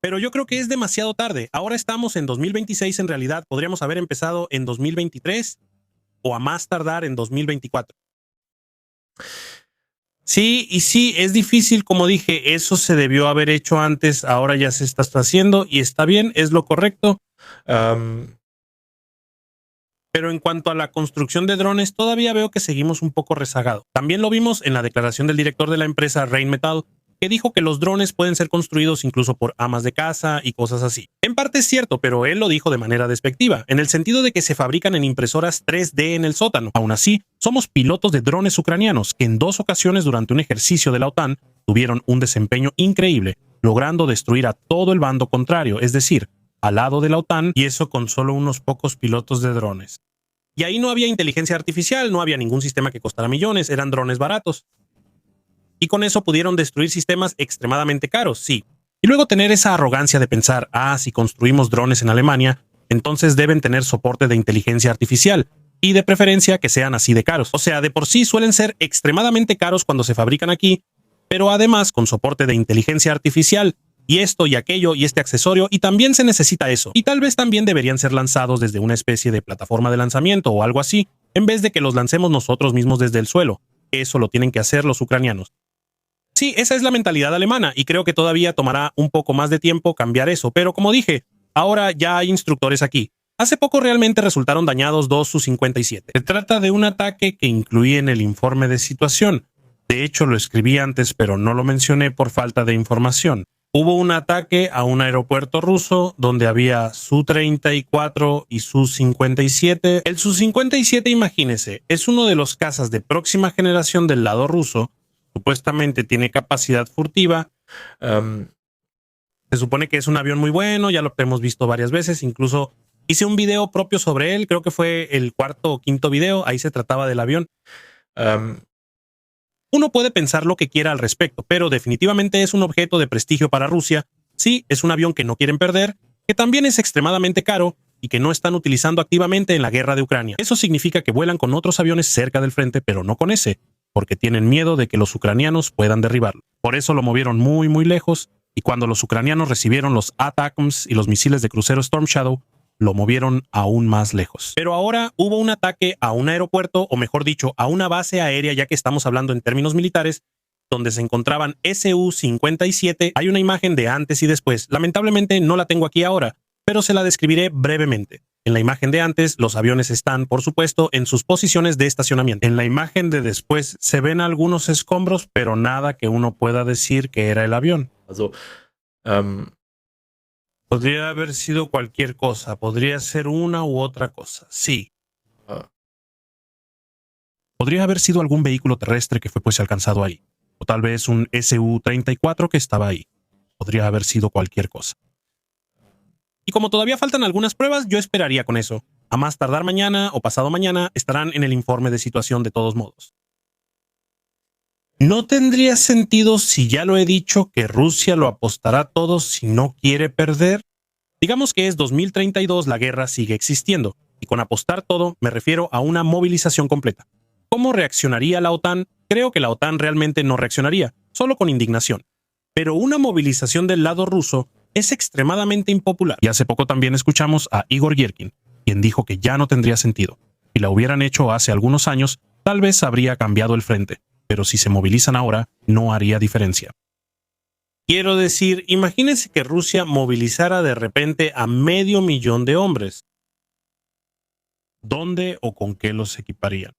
Pero yo creo que es demasiado tarde. Ahora estamos en 2026 en realidad. Podríamos haber empezado en 2023 o a más tardar en 2024. Sí, y sí, es difícil, como dije, eso se debió haber hecho antes, ahora ya se está haciendo y está bien, es lo correcto. Pero en cuanto a la construcción de drones, todavía veo que seguimos un poco rezagados. También lo vimos en la declaración del director de la empresa Rheinmetall, que dijo que los drones pueden ser construidos incluso por amas de casa y cosas así. En parte es cierto, pero él lo dijo de manera despectiva, en el sentido de que se fabrican en impresoras 3D en el sótano. Aún así, somos pilotos de drones ucranianos que en 2 ocasiones durante un ejercicio de la OTAN tuvieron un desempeño increíble, logrando destruir a todo el bando contrario, es decir, al lado de la OTAN, y eso con solo unos pocos pilotos de drones. Y ahí no había inteligencia artificial, no había ningún sistema que costara millones, eran drones baratos. Y con eso pudieron destruir sistemas extremadamente caros, sí. Y luego tener esa arrogancia de pensar, si construimos drones en Alemania, entonces deben tener soporte de inteligencia artificial, y de preferencia que sean así de caros. O sea, de por sí suelen ser extremadamente caros cuando se fabrican aquí, pero además con soporte de inteligencia artificial, y esto y aquello y este accesorio, y también se necesita eso. Y tal vez también deberían ser lanzados desde una especie de plataforma de lanzamiento o algo así, en vez de que los lancemos nosotros mismos desde el suelo. Eso lo tienen que hacer los ucranianos. Sí, esa es la mentalidad alemana, y creo que todavía tomará un poco más de tiempo cambiar eso, pero como dije, ahora ya hay instructores aquí. Hace poco realmente resultaron dañados 2 Su-57. Se trata de un ataque que incluí en el informe de situación. De hecho, lo escribí antes, pero no lo mencioné por falta de información. Hubo un ataque a un aeropuerto ruso donde había Su-34 y Su-57. El Su-57, imagínese, es uno de los cazas de próxima generación del lado ruso. Supuestamente tiene capacidad furtiva. Se supone que es un avión muy bueno, ya lo hemos visto varias veces. Incluso hice un video propio sobre él, creo que fue el 4º o 5º video, ahí se trataba del avión. Uno puede pensar lo que quiera al respecto, pero definitivamente es un objeto de prestigio para Rusia. Sí, es un avión que no quieren perder, que también es extremadamente caro y que no están utilizando activamente en la guerra de Ucrania. Eso significa que vuelan con otros aviones cerca del frente, pero no con ese, porque tienen miedo de que los ucranianos puedan derribarlo. Por eso lo movieron muy, muy lejos, y cuando los ucranianos recibieron los ATACMS y los misiles de crucero Storm Shadow, lo movieron aún más lejos. Pero ahora hubo un ataque a un aeropuerto, o mejor dicho, a una base aérea, ya que estamos hablando en términos militares, donde se encontraban Su-57. Hay una imagen de antes y después. Lamentablemente no la tengo aquí ahora, pero se la describiré brevemente. En la imagen de antes, los aviones están, por supuesto, en sus posiciones de estacionamiento. En la imagen de después se ven algunos escombros, pero nada que uno pueda decir que era el avión. Podría haber sido cualquier cosa, podría ser una u otra cosa, sí. Podría haber sido algún vehículo terrestre que fuese alcanzado ahí, o tal vez un Su-34 que estaba ahí. Podría haber sido cualquier cosa. Y como todavía faltan algunas pruebas, yo esperaría con eso. A más tardar mañana o pasado mañana estarán en el informe de situación de todos modos. No tendría sentido, si ya lo he dicho, que Rusia lo apostará todo si no quiere perder. Digamos que es 2032, la guerra sigue existiendo, y con apostar todo me refiero a una movilización completa. ¿Cómo reaccionaría la OTAN? Creo que la OTAN realmente no reaccionaría, solo con indignación. Pero una movilización del lado ruso es extremadamente impopular. Y hace poco también escuchamos a Igor Yerkin, quien dijo que ya no tendría sentido. Si la hubieran hecho hace algunos años, tal vez habría cambiado el frente, pero si se movilizan ahora, no haría diferencia. Quiero decir, imagínense que Rusia movilizara de repente a 500,000 de hombres. ¿Dónde o con qué los equiparían?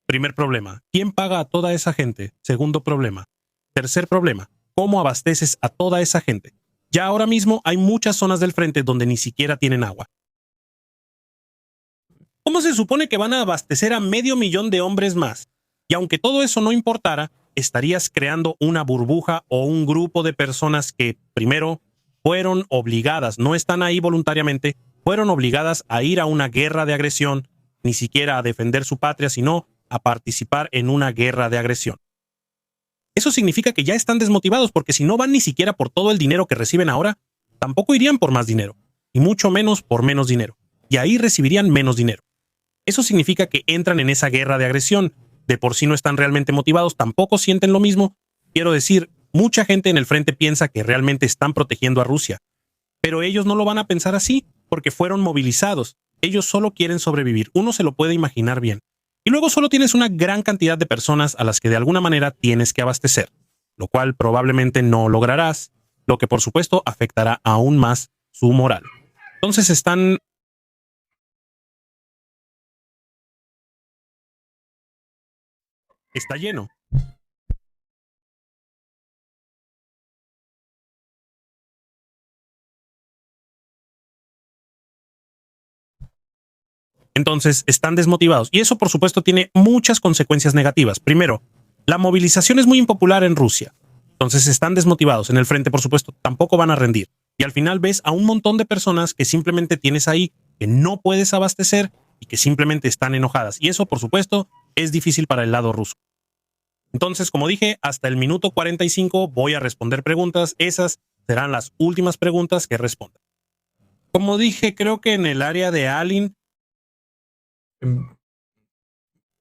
Primer problema, ¿quién paga a toda esa gente? Segundo problema. Tercer problema, ¿cómo abasteces a toda esa gente? Ya ahora mismo hay muchas zonas del frente donde ni siquiera tienen agua. ¿Cómo se supone que van a abastecer a 500,000 de hombres más? Y aunque todo eso no importara, estarías creando una burbuja o un grupo de personas que, primero, fueron obligadas, no están ahí voluntariamente, fueron obligadas a ir a una guerra de agresión, ni siquiera a defender su patria, sino a participar en una guerra de agresión. Eso significa que ya están desmotivados, porque si no van ni siquiera por todo el dinero que reciben ahora, tampoco irían por más dinero, y mucho menos por menos dinero, y ahí recibirían menos dinero. Eso significa que entran en esa guerra de agresión. De por sí no están realmente motivados, tampoco sienten lo mismo. Quiero decir, mucha gente en el frente piensa que realmente están protegiendo a Rusia, pero ellos no lo van a pensar así, porque fueron movilizados. Ellos solo quieren sobrevivir, uno se lo puede imaginar bien. Y luego solo tienes una gran cantidad de personas a las que de alguna manera tienes que abastecer, lo cual probablemente no lograrás, lo que por supuesto afectará aún más su moral. Entonces está lleno. Entonces están desmotivados y eso por supuesto tiene muchas consecuencias negativas. Primero, la movilización es muy impopular en Rusia. Entonces están desmotivados. En el frente por supuesto tampoco van a rendir. Y al final ves a un montón de personas que simplemente tienes ahí, que no puedes abastecer y que simplemente están enojadas. Y eso por supuesto es difícil para el lado ruso. Entonces, como dije, hasta el minuto 45 voy a responder preguntas. Esas serán las últimas preguntas que responda. Como dije, creo que en el área de Alin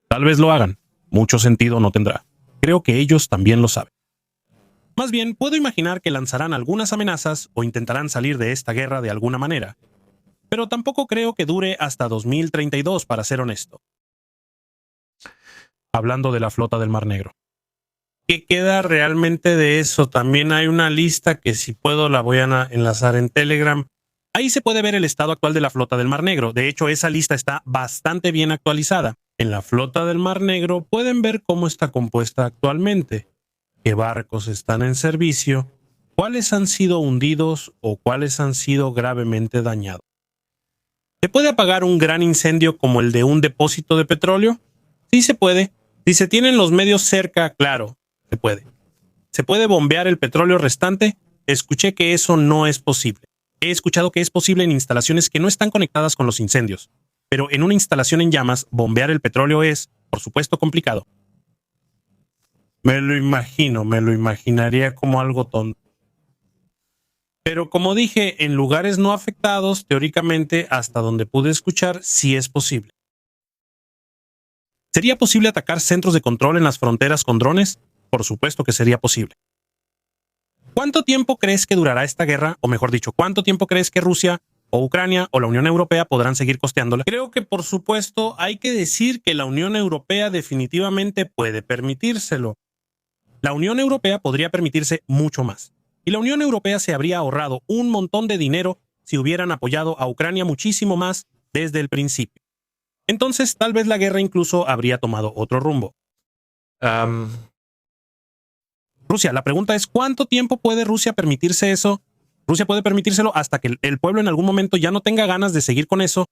tal vez lo hagan. Mucho sentido no tendrá. Creo que ellos también lo saben. Más bien, puedo imaginar que lanzarán algunas amenazas o intentarán salir de esta guerra de alguna manera. Pero tampoco creo que dure hasta 2032, para ser honesto. Hablando de la flota del Mar Negro. ¿Qué queda realmente de eso? También hay una lista que si puedo la voy a enlazar en Telegram. Ahí se puede ver el estado actual de la flota del Mar Negro. De hecho, esa lista está bastante bien actualizada. En la flota del Mar Negro pueden ver cómo está compuesta actualmente, qué barcos están en servicio, cuáles han sido hundidos o cuáles han sido gravemente dañados. ¿Se puede apagar un gran incendio como el de un depósito de petróleo? Sí se puede. Si se tienen los medios cerca, claro, se puede. ¿Se puede bombear el petróleo restante? Escuché que eso no es posible. He escuchado que es posible en instalaciones que no están conectadas con los incendios. Pero en una instalación en llamas, bombear el petróleo es, por supuesto, complicado. Me lo imaginaría como algo tonto. Pero como dije, en lugares no afectados, teóricamente, hasta donde pude escuchar, sí es posible. ¿Sería posible atacar centros de control en las fronteras con drones? Por supuesto que sería posible. ¿Cuánto tiempo crees que durará esta guerra? O mejor dicho, ¿cuánto tiempo crees que Rusia o Ucrania o la Unión Europea podrán seguir costeándola? Creo que por supuesto hay que decir que la Unión Europea definitivamente puede permitírselo. La Unión Europea podría permitirse mucho más. Y la Unión Europea se habría ahorrado un montón de dinero si hubieran apoyado a Ucrania muchísimo más desde el principio. Entonces, tal vez la guerra incluso habría tomado otro rumbo. Rusia, la pregunta es, ¿cuánto tiempo puede Rusia permitirse eso? Rusia puede permitírselo hasta que el pueblo en algún momento ya no tenga ganas de seguir con eso.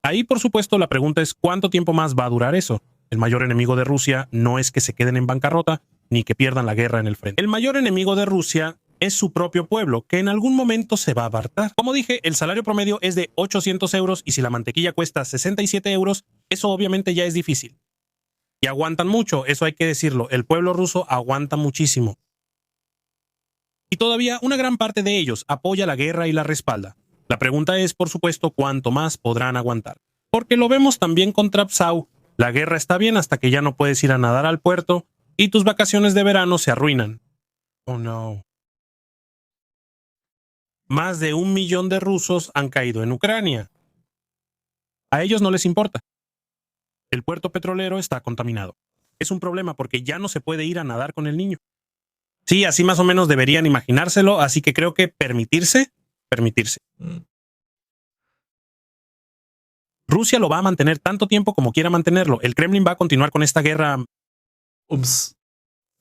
Ahí, por supuesto, la pregunta es, ¿cuánto tiempo más va a durar eso? El mayor enemigo de Rusia no es que se queden en bancarrota ni que pierdan la guerra en el frente. El mayor enemigo de Rusia es su propio pueblo, que en algún momento se va a abartar. Como dije, el salario promedio es de 800 euros y si la mantequilla cuesta 67 euros, eso obviamente ya es difícil. Y aguantan mucho, eso hay que decirlo. El pueblo ruso aguanta muchísimo. Y todavía una gran parte de ellos apoya la guerra y la respalda. La pregunta es, por supuesto, ¿cuánto más podrán aguantar? Porque lo vemos también con Trabzau. La guerra está bien hasta que ya no puedes ir a nadar al puerto y tus vacaciones de verano se arruinan. Oh no. Más de 1 millón de rusos han caído en Ucrania. A ellos no les importa. El puerto petrolero está contaminado. Es un problema porque ya no se puede ir a nadar con el niño. Sí, así más o menos deberían imaginárselo, así que creo que permitirse. Rusia lo va a mantener tanto tiempo como quiera mantenerlo. El Kremlin va a continuar con esta guerra.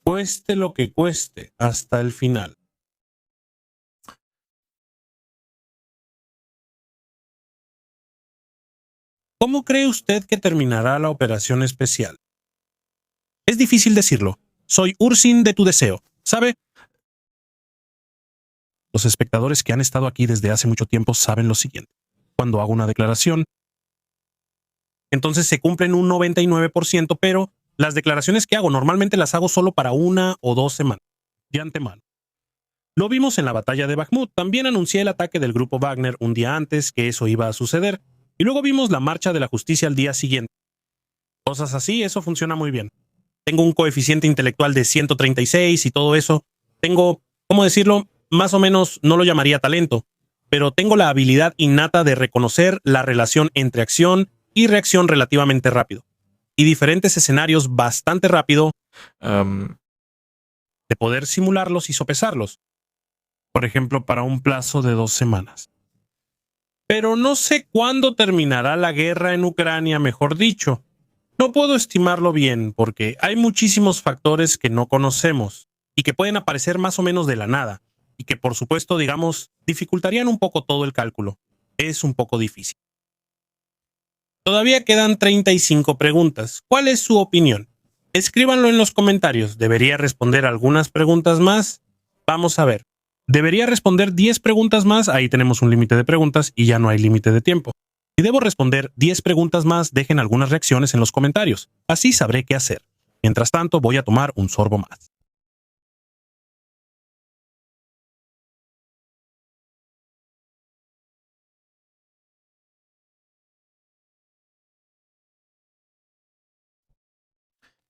Cueste lo que cueste, hasta el final. ¿Cómo cree usted que terminará la operación especial? Es difícil decirlo. Soy Ursin de tu deseo. ¿Sabe? Los espectadores que han estado aquí desde hace mucho tiempo saben lo siguiente. Cuando hago una declaración, entonces se cumplen un 99%, pero las declaraciones que hago normalmente las hago solo para 1 o 2 semanas, de antemano. Lo vimos en la batalla de Bakhmut. También anuncié el ataque del grupo Wagner un día antes que eso iba a suceder. Y luego vimos la marcha de la justicia al día siguiente. Cosas así, eso funciona muy bien. Tengo un coeficiente intelectual de 136 y todo eso. Tengo, ¿cómo decirlo? Más o menos no lo llamaría talento, pero tengo la habilidad innata de reconocer la relación entre acción y reacción relativamente rápido. Y diferentes escenarios bastante rápido de poder simularlos y sopesarlos. Por ejemplo, para un plazo de 2 semanas. Pero no sé cuándo terminará la guerra en Ucrania, mejor dicho. No puedo estimarlo bien porque hay muchísimos factores que no conocemos y que pueden aparecer más o menos de la nada y que por supuesto, digamos, dificultarían un poco todo el cálculo. Es un poco difícil. Todavía quedan 35 preguntas. ¿Cuál es su opinión? Escríbanlo en los comentarios. ¿Debería responder algunas preguntas más? Vamos a ver. ¿Debería responder 10 preguntas más? Ahí tenemos un límite de preguntas y ya no hay límite de tiempo. Si debo responder 10 preguntas más, dejen algunas reacciones en los comentarios. Así sabré qué hacer. Mientras tanto, voy a tomar un sorbo más.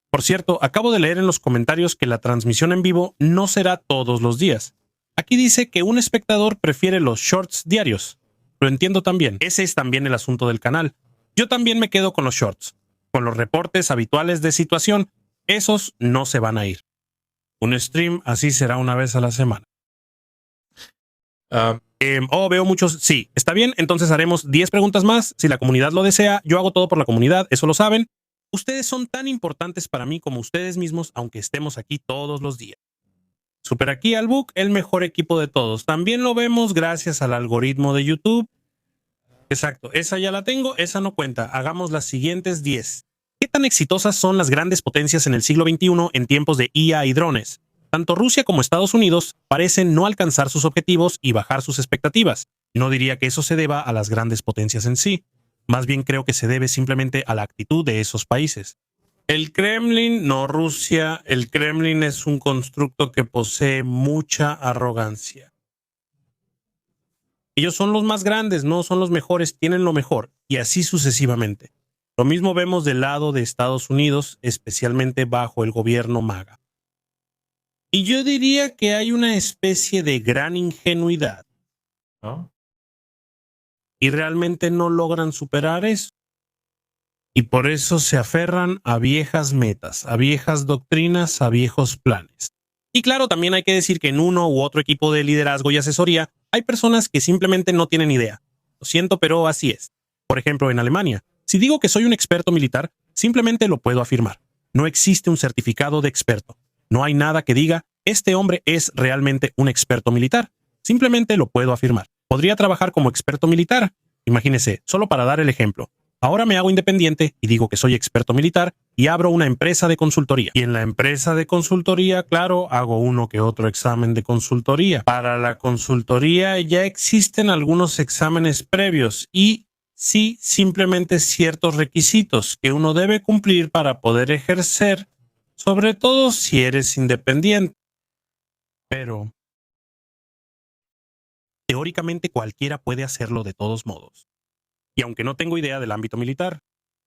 Por cierto, acabo de leer en los comentarios que la transmisión en vivo no será todos los días. Aquí dice que un espectador prefiere los shorts diarios. Lo entiendo también. Ese es también el asunto del canal. Yo también me quedo con los shorts. Con los reportes habituales de situación, esos no se van a ir. Un stream así será una vez a la semana. Veo muchos. Sí, está bien. Entonces haremos 10 preguntas más. Si la comunidad lo desea, yo hago todo por la comunidad. Eso lo saben. Ustedes son tan importantes para mí como ustedes mismos, aunque estemos aquí todos los días. Super aquí al Book, el mejor equipo de todos. También lo vemos gracias al algoritmo de YouTube. Exacto, esa ya la tengo, esa no cuenta. Hagamos las siguientes 10. ¿Qué tan exitosas son las grandes potencias en el siglo XXI en tiempos de IA y drones? Tanto Rusia como Estados Unidos parecen no alcanzar sus objetivos y bajar sus expectativas. No diría que eso se deba a las grandes potencias en sí. Más bien creo que se debe simplemente a la actitud de esos países. El Kremlin, no Rusia, el Kremlin es un constructo que posee mucha arrogancia. Ellos son los más grandes, no son los mejores, tienen lo mejor, y así sucesivamente. Lo mismo vemos del lado de Estados Unidos, especialmente bajo el gobierno MAGA. Y yo diría que hay una especie de gran ingenuidad. ¿No? Y realmente no logran superar eso. Y por eso se aferran a viejas metas, a viejas doctrinas, a viejos planes. Y claro, también hay que decir que en uno u otro equipo de liderazgo y asesoría hay personas que simplemente no tienen idea. Lo siento, pero así es. Por ejemplo, en Alemania, si digo que soy un experto militar, simplemente lo puedo afirmar. No existe un certificado de experto. No hay nada que diga, este hombre es realmente un experto militar. Simplemente lo puedo afirmar. Podría trabajar como experto militar. Imagínese, solo para dar el ejemplo. Ahora me hago independiente y digo que soy experto militar y abro una empresa de consultoría. Y en la empresa de consultoría, claro, hago uno que otro examen de consultoría. Para la consultoría ya existen algunos exámenes previos y sí, simplemente ciertos requisitos que uno debe cumplir para poder ejercer, sobre todo si eres independiente. Pero teóricamente cualquiera puede hacerlo de todos modos. Y aunque no tengo idea del ámbito militar,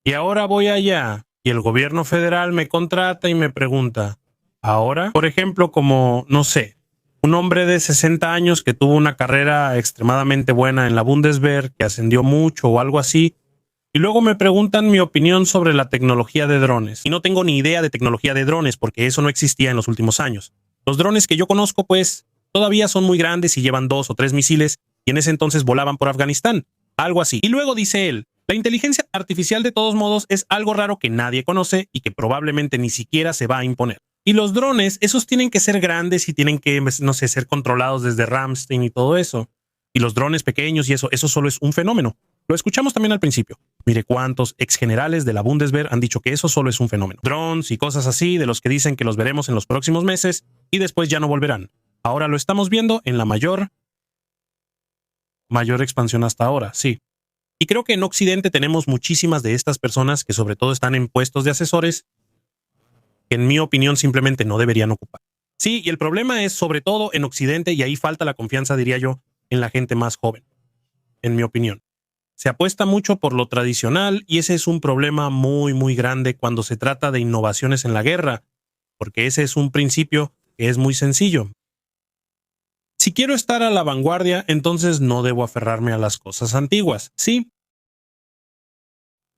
y ahora voy allá y el gobierno federal me contrata y me pregunta, ahora, por ejemplo, como, no sé, un hombre de 60 años que tuvo una carrera extremadamente buena en la Bundeswehr, que ascendió mucho o algo así, y luego me preguntan mi opinión sobre la tecnología de drones. Y no tengo ni idea de tecnología de drones porque eso no existía en los últimos años. Los drones que yo conozco, pues, todavía son muy grandes y llevan 2 o 3 misiles y en ese entonces volaban por Afganistán. Algo así. Y luego dice él, la inteligencia artificial de todos modos es algo raro que nadie conoce y que probablemente ni siquiera se va a imponer. Y los drones, esos tienen que ser grandes y tienen que, no sé, ser controlados desde Ramstein y todo eso. Y los drones pequeños y eso solo es un fenómeno. Lo escuchamos también al principio. Mire cuántos ex generales de la Bundeswehr han dicho que eso solo es un fenómeno. Drones y cosas así de los que dicen que los veremos en los próximos meses y después ya no volverán. Ahora lo estamos viendo en la mayor expansión hasta ahora, sí. Y creo que en Occidente tenemos muchísimas de estas personas que sobre todo están en puestos de asesores que en mi opinión simplemente no deberían ocupar. Sí, y el problema es sobre todo en Occidente y ahí falta la confianza, diría yo, en la gente más joven, en mi opinión. Se apuesta mucho por lo tradicional y ese es un problema muy, muy grande cuando se trata de innovaciones en la guerra, porque ese es un principio que es muy sencillo. Si quiero estar a la vanguardia, entonces no debo aferrarme a las cosas antiguas, ¿sí?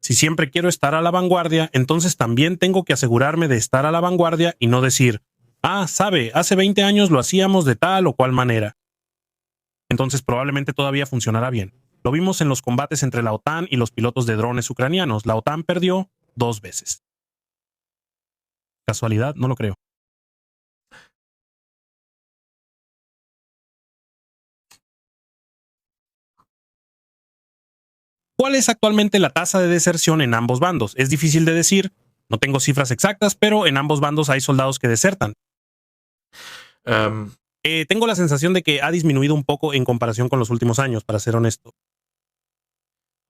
Si siempre quiero estar a la vanguardia, entonces también tengo que asegurarme de estar a la vanguardia y no decir, sabe, hace 20 años lo hacíamos de tal o cual manera. Entonces probablemente todavía funcionará bien. Lo vimos en los combates entre la OTAN y los pilotos de drones ucranianos. La OTAN perdió 2 veces. ¿Casualidad? No lo creo. ¿Cuál es actualmente la tasa de deserción en ambos bandos? Es difícil de decir, no tengo cifras exactas, pero en ambos bandos hay soldados que desertan. Tengo la sensación de que ha disminuido un poco en comparación con los últimos años, para ser honesto.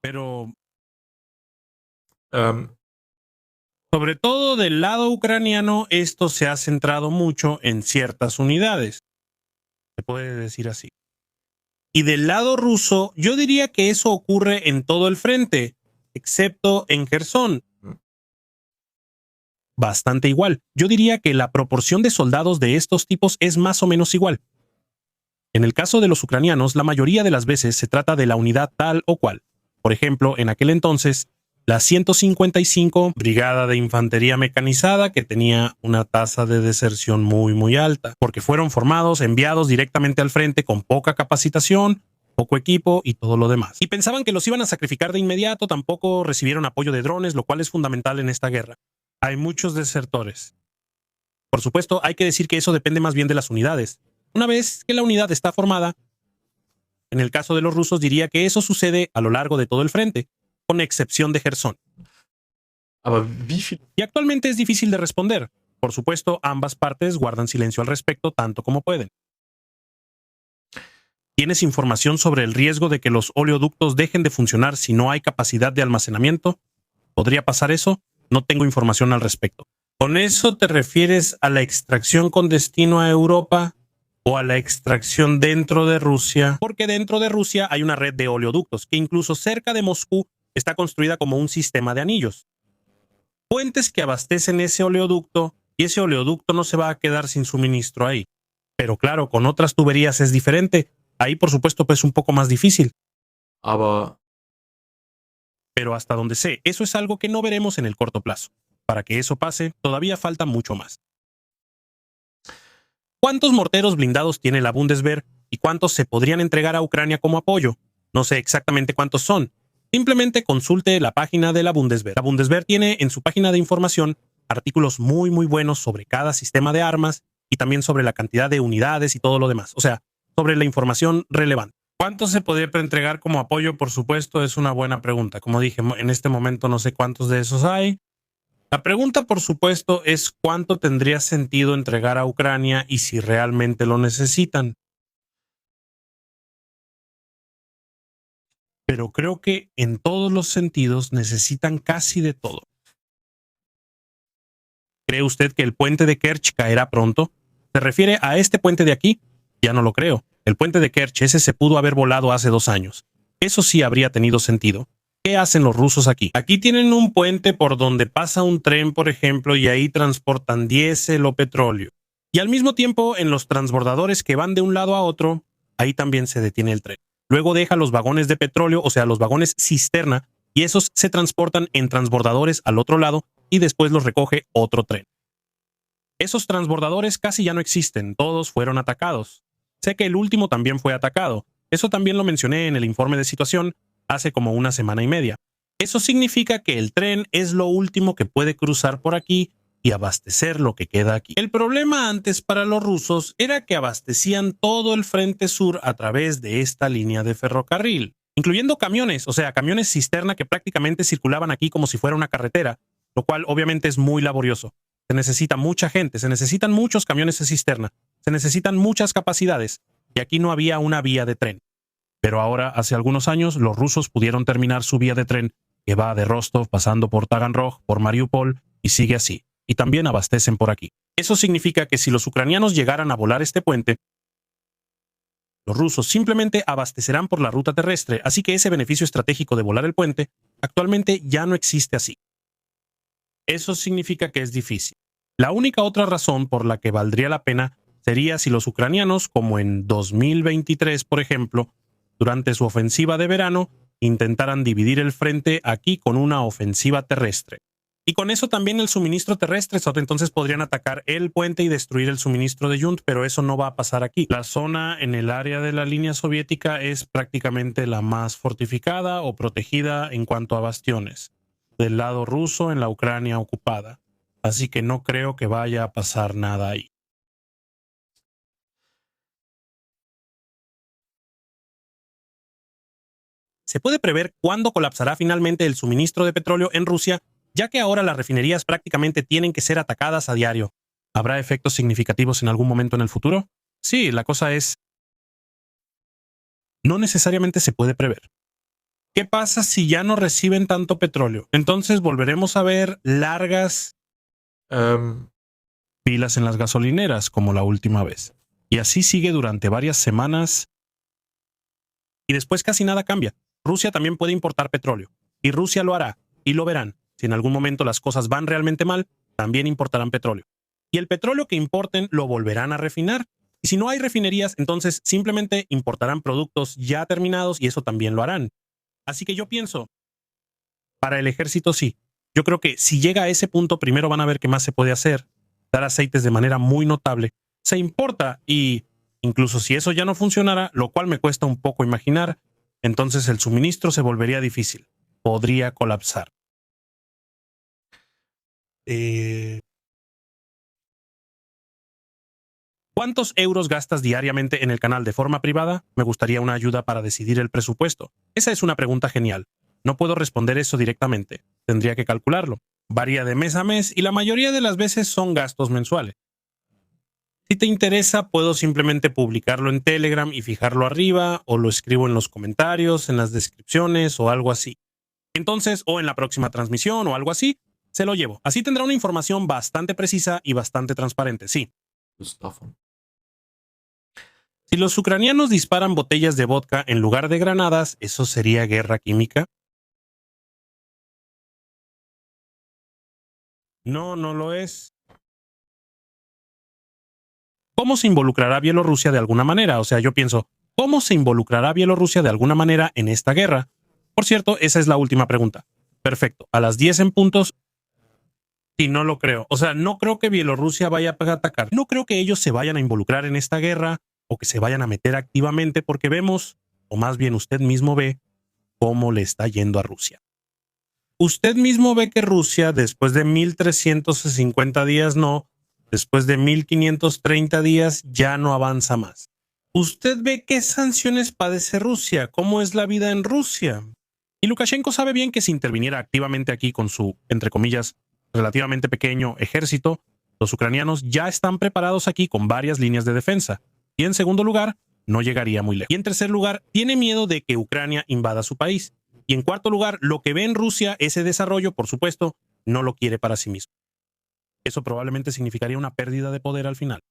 Pero sobre todo del lado ucraniano, esto se ha centrado mucho en ciertas unidades. Se puede decir así. Y del lado ruso, yo diría que eso ocurre en todo el frente, excepto en Gerson. Bastante igual. Yo diría que la proporción de soldados de estos tipos es más o menos igual. En el caso de los ucranianos, la mayoría de las veces se trata de la unidad tal o cual. Por ejemplo, en aquel entonces, la 155 Brigada de Infantería Mecanizada, que tenía una tasa de deserción muy, muy alta, porque fueron formados, enviados directamente al frente con poca capacitación, poco equipo y todo lo demás. Y pensaban que los iban a sacrificar de inmediato, tampoco recibieron apoyo de drones, lo cual es fundamental en esta guerra. Hay muchos desertores. Por supuesto, hay que decir que eso depende más bien de las unidades. Una vez que la unidad está formada, en el caso de los rusos diría que eso sucede a lo largo de todo el frente, con excepción de Gerson. Y actualmente es difícil de responder. Por supuesto, ambas partes guardan silencio al respecto tanto como pueden. ¿Tienes información sobre el riesgo de que los oleoductos dejen de funcionar si no hay capacidad de almacenamiento? ¿Podría pasar eso? No tengo información al respecto. ¿Con eso te refieres a la extracción con destino a Europa o a la extracción dentro de Rusia? Porque dentro de Rusia hay una red de oleoductos que incluso cerca de Moscú está construida como un sistema de anillos. Puentes que abastecen ese oleoducto y ese oleoducto no se va a quedar sin suministro ahí. Pero claro, con otras tuberías es diferente. Ahí, por supuesto, pues es un poco más difícil. Pero hasta donde sé, eso es algo que no veremos en el corto plazo. Para que eso pase, todavía falta mucho más. ¿Cuántos morteros blindados tiene la Bundeswehr y cuántos se podrían entregar a Ucrania como apoyo? No sé exactamente cuántos son. Simplemente consulte la página de la Bundeswehr. La Bundeswehr tiene en su página de información artículos muy buenos sobre cada sistema de armas y también sobre la cantidad de unidades y todo lo demás. O sea, sobre la información relevante. ¿Cuánto se podría entregar como apoyo? Por supuesto, es una buena pregunta. Como dije, en este momento no sé cuántos de esos hay. La pregunta, por supuesto, es cuánto tendría sentido entregar a Ucrania y si realmente lo necesitan. Pero creo que en todos los sentidos necesitan casi de todo. ¿Cree usted que el puente de Kerch caerá pronto? ¿Se refiere a este puente de aquí? Ya no lo creo. El puente de Kerch, ese se pudo haber volado hace 2 años. Eso sí habría tenido sentido. ¿Qué hacen los rusos aquí? Aquí tienen un puente por donde pasa un tren, por ejemplo, y ahí transportan diésel o petróleo. Y al mismo tiempo, en los transbordadores que van de un lado a otro, ahí también se detiene el tren. Luego deja los vagones de petróleo, o sea, los vagones cisterna, y esos se transportan en transbordadores al otro lado y después los recoge otro tren. Esos transbordadores casi ya no existen, todos fueron atacados. Sé que el último también fue atacado. Eso también lo mencioné en el informe de situación hace como 1 semana y media. Eso significa que el tren es lo último que puede cruzar por aquí y abastecer lo que queda aquí. El problema antes para los rusos era que abastecían todo el frente sur a través de esta línea de ferrocarril, incluyendo camiones, o sea, camiones cisterna que prácticamente circulaban aquí como si fuera una carretera, lo cual obviamente es muy laborioso. Se necesita mucha gente, se necesitan muchos camiones de cisterna, se necesitan muchas capacidades, y aquí no había una vía de tren. Pero ahora, hace algunos años, los rusos pudieron terminar su vía de tren, que va de Rostov pasando por Taganrog, por Mariupol, y sigue así. Y también abastecen por aquí. Eso significa que si los ucranianos llegaran a volar este puente, los rusos simplemente abastecerán por la ruta terrestre, así que ese beneficio estratégico de volar el puente actualmente ya no existe así. Eso significa que es difícil. La única otra razón por la que valdría la pena sería si los ucranianos, como en 2023, por ejemplo, durante su ofensiva de verano, intentaran dividir el frente aquí con una ofensiva terrestre. Y con eso también el suministro terrestre, entonces podrían atacar el puente y destruir el suministro de Yunt, pero eso no va a pasar aquí. La zona en el área de la línea soviética es prácticamente la más fortificada o protegida en cuanto a bastiones, del lado ruso en la Ucrania ocupada. Así que no creo que vaya a pasar nada ahí. Se puede prever cuándo colapsará finalmente el suministro de petróleo en Rusia, ya que ahora las refinerías prácticamente tienen que ser atacadas a diario. ¿Habrá efectos significativos en algún momento en el futuro? Sí, la cosa es, no necesariamente se puede prever. ¿Qué pasa si ya no reciben tanto petróleo? Entonces volveremos a ver largas filas en las gasolineras como la última vez. Y así sigue durante varias semanas y después casi nada cambia. Rusia también puede importar petróleo y Rusia lo hará y lo verán. Si en algún momento las cosas van realmente mal, también importarán petróleo. Y el petróleo que importen lo volverán a refinar. Y si no hay refinerías, entonces simplemente importarán productos ya terminados y eso también lo harán. Así que yo pienso, para el ejército sí. Yo creo que si llega a ese punto, primero van a ver qué más se puede hacer. Dar aceites de manera muy notable. Se importa y incluso si eso ya no funcionara, lo cual me cuesta un poco imaginar, entonces el suministro se volvería difícil. Podría colapsar. ¿Cuántos euros gastas diariamente en el canal de forma privada? Me gustaría una ayuda para decidir el presupuesto. Esa es una pregunta genial. No puedo responder eso directamente. Tendría que calcularlo. Varía de mes a mes y la mayoría de las veces son gastos mensuales. Si te interesa, puedo simplemente publicarlo en Telegram y fijarlo arriba, o lo escribo en los comentarios, en las descripciones o algo así. Entonces, o en la próxima transmisión o algo así, se lo llevo. Así tendrá una información bastante precisa y bastante transparente, sí. Si los ucranianos disparan botellas de vodka en lugar de granadas, ¿eso sería guerra química? No, no lo es. ¿Cómo se involucrará Bielorrusia de alguna manera? O sea, yo pienso, ¿cómo se involucrará Bielorrusia de alguna manera en esta guerra? Por cierto, esa es la última pregunta. Perfecto. A las 10 en puntos. Sí, no lo creo. O sea, no creo que Bielorrusia vaya a atacar. No creo que ellos se vayan a involucrar en esta guerra o que se vayan a meter activamente porque vemos, o más bien usted mismo ve, cómo le está yendo a Rusia. Usted mismo ve que Rusia, después de 1350 días después de 1530 días ya no avanza más. Usted ve qué sanciones padece Rusia, cómo es la vida en Rusia. Y Lukashenko sabe bien que si interviniera activamente aquí con su, entre comillas, relativamente pequeño ejército, los ucranianos ya están preparados aquí con varias líneas de defensa. Y en segundo lugar, no llegaría muy lejos. Y en tercer lugar, tiene miedo de que Ucrania invada su país. Y en cuarto lugar, lo que ve en Rusia, ese desarrollo, por supuesto, no lo quiere para sí mismo. Eso probablemente significaría una pérdida de poder al final.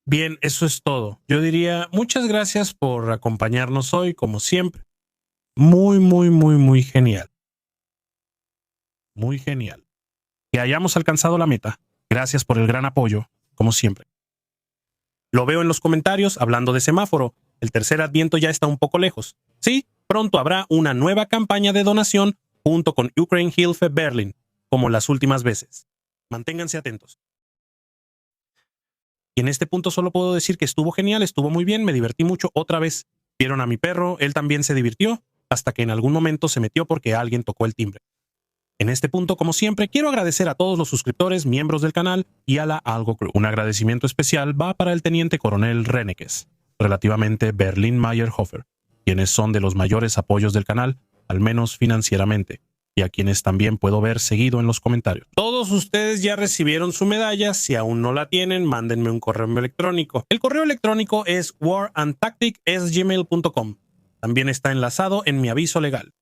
Bien, eso es todo. Yo diría muchas gracias por acompañarnos hoy, como siempre. Muy genial. Muy genial. Que hayamos alcanzado la meta. Gracias por el gran apoyo, como siempre. Lo veo en los comentarios hablando de semáforo. El tercer Adviento ya está un poco lejos. Sí, pronto habrá una nueva campaña de donación junto con Ukraine Hilfe Berlin, como las últimas veces. Manténganse atentos. Y en este punto solo puedo decir que estuvo genial, estuvo muy bien, me divertí mucho otra vez. Vieron a mi perro, él también se divirtió, hasta que en algún momento se metió porque alguien tocó el timbre. En este punto, como siempre, quiero agradecer a todos los suscriptores, miembros del canal y a la Algo Crew. Un agradecimiento especial va para el teniente coronel Renekes, relativamente Berlin Mayerhofer, quienes son de los mayores apoyos del canal, al menos financieramente, y a quienes también puedo ver seguido en los comentarios. Todos ustedes ya recibieron su medalla, si aún no la tienen, mándenme un correo electrónico. El correo electrónico es warandtactic@gmail.com. También está enlazado en mi aviso legal.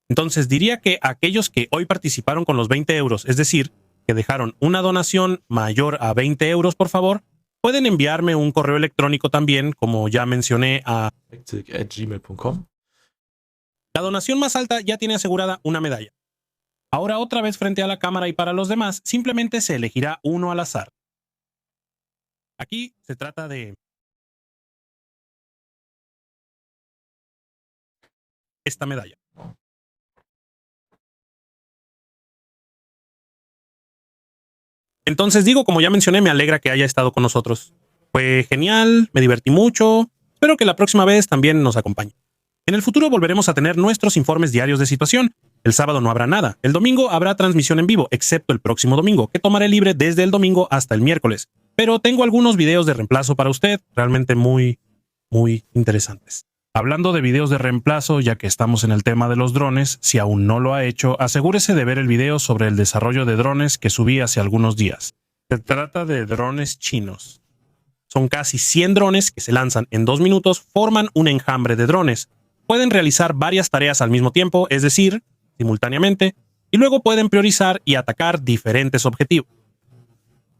Entonces diría que aquellos que hoy participaron con los 20 euros, es decir, que dejaron una donación mayor a 20 euros, por favor, pueden enviarme un correo electrónico también, como ya mencioné, a gmail.com. La donación más alta ya tiene asegurada una medalla. Ahora otra vez frente a la cámara y para los demás, simplemente se elegirá uno al azar. Aquí se trata de esta medalla. Entonces digo, como ya mencioné, me alegra que haya estado con nosotros. Fue genial, me divertí mucho. Espero que la próxima vez también nos acompañe. En el futuro volveremos a tener nuestros informes diarios de situación. El sábado no habrá nada. El domingo habrá transmisión en vivo, excepto el próximo domingo, que tomaré libre desde el domingo hasta el miércoles. Pero tengo algunos videos de reemplazo para usted, realmente muy interesantes. Hablando de videos de reemplazo, ya que estamos en el tema de los drones, si aún no lo ha hecho, asegúrese de ver el video sobre el desarrollo de drones que subí hace algunos días. Se trata de drones chinos. Son casi 100 drones que se lanzan en 2 minutos, forman un enjambre de drones. Pueden realizar varias tareas al mismo tiempo, es decir, simultáneamente, y luego pueden priorizar y atacar diferentes objetivos.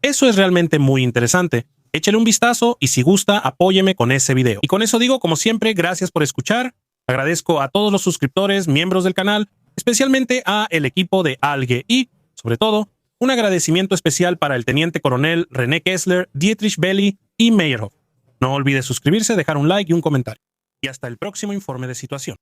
Eso es realmente muy interesante. Échale un vistazo y si gusta, apóyeme con ese video. Y con eso digo, como siempre, gracias por escuchar. Agradezco a todos los suscriptores, miembros del canal, especialmente a el equipo de Alge y, sobre todo, un agradecimiento especial para el teniente coronel René Kessler, Dietrich Belli y Meyerhoff. No olvide suscribirse, dejar un like y un comentario. Y hasta el próximo informe de situación.